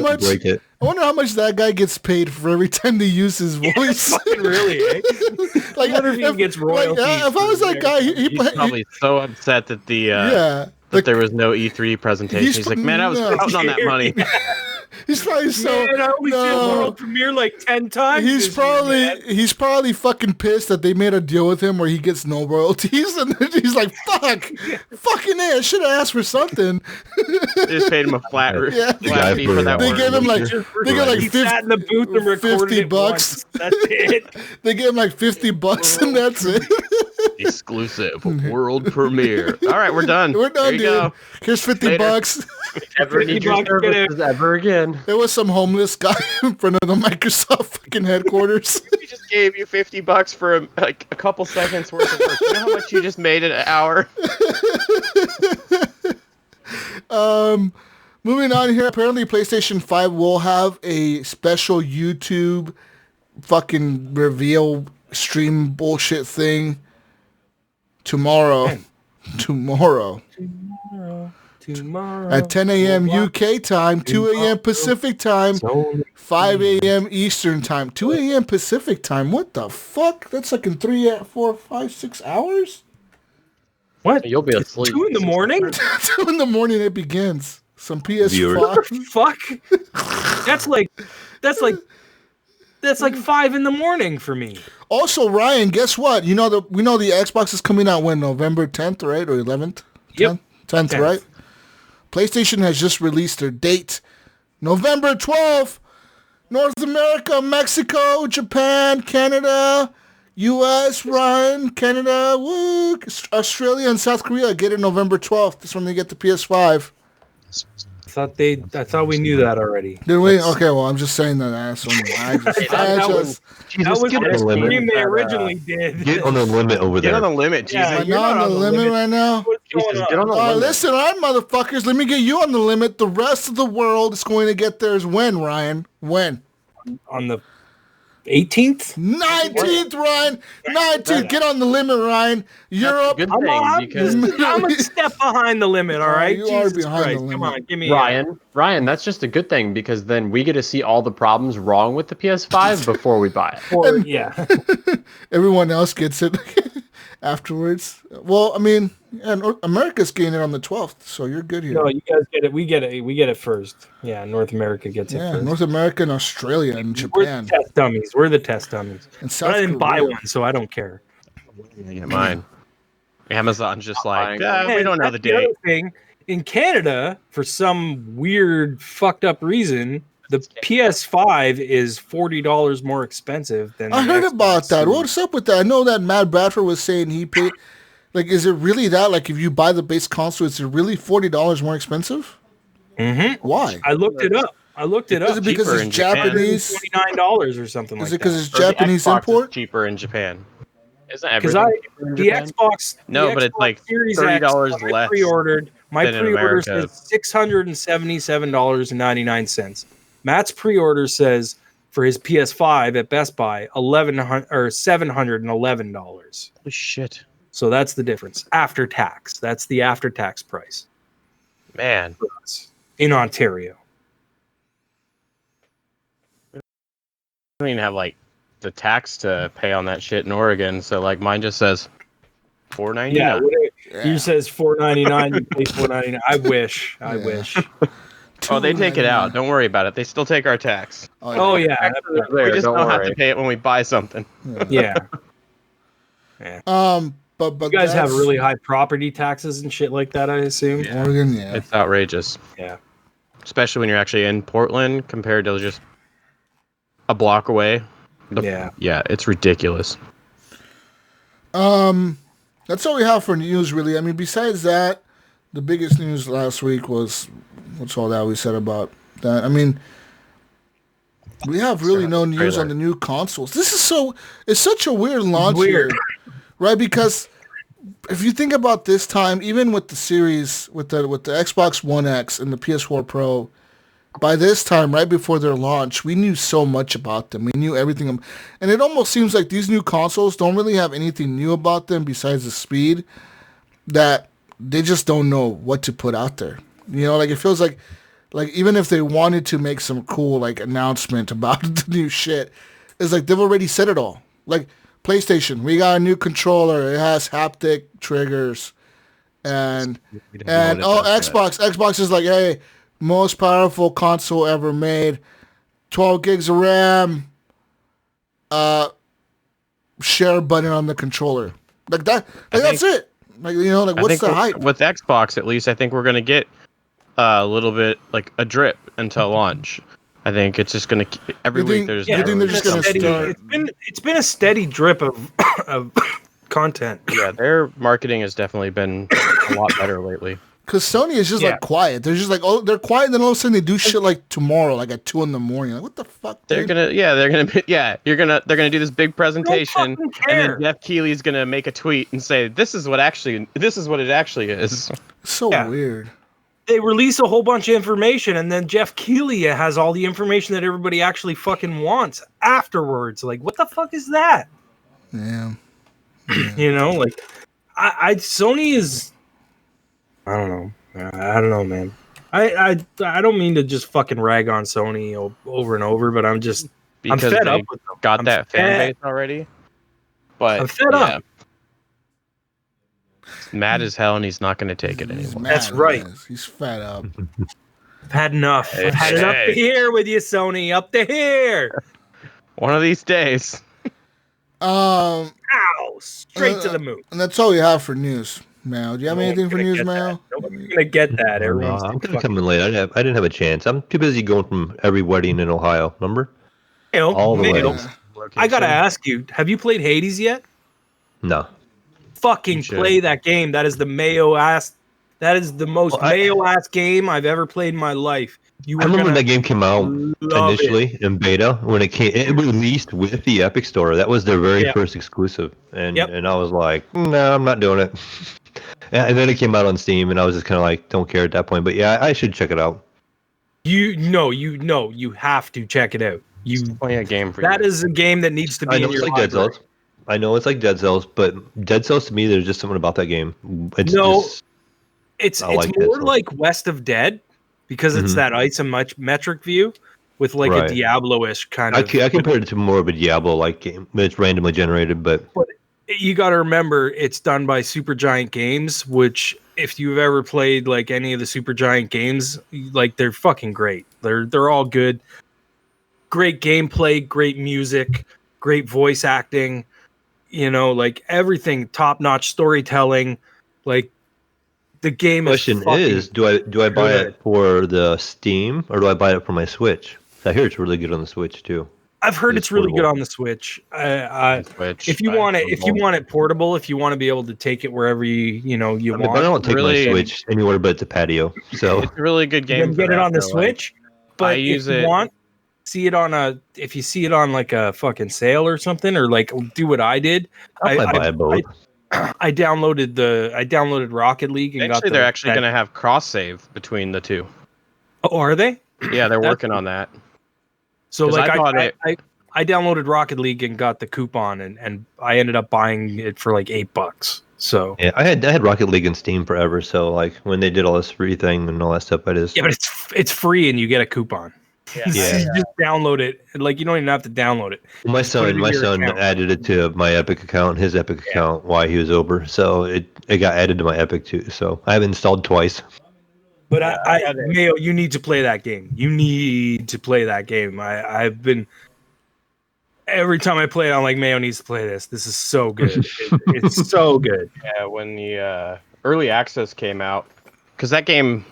much that guy gets paid for every time they use his voice. Really, eh? Like, I wonder if he gets royalties. If I was that guy, he's probably so upset that that there was no E3 presentation. He's like, man, I was counting on that money. He's probably so. Man, I only did world premiere like 10 times. He's probably fucking pissed that they made a deal with him where he gets no royalties, and he's like, "Fuck, fucking I should have asked for something." They just paid him a flat fee for that. They gave him like he sat in the booth and recorded $50. That's it. They gave him like $50, and that's it. Exclusive world premiere. All right, we're done. We're done, dude. Go. Here's $50. Never need your services ever again. There was some homeless guy in front of the Microsoft fucking headquarters. He just gave you $50 for a couple seconds worth of work. You know how much you just made in an hour? Moving on here. Apparently, PlayStation 5 will have a special YouTube fucking reveal stream bullshit thing tomorrow. At 10 a.m. UK time, 2 a.m. Pacific time, 5 a.m. Eastern time. 2 a.m. Pacific time? What the fuck? That's like in 3, 4, 5, 6 hours? What? You'll be asleep. 2 in the morning? 2 in the morning it begins. Some PS5. What the fuck? That's like 5 in the morning for me. Also, Ryan, guess what? We know the Xbox is coming out when? November 10th, right? Or 11th? Yep. 10th, right? PlayStation has just released their date. November 12th. North America, Mexico, Japan, Canada, U.S., Ryan, Canada, woo, Australia, and South Korea get it November 12th. That's when they get the PS5. I thought we knew that already. Did we? Okay, well, I'm just saying that. That was the stream they originally did. Get on the limit over there. Get on the limit, Jesus. Am I not on the limit right now? Jesus, get on the limit. Listen, all right, motherfuckers. Let me get you on the limit. The rest of the world is going to get theirs when, Ryan? When? On the 18th? 19th, Ryan. 19th. Get on the limit, Ryan. Europe. Good thing, because I'm a step behind the limit, all right? You are behind the limit. Come on, give me Ryan, that's just a good thing because then we get to see all the problems wrong with the PS5 before we buy it. Yeah. Everyone else gets it afterwards. Well, I mean, America's getting it on the 12th, so you're good here. No, you guys get it. We get it first. Yeah, North America gets it first. North America and Australia and Japan. We're the test dummies. And South but I didn't Korea. buy one, so I don't care. Yeah, mine. Amazon's just like, we don't know the date. Other thing, in Canada, for some weird, fucked up reason, the PS5 is $40 more expensive than. I heard about that. What's up with that? I know that Matt Bradford was saying he paid. Like, is it really that? Like, if you buy the base console, is it really $40 more expensive? Mm-hmm. Why? I looked it up. Is it because it's Japanese? $29 or something like that. Is it because it's Japanese import? Cheaper in Japan. Isn't Because everything the Xbox. No, but it's like $30 less. My pre-order says $677.99. Matt's pre-order says for his PS5 at Best Buy $711. Holy shit! So that's the difference after tax. That's the after-tax price. Man, in Ontario, I don't even have like the tax to pay on that shit in Oregon. So like mine just says $4.99. Yeah, you says $4.99. You pay $4.99. I wish. Oh, they take it out. Don't worry about it. They still take our tax. Oh yeah. We just don't have to pay it when we buy something. Yeah. But you guys have really high property taxes and shit like that, I assume. Yeah. Oregon, yeah. It's outrageous. Yeah. Especially when you're actually in Portland compared to just a block away. Yeah, it's ridiculous. That's all we have for news, really. I mean, besides that, the biggest news last week was what's all that we said about that. I mean, we have really no news on the new consoles. It's such a weird launch here, right? Because if you think about this time, even with the series, with the Xbox One X and the PS4 Pro, by this time, right before their launch, we knew so much about them. We knew everything. And it almost seems like these new consoles don't really have anything new about them besides the speed, that they just don't know what to put out there. You know, like it feels like even if they wanted to make some cool like announcement about the new shit, it's like they've already said it all. Like PlayStation, we got a new controller. It has haptic triggers. And Xbox is like, hey, most powerful console ever made, 12 gigs of RAM, share button on the controller. Like that, that's it. Like, you know, like what's the hype? With Xbox, at least, I think we're going to get a little bit, like a drip until launch. I think it's just going to, every week there's... You think they're just going to start... It's been a steady drip of content. Yeah, their marketing has definitely been a lot better lately. Because Sony is just like quiet. They're just like, oh, they're quiet, and then all of a sudden they do shit like tomorrow, like at 2 a.m. Like, what the fuck? Dude? They're gonna do this big presentation, and then Jeff Keighley's gonna make a tweet and say, this is what it actually is. So weird. They release a whole bunch of information, and then Jeff Keighley has all the information that everybody actually fucking wants afterwards. Like, what the fuck is that? Yeah. You know, like, Sony is... I don't know, man. I don't mean to just fucking rag on Sony over and over, but I'm fed up with them. Got that fan base already. But I'm fed up. He's mad as hell, and he's not going to take it anymore. That's right. He's fed up. I've had enough. I've had it up to here with you, Sony. Up to here. One of these days. Ow! Straight to the moon. And that's all we have for news. Mal, do you have anything for news, Mal? Nobody's gonna get that. I'm gonna come in late. I didn't have a chance. I'm too busy going from every wedding in Ohio. Remember? All the weddings. I gotta ask you: have you played Hades yet? No. Fucking play that game. That is the Mayo ass That is the most Mayo-ass game I've ever played in my life. I remember when that game came out initially in beta, when it released with the Epic Store. That was their very first exclusive, and I was like, no, I'm not doing it. And then it came out on Steam, and I was just kind of like, don't care at that point. But yeah, I should check it out. You have to check it out. It's playing a game for that is a game that needs to be in your library. Dead Cells. I know it's like Dead Cells, but Dead Cells to me, there's just something about that game. It's more like West of Dead because it's that isometric view with like a Diablo-ish kind of. I compared it to more of a Diablo-like game. It's randomly generated, but you got to remember it's done by Supergiant Games, which if you've ever played like any of the Supergiant games, like they're fucking great. They're all good. Great gameplay, great music, great voice acting. You know, like everything, top-notch storytelling. Like the game. Question is, do I buy it for the Steam or do I buy it for my Switch? I hear it's really good on the Switch too. I've heard it's really good on the Switch. If you want it portable, if you want to be able to take it wherever you want. But I don't take my Switch anywhere but the patio. So it's a really good game. You can get it on the Switch, but if you see it on like a fucking sale or something, or like do what I did, I buy both. I downloaded Rocket League and they're actually going to have cross save between the two. Oh, are they? Yeah, they're working on that. So like I downloaded Rocket League and got the coupon and I ended up buying it for like $8. So yeah, I had Rocket League in Steam forever. So like when they did all this free thing and all that stuff, but it's free and you get a coupon. Yeah. You just download it. Like you don't even have to download it. My son added it to my Epic account, his Epic account, while he was over. So it got added to my Epic too. So I have installed twice. But Mayo, you need to play that game. You need to play that game. I've been every time I play it, I'm like, Mayo needs to play this. This is so good. It's so good. Yeah, when the early access came out, because that game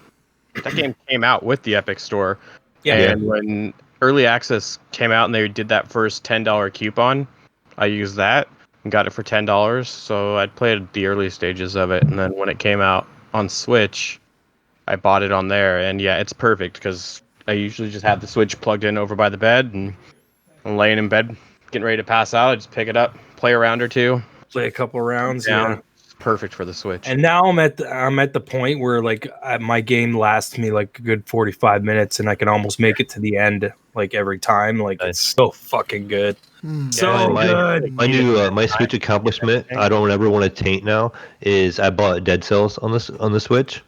came out with the Epic Store. Yeah. And when early access came out and they did that first $10 coupon, I used that and got it for $10. So I'd played the early stages of it, and then when it came out on Switch, I bought it on there, and yeah, it's perfect because I usually just have the Switch plugged in over by the bed, and I'm laying in bed, getting ready to pass out. I just pick it up, play a round or two, play a couple rounds. Yeah, it's perfect for the Switch. And now I'm at the point where like my game lasts me like a good 45 minutes, and I can almost make it to the end like every time. Like it's so fucking good. Good. My Switch accomplishment I don't ever want to taint now is I bought Dead Cells on the Switch.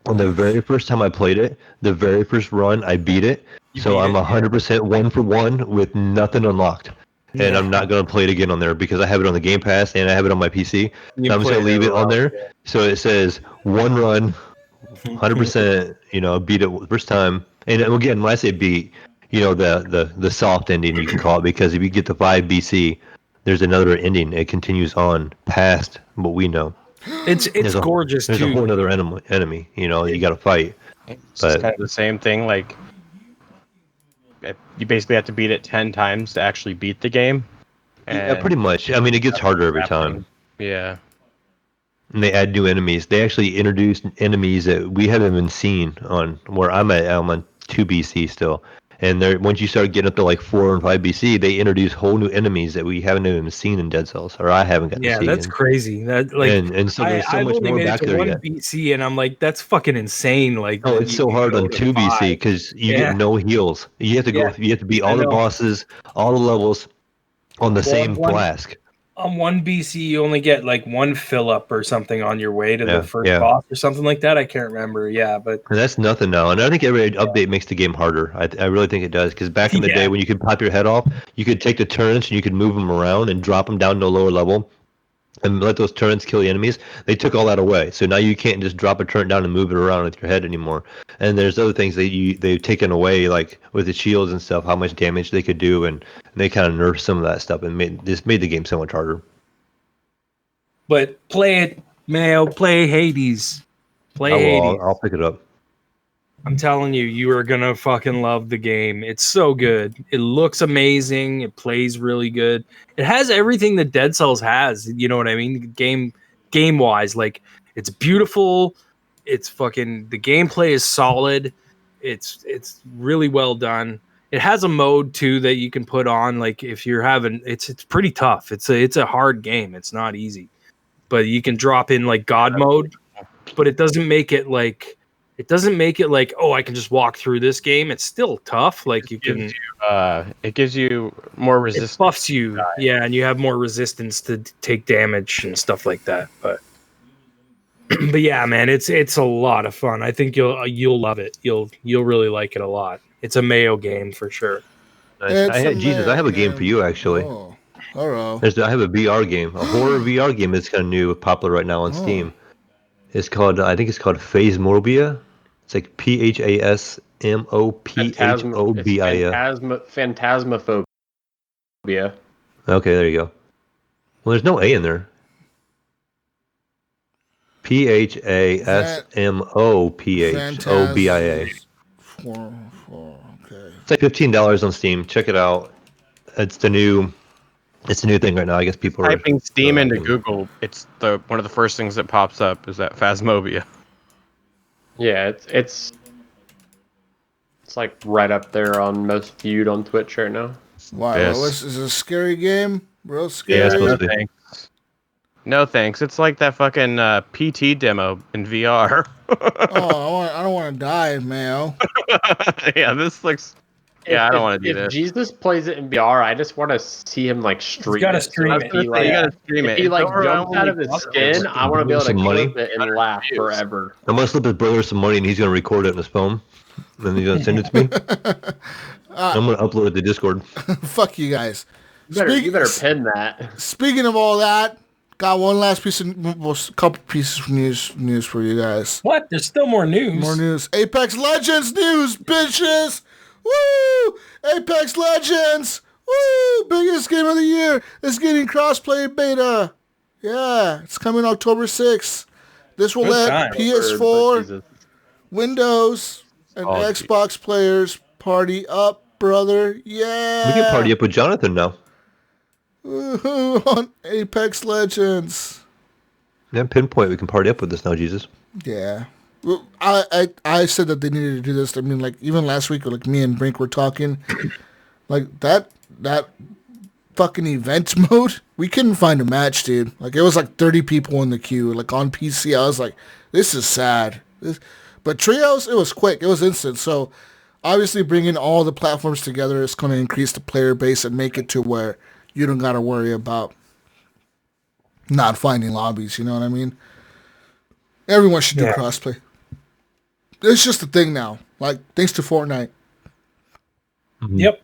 On the very first time I played it, the very first run, I beat it. So I'm 100% 1-for-1 with nothing unlocked. And I'm not going to play it again on there because I have it on the Game Pass and I have it on my PC. So I'm just going to leave it on there. Yeah. So it says one run, 100%, beat it first time. And again, when I say beat, the soft ending you can call it, because if you get to 5 BC, there's another ending. It continues on past what we know. It's gorgeous too. There's a whole other enemy, you got to fight. It's kind of the same thing. Like you basically have to beat it 10 times to actually beat the game. Yeah, pretty much. I mean, it gets harder every time. Yeah. And they add new enemies. They actually introduced enemies that we haven't even seen on where I'm at. I'm on 2 BC still. And once you start getting up to like 4 and 5 BC, they introduce whole new enemies that we haven't even seen in Dead Cells, or I haven't gotten to see. Yeah, that's crazy. That like, and so there's so much more back there yet. 1 BC, and I'm like, that's fucking insane. Like, oh, it's so hard on 2 BC because you get no heals. You have to go. You have to beat all the bosses, all the levels, on the same flask. On 1 BC, you only get like 1 fill up or something on your way to the first boss or something like that. I can't remember. Yeah, but and that's nothing now. And I think every update makes the game harder. I really think it does, because back in the day when you could pop your head off, you could take the turrets and you could move them around and drop them down to a lower level and let those turrets kill the enemies. They took all that away. So now you can't just drop a turret down and move it around with your head anymore. And there's other things that they've taken away, like with the shields and stuff, how much damage they could do, and they kind of nerfed some of that stuff and made the game so much harder. But play it, Mayo. Play Hades. Hades. I'll pick it up. I'm telling you, you are gonna fucking love the game. It's so good. It looks amazing. It plays really good. It has everything that Dead Cells has. You know what I mean? Game wise, like it's beautiful. It's fucking, the gameplay is solid. It's really well done. It has a mode too that you can put on, like if you're having, it's pretty tough. It's a hard game. It's not easy, but you can drop in like God mode, but it doesn't make it like, oh, I can just walk through this game. It's still tough. Like you can, it gives you more resistance. it buffs you, yeah, and you have more resistance to take damage and stuff like that. But yeah, man, it's a lot of fun. I think you'll love it. You'll really like it a lot. It's a Mayo game for sure. Nice. I have a game for you actually. Oh, all right. I have a VR game, a horror VR game that's kind of new, popular right now on Steam. It's called, I think it's called Phasmophobia. It's like Phasmophobia. Phantasmophobia. Okay, there you go. Well, there's no A in there. Phasmophobia. Okay. It's like $15 on Steam. Check it out. It's a new thing right now. I guess people are typing Steam into Google. It's one of the first things that pops up is that Phasmophobia. Yeah, it's like right up there on most viewed on Twitch right now. Wow, Yes. is it a scary game? Real scary? Yeah, it's supposed to No be. thanks. No thanks. It's like that fucking PT demo in VR. I don't want to die, Mayo. Yeah, this looks. Yeah, I don't want to do If this. Jesus plays it in VR, I just want to see him like stream gotta it. stream So it. if he, You like, gotta stream it. if he like Don't jumps out of his only- skin, I want to be able to Some money? clip it and laugh forever. I'm gonna slip his brother some money, and he's gonna record it in his phone, and then he's gonna send it to me. I'm gonna upload it to Discord. Fuck you guys. You better pin that. Speaking of all that, got one last couple pieces of news for you guys. What? There's still more news. More news. Apex Legends news, bitches! Woo! Apex Legends! Woo! Biggest game of the year. It's getting crossplay beta. Yeah, it's coming October 6th. This will Good let time. PS4, Jesus. Windows, and Xbox players party up, brother. Yeah. We can party up with Jonathan now. Woo-hoo, on Apex Legends. Yeah, Pinpoint, we can party up with this now, Jesus. Yeah. Well, I said that they needed to do this. I mean, like, even last week, like, me and Brink were talking. Like, that fucking event mode, we couldn't find a match, dude. Like, it was like 30 people in the queue. Like, on PC, I was like, this is sad. But trios, it was quick. It was instant. So, obviously, bringing all the platforms together is going to increase the player base and make it to where you don't got to worry about not finding lobbies. You know what I mean? Everyone should do crossplay. It's just a thing now. Like, thanks to Fortnite. Mm-hmm. Yep.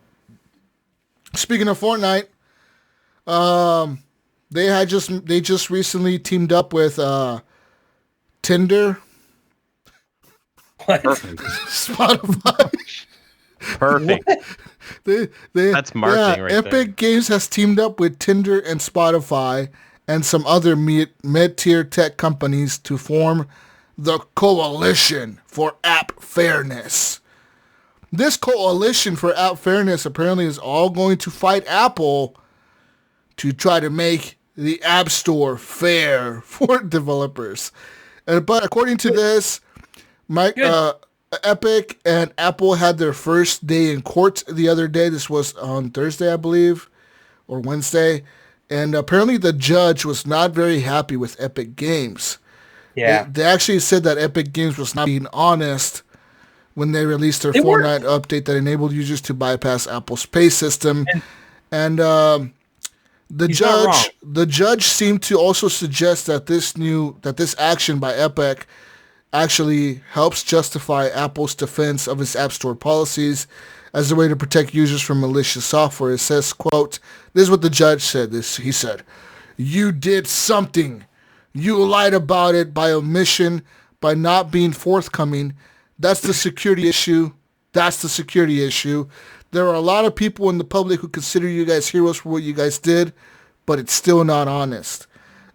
Speaking of Fortnite, they just recently teamed up with Tinder, What? Spotify. Perfect. That's marketing right Epic there. Games has teamed up with Tinder and Spotify and some other mid-tier tech companies to form the Coalition for App Fairness. This Coalition for App Fairness apparently is all going to fight Apple to try to make the App Store fair for developers. But according to this, Epic and Apple had their first day in court the other day. This was on Thursday, I believe, or Wednesday. And apparently the judge was not very happy with Epic Games. Yeah. They actually said that Epic Games was not being honest when they released their Fortnite update that enabled users to bypass Apple's pay system. And the judge seemed to also suggest that this action by Epic actually helps justify Apple's defense of its App Store policies as a way to protect users from malicious software. It says, quote, this is what the judge said. He said, "You did something. You lied about it by omission, by not being forthcoming. That's the security issue. That's the security issue. There are a lot of people in the public who consider you guys heroes for what you guys did, but it's still not honest."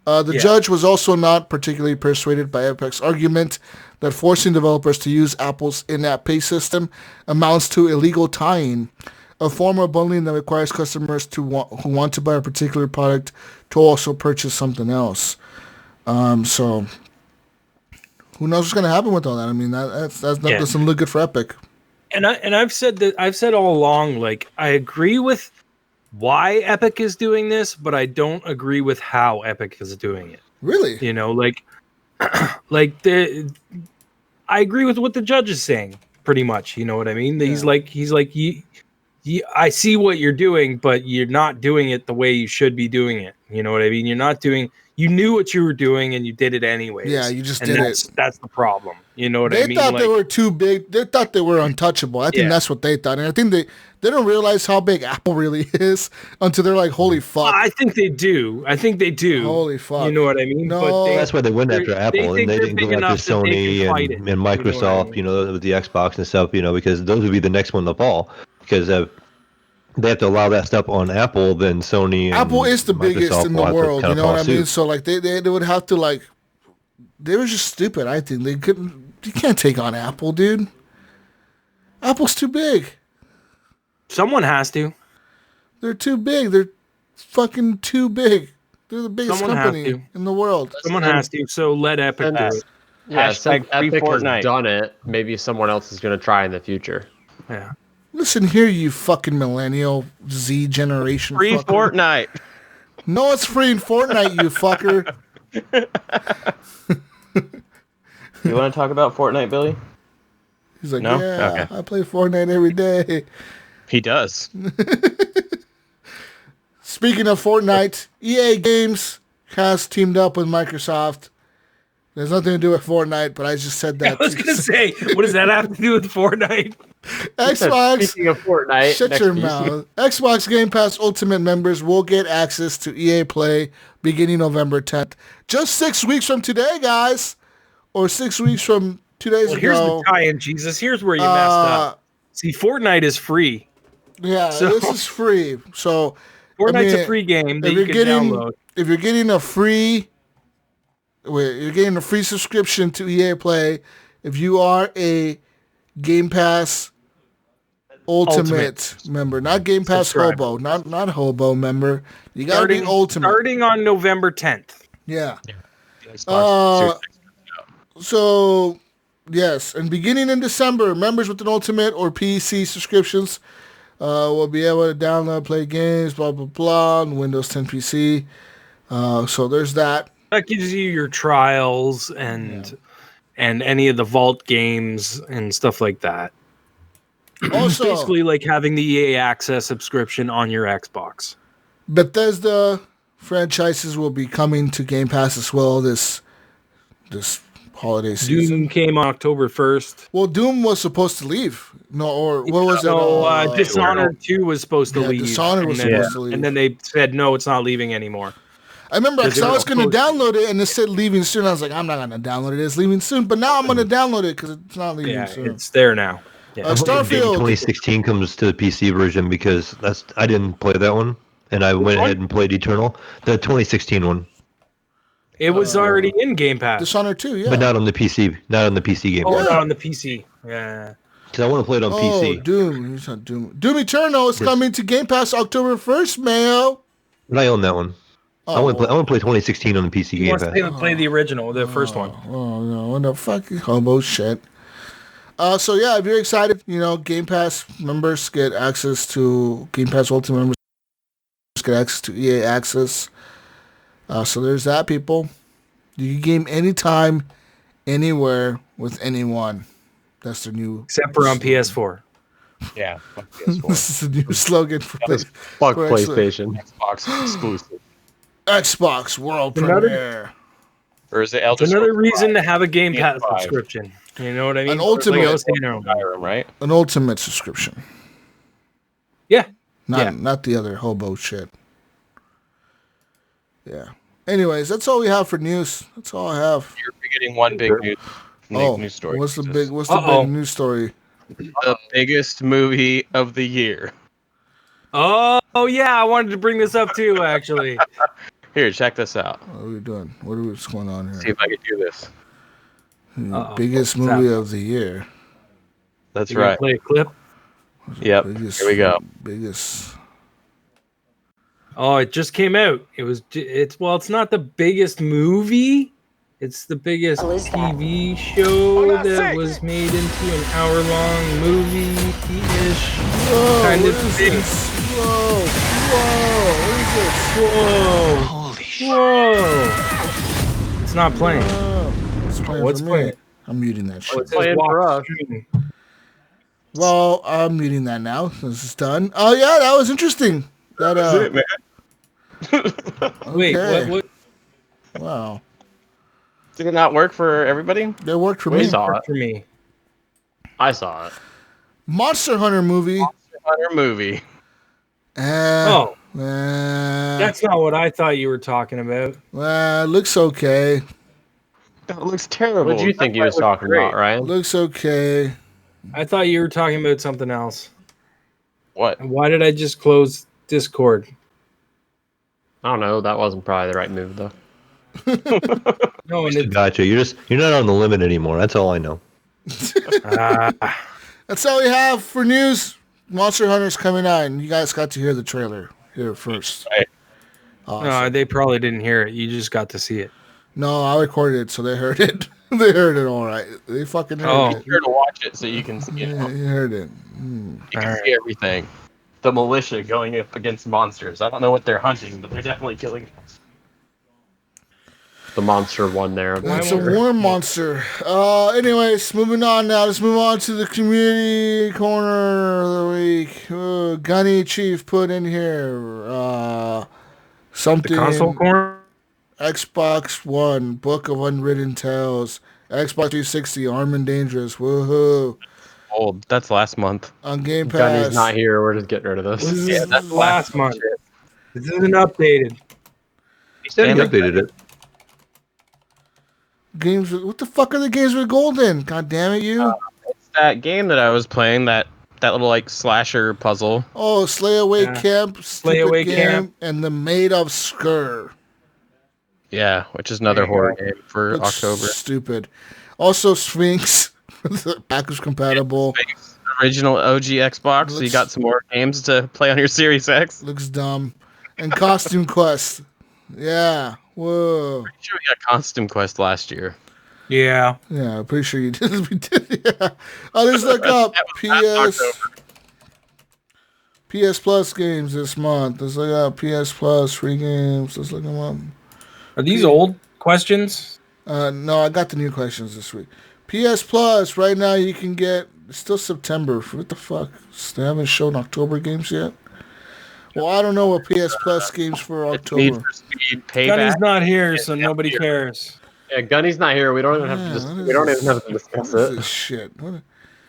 The judge was also not particularly persuaded by Epic's argument that forcing developers to use Apple's in-app pay system amounts to illegal tying, a form of bundling that requires customers who want to buy a particular product to also purchase something else. So who knows what's going to happen with all that? I mean, that doesn't look good for Epic. And I've said all along, like, I agree with why Epic is doing this, but I don't agree with how Epic is doing it. Really? You know, like I agree with what the judge is saying, pretty much. You know what I mean? Yeah. He's like, I see what you're doing, but you're not doing it the way you should be doing it. You know what I mean? You knew what you were doing and you did it anyways. Yeah, you just did it. That's the problem. You know what I mean? They thought they were too big. They thought they were untouchable. I think that's what they thought. And I think they don't realize how big Apple really is until they're like, holy fuck. I think they do. Holy fuck. You know what I mean? No. But that's why they went after Apple, and they didn't go after Sony and Microsoft, with the Xbox and stuff, because those would be the next one to fall. Because they have to allow that stuff on Apple, then Sony and Apple is the Microsoft biggest in the world, you know what I mean? Suit. So like they would have to like, they were just stupid. I think you can't take on Apple, dude. Apple's too big. Someone has to. They're too big. They're fucking too big. They're the biggest company in the world. Someone has to. So let Epic do it. Yeah, since Epic has done it, maybe someone else is going to try in the future. Yeah. Listen here, you fucking millennial Z generation. Free fucker. Fortnite. No, it's free in Fortnite, you fucker. You want to talk about Fortnite, Billy? He's like, no? Yeah, okay. I play Fortnite every day. He does. Speaking of Fortnite, EA Games has teamed up with Microsoft. There's nothing to do with Fortnite, but I just said that. I was going to say, what does that have to do with Fortnite? Xbox. Speaking of Fortnite, shut your mouth. Xbox Game Pass Ultimate members will get access to EA Play beginning November 10th. Just 6 weeks from today, guys. Or 6 weeks from 2 days ago. Here's the tie-in, Jesus. Here's where you messed up. See, Fortnite is free. Yeah, this is free. So Fortnite's a free game that you can download. If you're getting a free subscription to EA Play, if you are a Game Pass Ultimate member, not Game Pass Hobo, not Hobo member. You gotta be Ultimate. Starting on November 10th. Yeah. So yes, and beginning in December, members with an Ultimate or PC subscriptions will be able to download, play games, blah blah blah, on Windows 10 PC. So there's that. That gives you your trials and any of the Vault games and stuff like that. Also, basically like having the EA Access subscription on your Xbox. Bethesda franchises will be coming to Game Pass as well this holiday season. Doom came on October 1st. Well, Doom was supposed to leave. No, or what was it? Dishonored 2 was supposed to leave. Dishonored was supposed to leave. And then they said, no, it's not leaving anymore. I remember because I was going to download it and it said leaving soon. I was like, I'm not going to download it. It's leaving soon. But now I'm going to download it because it's not leaving soon. It's there now. Yeah. Starfield 2016 comes to the PC version because I didn't play that one, and I went ahead and played Eternal, the 2016 one. It was already in Game Pass. Dishonored 2, yeah, but not on the PC. Not on the PC Game Pass. Oh, not on the PC. Yeah. Because I want to play it on PC. Doom. It's not Doom. Doom Eternal is coming to Game Pass October 1st, Mayo. But I own that one. I want to play 2016 on the PC Game Pass. He wants to play the original, the first one. Oh no! What the fucking homo shit. So yeah, if you're excited, Game Pass members get access to Game Pass Ultimate members get access to EA Access. So there's that, people. You can game anytime, anywhere, with anyone. That's the new. Except for on PS4. Yeah, fuck PS4. This is a new slogan for fuck PlayStation. Xbox exclusive. Xbox World Premiere. Or is it another reason to have a Game Pass subscription? You know what I mean? An Ultimate, right? An Ultimate subscription. Yeah. Not the other hobo shit. Yeah. Anyways, that's all we have for news. That's all I have. You're forgetting one big news story. What's the big news story? The biggest movie of the year. Oh yeah, I wanted to bring this up too, actually. Here, check this out. What are we doing? What's going on here? See if I can do this. Biggest movie of the year. That's right. Play a clip. Yep. Here we go. Biggest. Oh, it just came out. It's not the biggest movie, It's the biggest TV show that was made into an hour-long movie-ish kind of thing. Whoa! What is this? Whoa! Holy shit! Whoa! It's not playing. It's playing What's for me. playing? I'm muting that shit. It's playing for us. Well, I'm muting that now. This is done. Oh yeah, that was interesting. That it, man. Wait, okay. what? Wow. Did it not work for everybody? That worked for We me. saw it. For me. I saw it. Monster Hunter movie. Monster Hunter movie. That's not what I thought you were talking about. Looks okay. That looks terrible. What did you think he was talking about, Ryan? Looks okay. I thought you were talking about something else. What? And why did I just close Discord? I don't know. That wasn't probably the right move, though. No, and it, Gotcha. You're not on the limit anymore. That's all I know. That's all we have for news. Monster Hunter's coming out, and you guys got to hear the trailer here first. Right. Awesome. no, they probably didn't hear it. You just got to see it. No, I recorded it, so they heard it. They heard it all right. They fucking heard Be it. sure to watch it so you can see it. Yeah, you heard it. You can see everything. The militia going up against monsters. I don't know what they're hunting, but they're definitely killing. The monster one there. That's a worm monster. Anyways, moving on now. Let's move on to the community corner of the week. Gunny Chief put in here something. The console corner? Xbox One, Book of Unwritten Tales, Xbox 360, Armed and Dangerous, woohoo. Old. That's last month. On Game Pass. Gunny's not here. We're just getting rid of this. This Yeah, is that's last month. This isn't updated. He said he updated it. Games with, what the fuck are the games with gold in? God damn it, you. It's that game that I was playing, that little like slasher puzzle. Oh, Slay Away Yeah. Camp, Slay Away Camp. and The Maid of Skur. Yeah, which is another horror game for Looks October. stupid. Also, Sphinx, backwards compatible. Original OG Xbox, so you got some more games to play on your Series X. Looks dumb. And Costume Quest. Yeah. Whoa. Pretty sure we got Costume Quest last year. Yeah. Yeah, I'm pretty sure you did. We did. Yeah. Oh, let's look up PS Plus games this month. Let's look up PS Plus free games. Let's look them up. Are these old questions? No, I got the new questions this week. PS Plus right now you can get. It's still September. What the fuck? They haven't shown October games yet. Well, I don't know what PS Plus games for Need October. for Speed, Payback. Gunny's not here, so nobody cares. Yeah, Gunny's not here. We don't even have to discuss What is it. this shit? What?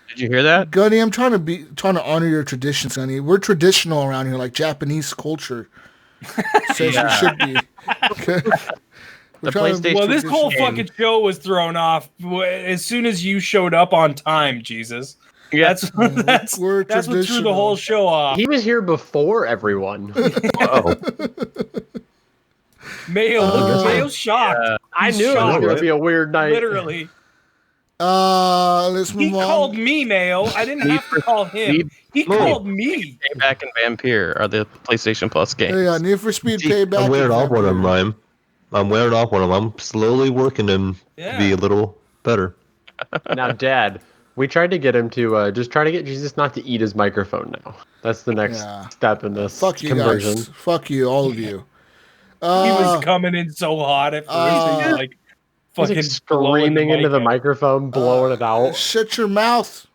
Did you hear that? Gunny, I'm trying to honor your traditions, Gunny. We're traditional around here, like Japanese culture says you should be. Okay. The PlayStation. Well, this whole game. fucking show was thrown off as soon as you showed up on time, Jesus. Yeah. That's what threw the whole show off. He was here before everyone. Mayo, look at Mayo's shocked. I knew it was going to be a weird night. Literally. Let's He move on. called me, Mayo. I didn't have to call him. He called me. Payback and Vampire are the PlayStation Plus games. There you go. Need for Speed Payback. I'm wearing off one of them, Ryan. I'm wearing off one of them. I'm slowly working them to be a little better. Now, Dad, we tried to get him to just try to get Jesus not to eat his microphone now. That's the next step in this Fuck you conversion. guys. Fuck you, all of you. He was coming in so hot at first. He was like He's fucking like screaming into the microphone, blowing it out. Shut your mouth.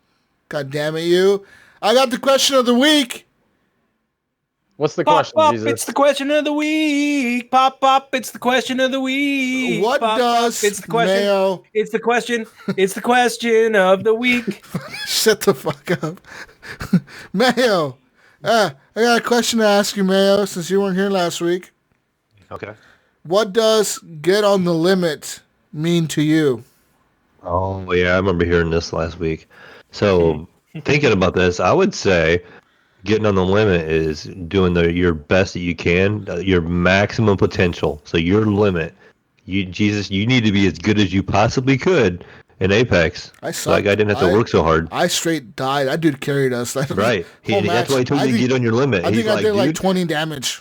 God damn it, you. I got the question of the week. What's the Pop question, up, Jesus? it's the question of the week. Pop up, it's the question of the week. What Pop does up, it's the question. Mayo... It's the question. It's the question of the week. Shut the fuck up. Mayo. I got a question to ask you, Mayo, since you weren't here last week. Okay. What does get on the limit mean to you? Oh, yeah, I remember hearing this last week. So, thinking about this, I would say getting on the limit is doing your best that you can, your maximum potential. So, your limit. Jesus, you need to be as good as you possibly could in Apex. Like I didn't have to work so hard. I straight died. That dude carried us. Right. That's why I told you to get on your limit. I think I did like dude, 20 damage.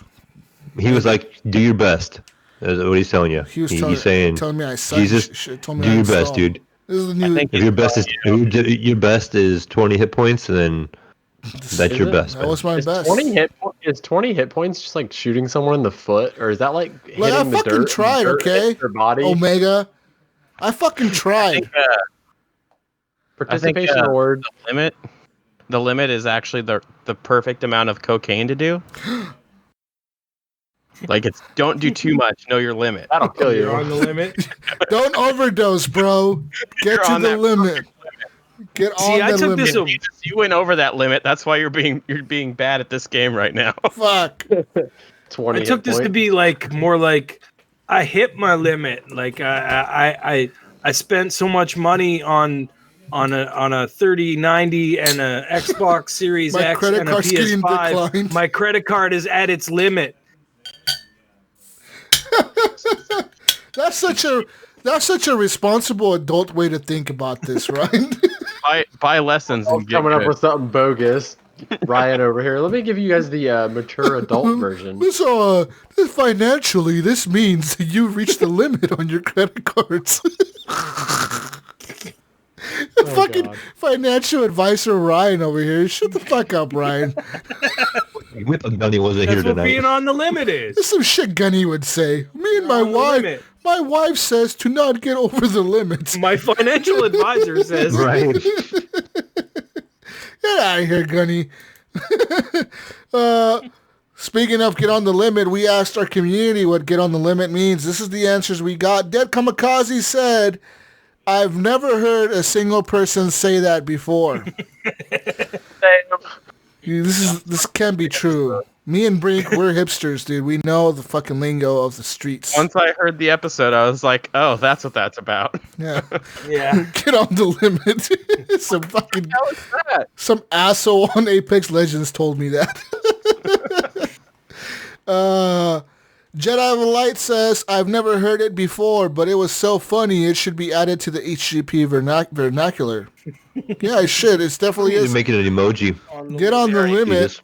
he was like, do your best. That's what he's telling you. He's saying, telling me I suck. Jesus, do your best, dude. This is the new. If your best is 20 hit points, then that's your best. That was my best. 20 hit points just like shooting someone in the foot, or is that like hitting I the fucking dirt? tried, okay? Their body. Omega, I fucking tried. Participation award. The limit is actually the perfect amount of cocaine to do. Like it's don't do too much. Know your limit. That'll kill you. You're on the limit. Don't overdose, bro. Get to the limit. Get on the limit. You went over that limit. That's why you're being bad at this game right now. Fuck. 20. I took this to be like more like I hit my limit. Like I spent so much money on a 3090 and a Xbox Series X and a PS5. My credit card is at its limit. That's such a responsible adult way to think about this, right? buy lessons and get coming up with something bogus. Ryan over here. Let me give you guys the mature adult version. Financially, this means you reach the limit on your credit cards. Fucking financial advisor Ryan over here. Shut the fuck up, Ryan. Gunny wasn't here tonight. Being on the limit is. This is some shit Gunny would say. Me and my wife. My wife says to not get over the limits. My financial advisor says. Right. Get out of here, Gunny. Speaking of get on the limit, we asked our community what get on the limit means. This is the answers we got. Dead Kamikaze said, I've never heard a single person say that before. This can't be true. Me and Brink, we're hipsters, dude. We know the fucking lingo of the streets. Once I heard the episode, I was like, oh, that's what that's about. Yeah. Yeah. Get on the limit. Some fucking... What the hell is that? Some asshole on Apex Legends told me that. Jedi of the Light says, I've never heard it before, but it was so funny it should be added to the HGP vernacular. Yeah, it should. It definitely is. Make it an emoji. Get on the limit.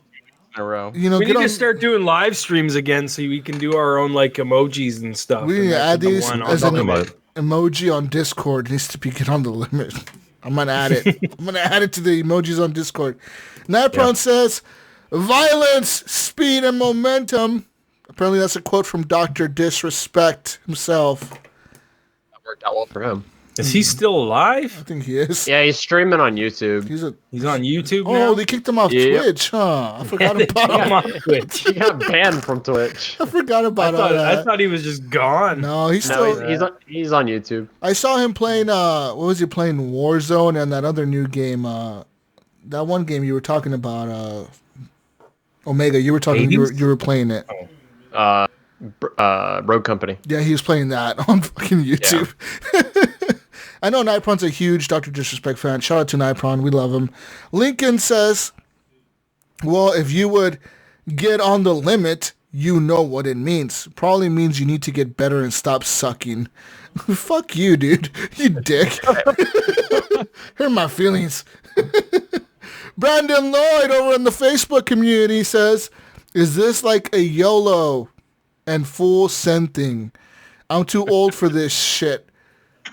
In a row. You know, we need to start doing live streams again so we can do our own like emojis and stuff. We need to add these as an limit. Emoji on Discord. It needs to be get on the limit. I'm going to add it. I'm going to add it to the emojis on Discord. Nightprawn says, violence, speed, and momentum. Apparently that's a quote from Dr. Disrespect himself. That worked out well for him. Is he still alive? I think he is. Yeah, he's streaming on YouTube. He's on YouTube now? Oh, they kicked him off Twitch, huh? I forgot about him off Twitch. He got banned from Twitch. I forgot about that. I thought he was just gone. No, he's still... He's on YouTube. I saw him playing, what was he playing? Warzone and that other new game, that one game you were talking about, Omega, you were talking, you were playing it. Rogue Company. Yeah, he was playing that on fucking YouTube. Yeah. I know Nightprawn's a huge Dr. Disrespect fan. Shout out to Nightprawn. We love him. Lincoln says, well, if you would get on the limit, you know what it means. Probably means you need to get better and stop sucking. Fuck you, dude. You dick. Hurt my feelings. Brandon Lloyd over in the Facebook community says, is this like a YOLO and full send thing? I'm too old for this shit.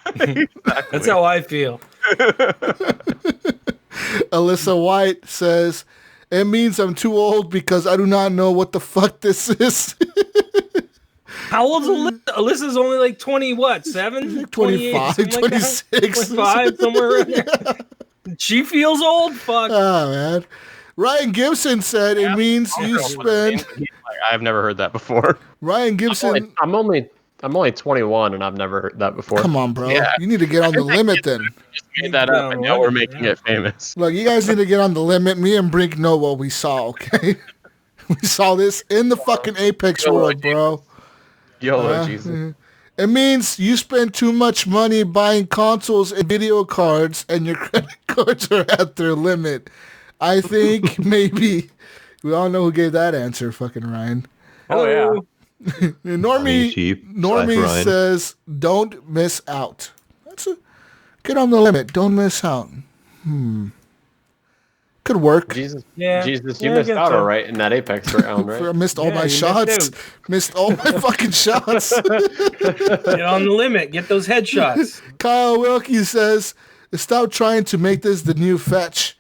Exactly. That's how I feel. Alyssa White says, it means I'm too old because I do not know what the fuck this is. How old is Alyssa? Alyssa's only like 20, what, 7? 25, 26. Like 25, somewhere around there. She feels old? Fuck. Oh, man. Ryan Gibson said it means you spend... I've never heard that before. Ryan Gibson... I'm only 21 and I've never heard that before. Come on, bro. Yeah. You need to get on the limit then. Just made that up and now we're making it famous. Look, you guys need to get on the limit. Me and Brink know what we saw, okay? We saw this in the fucking Apex world, bro. YOLO, Jesus. It means you spend too much money buying consoles and video cards and your credit cards are at their limit. I think maybe we all know who gave that answer, fucking Ryan. Oh, yeah. Normie says, don't miss out. Get on the limit. Don't miss out. Could work. Jesus, Yeah. Jesus, Yeah, you I missed guess out so. all right in that Apex round, right? I missed all Yeah, my you missed shots. out. Missed all my fucking shots. Get on the limit. Get those headshots. Kyle Wilkie says, stop trying to make this the new fetch.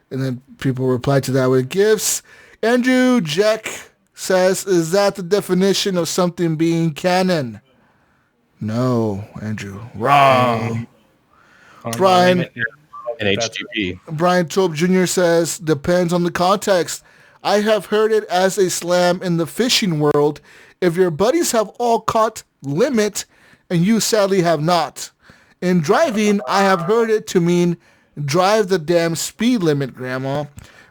And then people reply to that with gifts. Andrew Jack says, is that the definition of something being canon? No, Andrew. Wrong. Brian And HGP. Brian Tope Jr. says, depends on the context. I have heard it as a slam in the fishing world. If your buddies have all caught limit and you sadly have not. In driving, I have heard it to mean drive the damn speed limit, Grandma.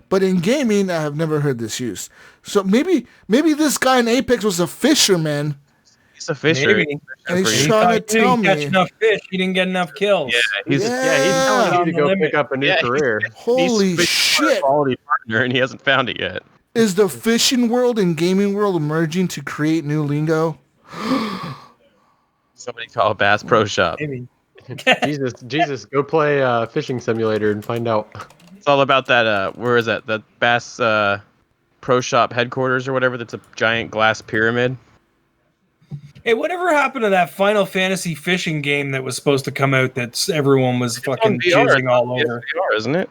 But in gaming, I have never heard this used. So maybe this guy in Apex was a fisherman. He's a fisher. Maybe. And he's He trying to thought he tell didn't catch me. enough fish. He didn't get enough kills. He's telling you to go limit. pick up a new career. Holy he's shit. a quality partner, and he hasn't found it yet. Is the fishing world and gaming world emerging to create new lingo? Somebody call Bass Pro Shop. Maybe. Jesus, go play Fishing Simulator and find out. It's all about that. Where is that? The Bass Pro Shop headquarters or whatever. That's a giant glass pyramid. Hey, whatever happened to that Final Fantasy fishing game that was supposed to come out that everyone was fucking jizzing all over? It's VR, isn't it?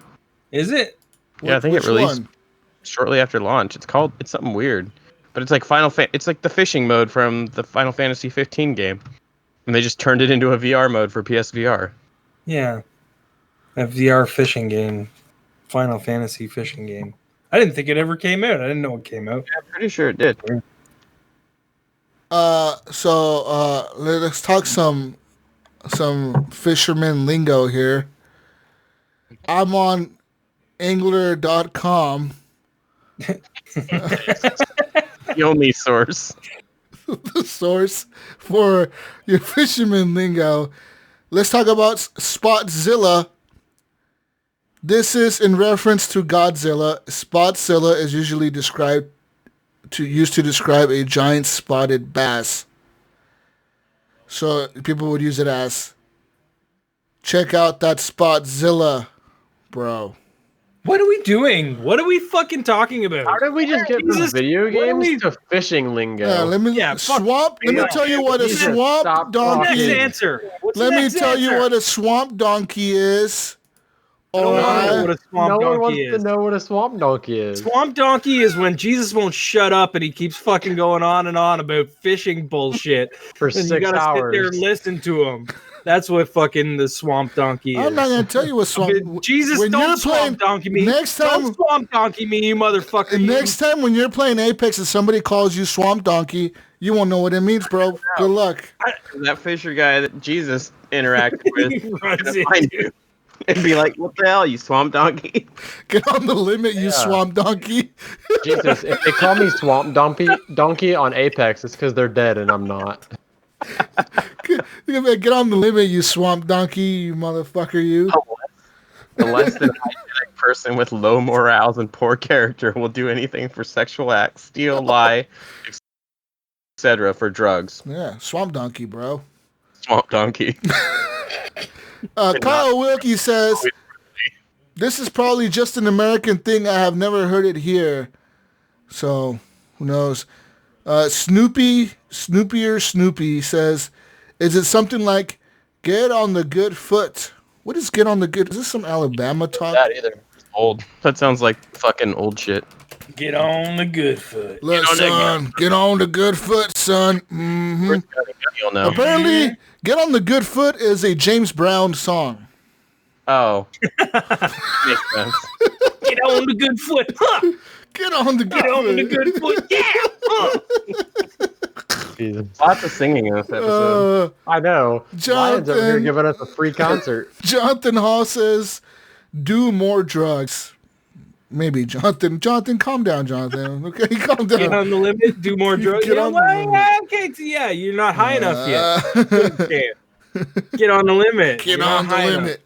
Is it? Yeah, I think it Which released one? shortly after launch. It's something weird, but it's like it's like the fishing mode from the Final Fantasy 15 game, and they just turned it into a VR mode for PSVR. Yeah. A VR fishing game. Final Fantasy fishing game. I didn't think it ever came out. I didn't know it came out. Yeah, I'm pretty sure it did. So let's talk some fisherman lingo here. I'm on angler.com. The only source. The source for your fisherman lingo. Let's talk about Spotzilla. This is in reference to Godzilla. Spotzilla is usually used to describe a giant spotted bass. So people would use it as, check out that Spotzilla, bro. What are we doing? What are we fucking talking about? How did we just get from video games to fishing lingo? Yeah, let me tell you what a swamp Next donkey. answer. What's Let the me next tell you answer? what a swamp donkey is. I don't wanna know what a swamp No one donkey wants is. to know what a swamp donkey is. Swamp donkey is when Jesus won't shut up and he keeps fucking going on and on about fishing bullshit. For And 6 you gotta hours. sit there and listen to him. That's what fucking the swamp donkey is. I'm not gonna tell you what swamp. Jesus, when don't you're playing- swamp donkey me. next time- Don't swamp donkey me, you motherfucker. And next time when you're playing Apex and somebody calls you swamp donkey, you won't know what it means, bro. Good luck. That fisher guy that Jesus interacted with He runs gonna find into- you and be like, "What the hell, you swamp donkey?" Get on the limit, you swamp donkey. Jesus, if they call me swamp donkey on Apex, it's because they're dead and I'm not. Get on the limit, you swamp donkey, you motherfucker, you. The less than hygienic person with low morals and poor character will do anything for sexual acts, steal, lie, etc. for drugs. Yeah, swamp donkey, bro. Swamp donkey. Kyle Wilkie says, this is probably just an American thing. I have never heard it here. So, who knows? Snoopy says, is it something like, get on the good foot? What is get on the good? Is this some Alabama talk? That either. Old. That sounds like fucking old shit. Get on the good foot. Look, son, get on the good foot, son. Mm-hmm. You'll know. Apparently, get on the good foot is a James Brown song. Oh. Makes sense. Get on the good foot. Huh. Get on the good Get on foot. the good foot. Yeah. Huh. Jesus. Lots of singing in this episode. I know. Lions over here Jonathan, giving us a free concert. Jonathan Hall says, do more drugs. Maybe, Jonathan. Jonathan, calm down, Jonathan. Okay, calm Get down. on the limit. Do more drugs. Get Yeah, on the well, limit. yeah, okay, so yeah, you're not high enough yet. Get on the limit. Get You're not on the high limit.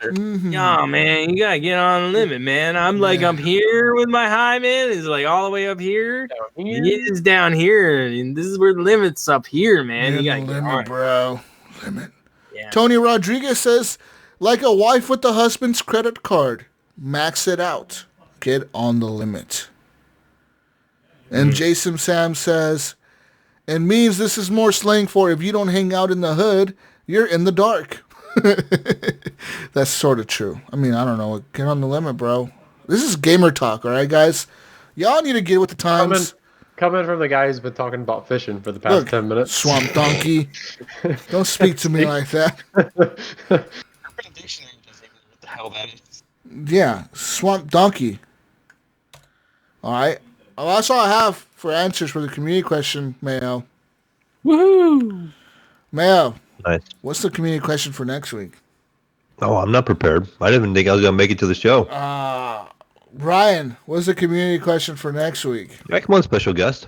Mhm. Yeah, man, you gotta get on the limit, man. I'm like up here with my high, man. It's like all the way up here. It is down here, and this is where the limit's up here, man. Get You on gotta the get limit, on. bro. Limit. Yeah. Tony Rodriguez says, like a wife with the husband's credit card. Max it out. Get on the limit. And Jason Sam says, "It means this is more slang for if you don't hang out in the hood, you're in the dark." That's sort of true. I mean, I don't know. Get on the limit, bro. This is gamer talk, all right, guys? Y'all need to get with the times. Coming from the guy who's been talking about fishing for the past 10 minutes. Swamp donkey. Don't speak to me like that. Urban Dictionary doesn't even know what the hell that is. Yeah, swamp donkey. All right. Well, that's all I have for answers for the community question, Mayo. Woohoo! Mayo, Nice. what's the community question for next week? Oh, I'm not prepared. I didn't even think I was going to make it to the show. Ryan, what's the community question for next week? Yeah, come on, special guest.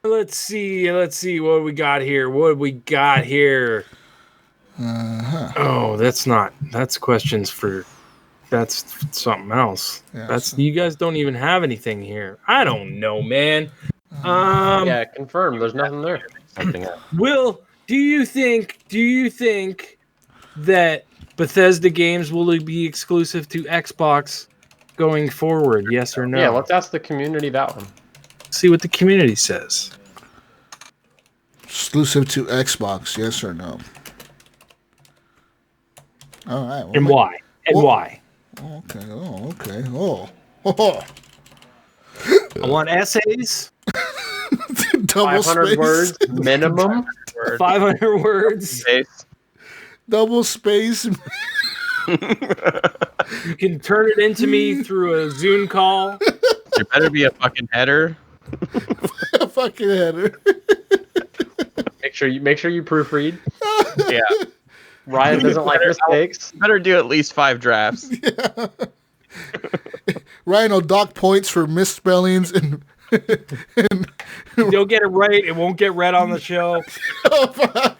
Let's see what we got here. Oh, that's questions for, that's something else. Yeah, You guys don't even have anything here. I don't know, man. Yeah, confirmed. There's nothing there. Will, do you think that Bethesda games will be exclusive to Xbox going forward? Yes or no? Yeah, let's ask the community that one. See what the community says. Exclusive to Xbox, yes or no? All right. Well, And why? Why? Okay. Oh, okay. Oh. I want essays. Double 500 space. words minimum. 500 words. Double space. You can turn it into me through a Zoom call. There better be a fucking header. A fucking header. Make sure you proofread. Yeah. Ryan doesn't like mistakes. Better do at least 5 drafts. Yeah. Ryan will dock points for misspellings and You'll get it right. It won't get read on the show. oh, fuck.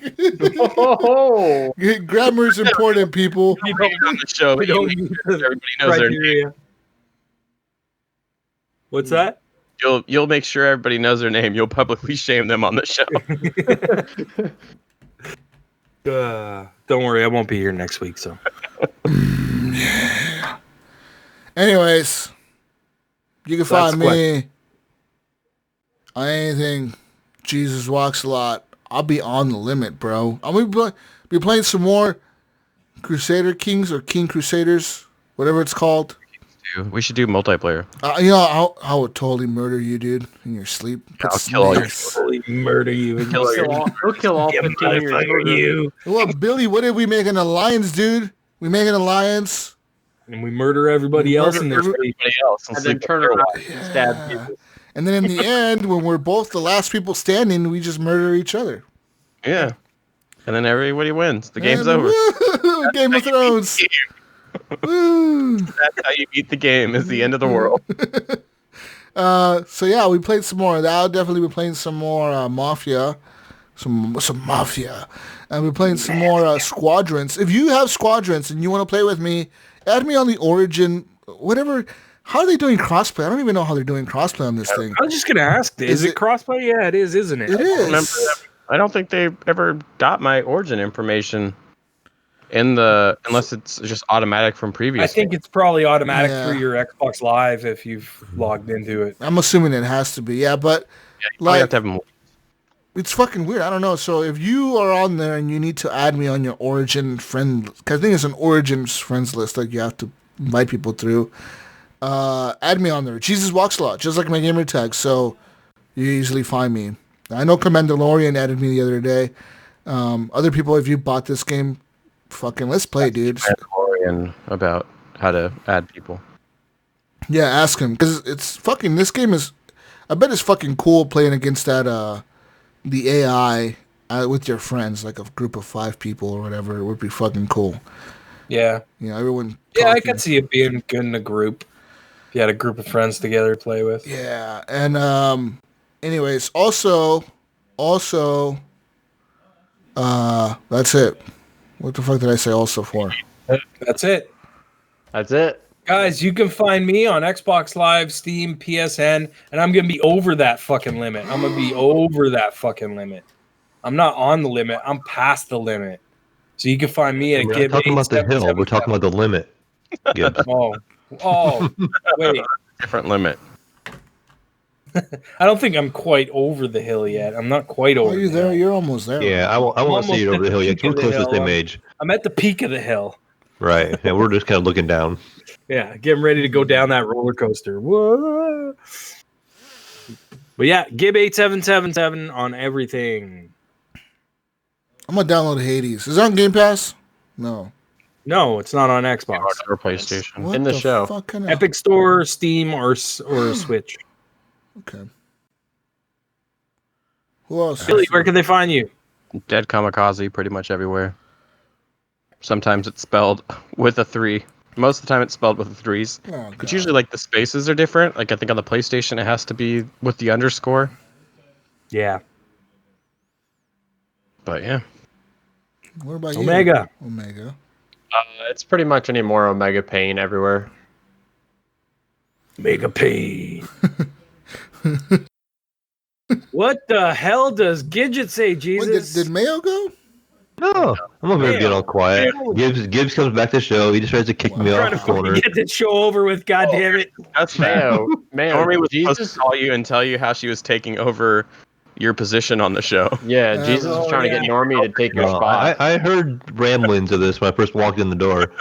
Oh, Grammar is important, people. You don't on the show, but everybody knows their name. What's that? You'll make sure everybody knows their name. You'll publicly shame them on the show. Don't worry, I won't be here next week. So, anyways, you can find me on anything. Jesus Walks a Lot. I'll be on the limit, bro. I'm gonna be playing some more Crusader Kings or King Crusaders, whatever it's called. We should do multiplayer. I would totally murder you, dude, in your sleep. I'll kill all your totally murder you. he'll kill all 15 of you. Well, Billy, what if we make an alliance, dude? We make an alliance. And we murder everybody else in their face. Everybody else and then turn around and stab people. And then in the end, when we're both the last people standing, we just murder each other. Yeah. And then everybody wins. The game's over. Woo, Game of Thrones. Woo. That's how you beat the game, is the end of the world. So yeah, we played some more of that. I'll definitely be playing some more Mafia. Some Mafia. And we're playing some more Squadrons. If you have Squadrons and you want to play with me, add me on the Origin, whatever. How are they doing crossplay? I don't even know how they're doing crossplay on this thing. I was just going to ask, is it crossplay? Yeah, it is, isn't it? It is. I don't think they ever got my Origin information unless it's just automatic from previous. I think it's probably automatic through your Xbox Live if you've logged into it. I'm assuming it has to be, yeah, but you have to have them. It's fucking weird. I don't know. So if you are on there and you need to add me on your Origin friend, because I think it's an Origin friends list, like you have to invite people through. Add me on there. Jesus Walks a Lot, just like my gamer tag, so you easily find me. I know Commandalorian added me the other day. Other people, if you bought this game, fucking let's play, dude. Commandalorian about how to add people. Yeah, ask him, because it's fucking, this game is, I bet it's fucking cool playing against that, the AI with your friends, like a group of 5 people or whatever. It would be fucking cool. Yeah. You know, everyone. Yeah, I could see it being good in a group. If you had a group of friends together to play with. Yeah, and anyways, also, that's it. What the fuck did I say also for? That's it. That's it. Guys, you can find me on Xbox Live, Steam, PSN, and I'm going to be over that fucking limit. I'm not on the limit. I'm past the limit. So you can find me at We're not talking about the hill. We're talking about the limit. Gibbs. Oh, wait. Different limit. I don't think I'm quite over the hill yet. I'm not quite over. Are you there? You're almost there. Yeah, I won't see it over the hill yet. We're close to the same age. I'm at the peak of the hill. Right. Yeah, we're just kind of looking down. Yeah, getting ready to go down that roller coaster. Whoa. But yeah, Gib8777 on everything. I'm gonna download Hades. Is it on Game Pass? No. No, it's not on Xbox Or PlayStation. What In the show. fuck kind of- Epic Store, Steam, or Switch. Okay. Who else? Billy, where can they find you? Dead Kamikaze pretty much everywhere. Sometimes it's spelled with a 3. Most of the time it's spelled with the 3s. Oh, But usually like the spaces are different. Like I think on the PlayStation it has to be with the underscore. Yeah. But yeah. What about you? Omega. Omega. It's pretty much any more OmegaPain everywhere. Mega Pain. What the hell does Gidget say, Jesus? Wait, did Mayo go? No, I'm over here being all quiet. Gibbs comes back to the show. He just tries to kick me off the corner. Get this show over with, goddammit. That's Mayo, Normie was supposed Jesus. to call you and tell you how she was taking over your position on the show. Yeah, Jesus was trying to get Normie to take your No, spot. I heard ramblings of this when I first walked in the door.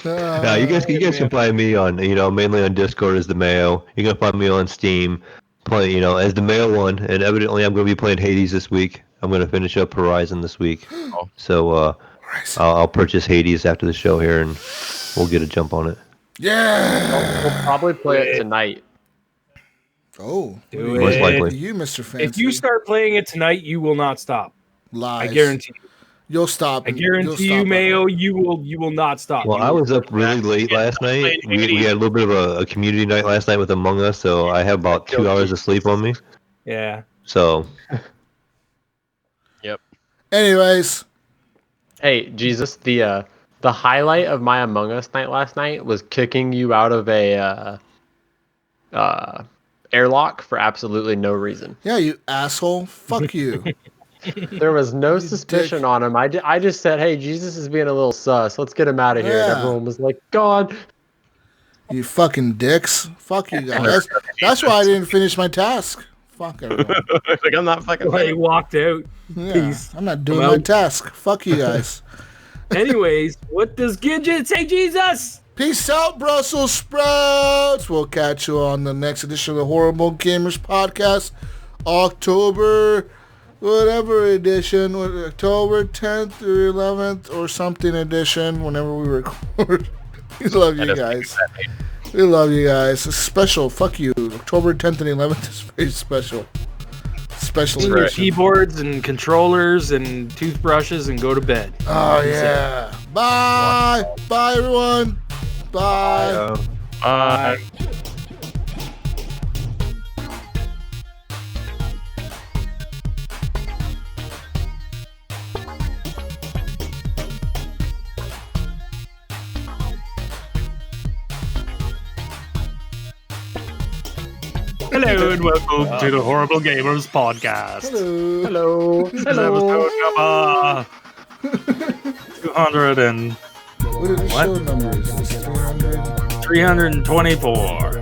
Now you guys can find me on mainly on Discord as the Mayo. You can find me on Steam, playing as the Mayo one, and evidently I'm going to be playing Hades this week. I'm going to finish up Horizon this week, so I'll purchase Hades after the show here, and we'll get a jump on it. Yeah. We'll probably play it tonight. Oh, Do Most it. likely. you, Mr. Fancy. If you start playing it tonight, you will not stop. Lies. I guarantee you. You'll stop. I guarantee you, Mayo, you will not stop. Well, I was up really late last night. We had a little bit of a community night last night with Among Us, so I have about 2 hours of sleep on me. Yeah. So. Yep. Anyways. Hey, Jesus, the highlight of my Among Us night last night was kicking you out of a airlock for absolutely no reason. Yeah, you asshole. Fuck you. There was no suspicion on him. I just said, hey, Jesus is being a little sus. Let's get him out of here. And Yeah. everyone was like, God. You fucking dicks. Fuck you guys. That's why I didn't finish my task. Fuck everyone. Like I'm not fucking. He walked out. Yeah, Peace. I'm not doing Well- my task. Fuck you guys. Anyways, what does Gidget say, Jesus? Peace out, Brussels sprouts. We'll catch you on the next edition of the Horrible Gamers Podcast. October, whatever edition, October 10th or 11th or something edition, whenever we record. We love you guys. We love you guys. It's special. Fuck you. October 10th and 11th is very special. Special Clean your edition. keyboards and controllers and toothbrushes and go to bed. Oh, yeah. Bye. Bye, everyone. Bye. Hello and welcome to the Horrible Gamers Podcast. Hello. This is episode number 200 and What are the What? show numbers? Is it 300? 324.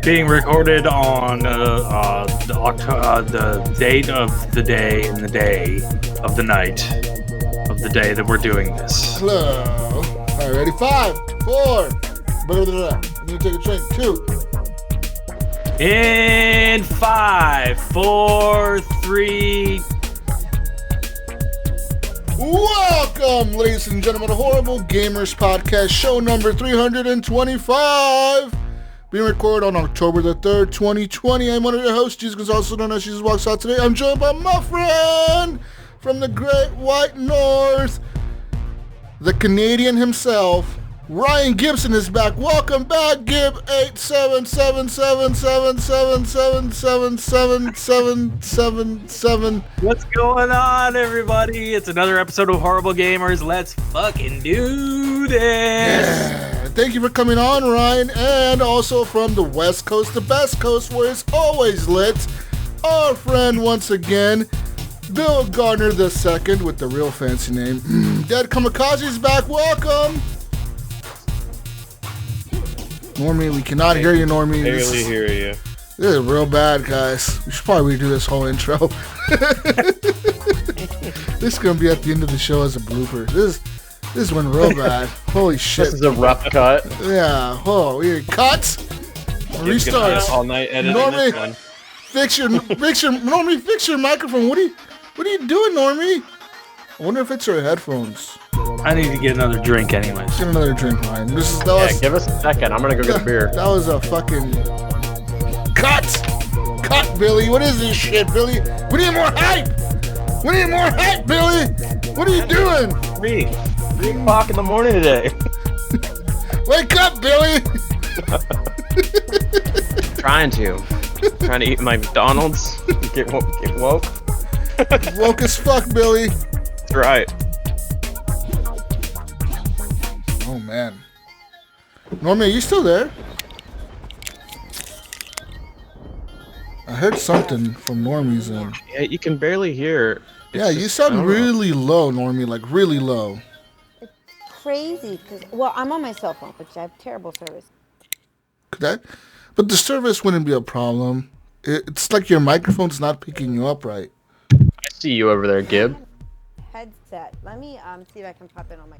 Being recorded on the date of the day and the day of the night of the day that we're doing this. Hello. All right, ready? 5, 4. Blah, blah, blah. I need to take a drink. 2. In 5, 4, 3. Welcome, ladies and gentlemen, to Horrible Gamers Podcast, show number 325. Being recorded on October the 3rd, 2020. I'm one of your hosts, Jesus, also known as Jesus Walks Out. Today, I'm joined by my friend from the Great White North, the Canadian himself, Ryan Gibson is back. Welcome back, Gib. 8777777777777. What's going on, everybody? It's another episode of Horrible Gamers. Let's fucking do this. Yeah. Thank you for coming on, Ryan, and also from the West Coast, the best coast, where it's always lit. Our friend once again, Bill Garner II with the real fancy name. Dead Kamikaze's back. Welcome. Normie, we cannot hear you, Normie. Barely hear you. This is real bad, guys. We should probably redo this whole intro. This is going to be at the end of the show as a blooper. This went real bad. Holy shit. This is a rough cut. Yeah. Oh, we cut. Restart. All night editing Normie, this one. fix your microphone. What are you doing, Normie? I wonder if it's your headphones. I need to get another drink anyways. Get another drink, Ryan. Give us a second. I'm gonna go get a beer. That was a fucking cut, Billy. What is this shit, Billy? We need more hype. Billy. What are you doing? 3 o'clock in the morning today. Wake up, Billy. Trying to eat my McDonald's. Get woke. Woke as fuck, Billy. That's right. Oh man. Normie, are you still there? I heard something from Normie's end. Yeah, you can barely hear. You sound really low, Normie, like really low. It's crazy because, well, I'm on my cell phone, which I have terrible service. But the service wouldn't be a problem. It's like your microphone's not picking you up right. I see you over there, Gib. Headset. Let me see if I can pop in on my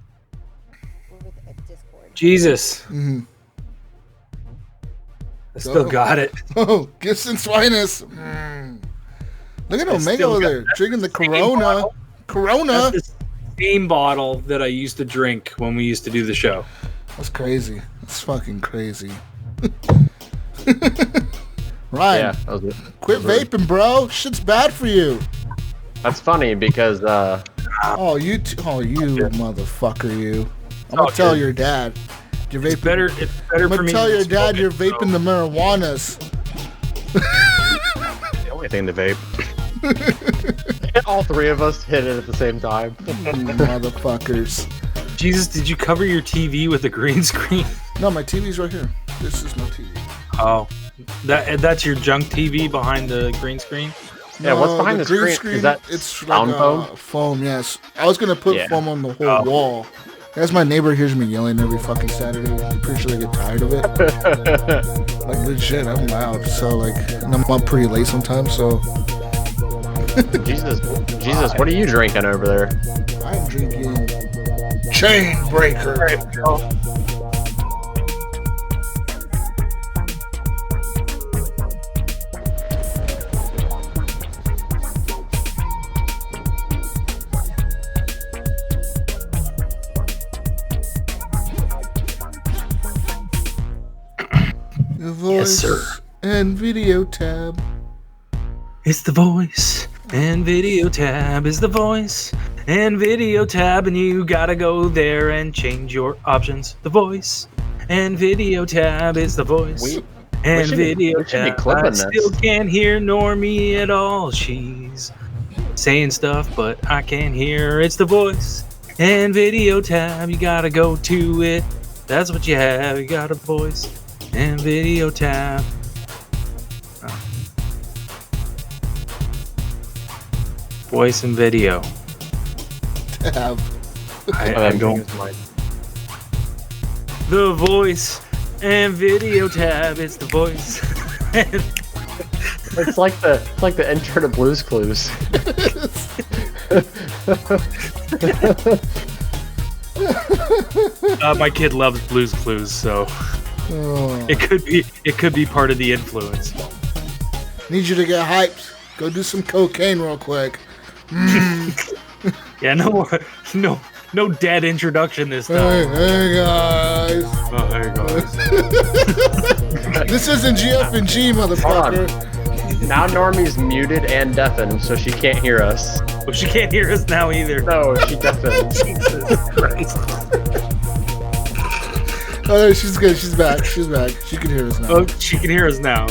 with a Discord. Jesus. Mm-hmm. I still got it. Oh, Gibson's finest. Look at Omega over there drinking the Corona. Corona. That's the same bottle that I used to drink when we used to do the show. That's crazy. That's fucking crazy. Ryan, quit vaping, bro. Shit's bad for you. That's funny because you motherfucker, you. I'm gonna tell your dad. You're vaping. It's better I'm for gonna me. tell your dad you're vaping the marijuanas. The only thing to vape. all three of us hit it at the same time. Motherfuckers. Jesus, did you cover your TV with a green screen? No, my TV's right here. This is my TV. Oh, that's your junk TV behind the green screen? Yeah, what's behind the green screen? Is that it's like foam? Foam, yes. I was gonna put foam on the whole wall. As my neighbor hears me yelling every fucking Saturday, I'm pretty sure they get tired of it. Like legit, I'm loud. So and I'm up pretty late sometimes. So. Jesus, what are you drinking over there? I'm drinking Chain Breaker. The voice and video tab. It's the voice and video tab is the voice and video tab, and you gotta go there and change your options. The voice and video tab is the voice and video tab. I still can't hear Normie at all. She's saying stuff, but I can't hear. It's the voice and video tab. You gotta go to it. That's what you have. You got a voice and video tab. Voice and video. Tab. I don't. The voice and video tab. It's the voice. It's like the intro to Blue's Clues. My kid loves Blue's Clues, so it could be part of the influence. Need you to get hyped. Go do some cocaine real quick. Yeah, no dead introduction this time. Hey guys. Oh, hey guys. This isn't GF&G, motherfucker. Now Normie's muted and deafened, so she can't hear us. Well, she can't hear us now either. No, she deafened. Jesus Christ. Oh, no, she's good. She's back. She can hear us now. Oh, she can hear us now.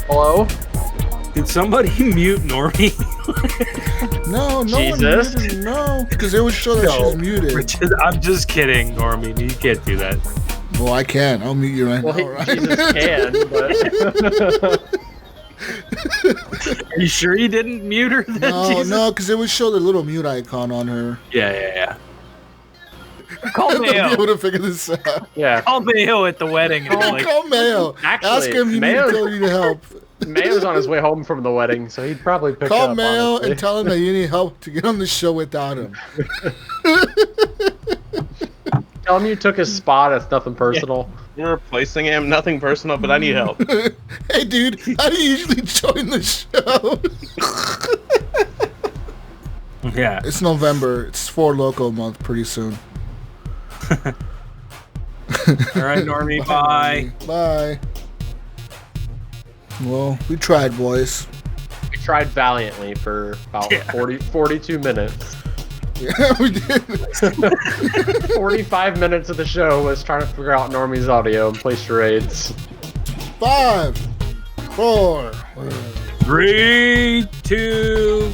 Hello? Did somebody mute Normie? No, Jesus. one muted. No, because it would show that she's muted. I'm just kidding, Normie. You can't do that. Well, I can. I'll mute you right now. Jesus can, but... Are you sure you didn't mute her then? No, because it would show the little mute icon on her. Yeah. Call Be Mayo. able to figure this out. Yeah. Call Mayo at the wedding. Call Mayo. Actually, Ask him you need help. Mayo's on his way home from the wedding, so he'd probably pick Call up. Mayo honestly. and tell him that you need help to get on the show without him. Tell him you took his spot. It's nothing personal. You're replacing him. Nothing personal, but I need help. Hey, dude, how do you usually join the show? Yeah. It's November. It's 4 Loco month pretty soon. All right, Normie. Bye. Bye. Well, we tried, boys. We tried valiantly for about 42 minutes. Yeah, we did. 45 minutes of the show was trying to figure out Normie's audio and play charades. 5, 4, 3, 2,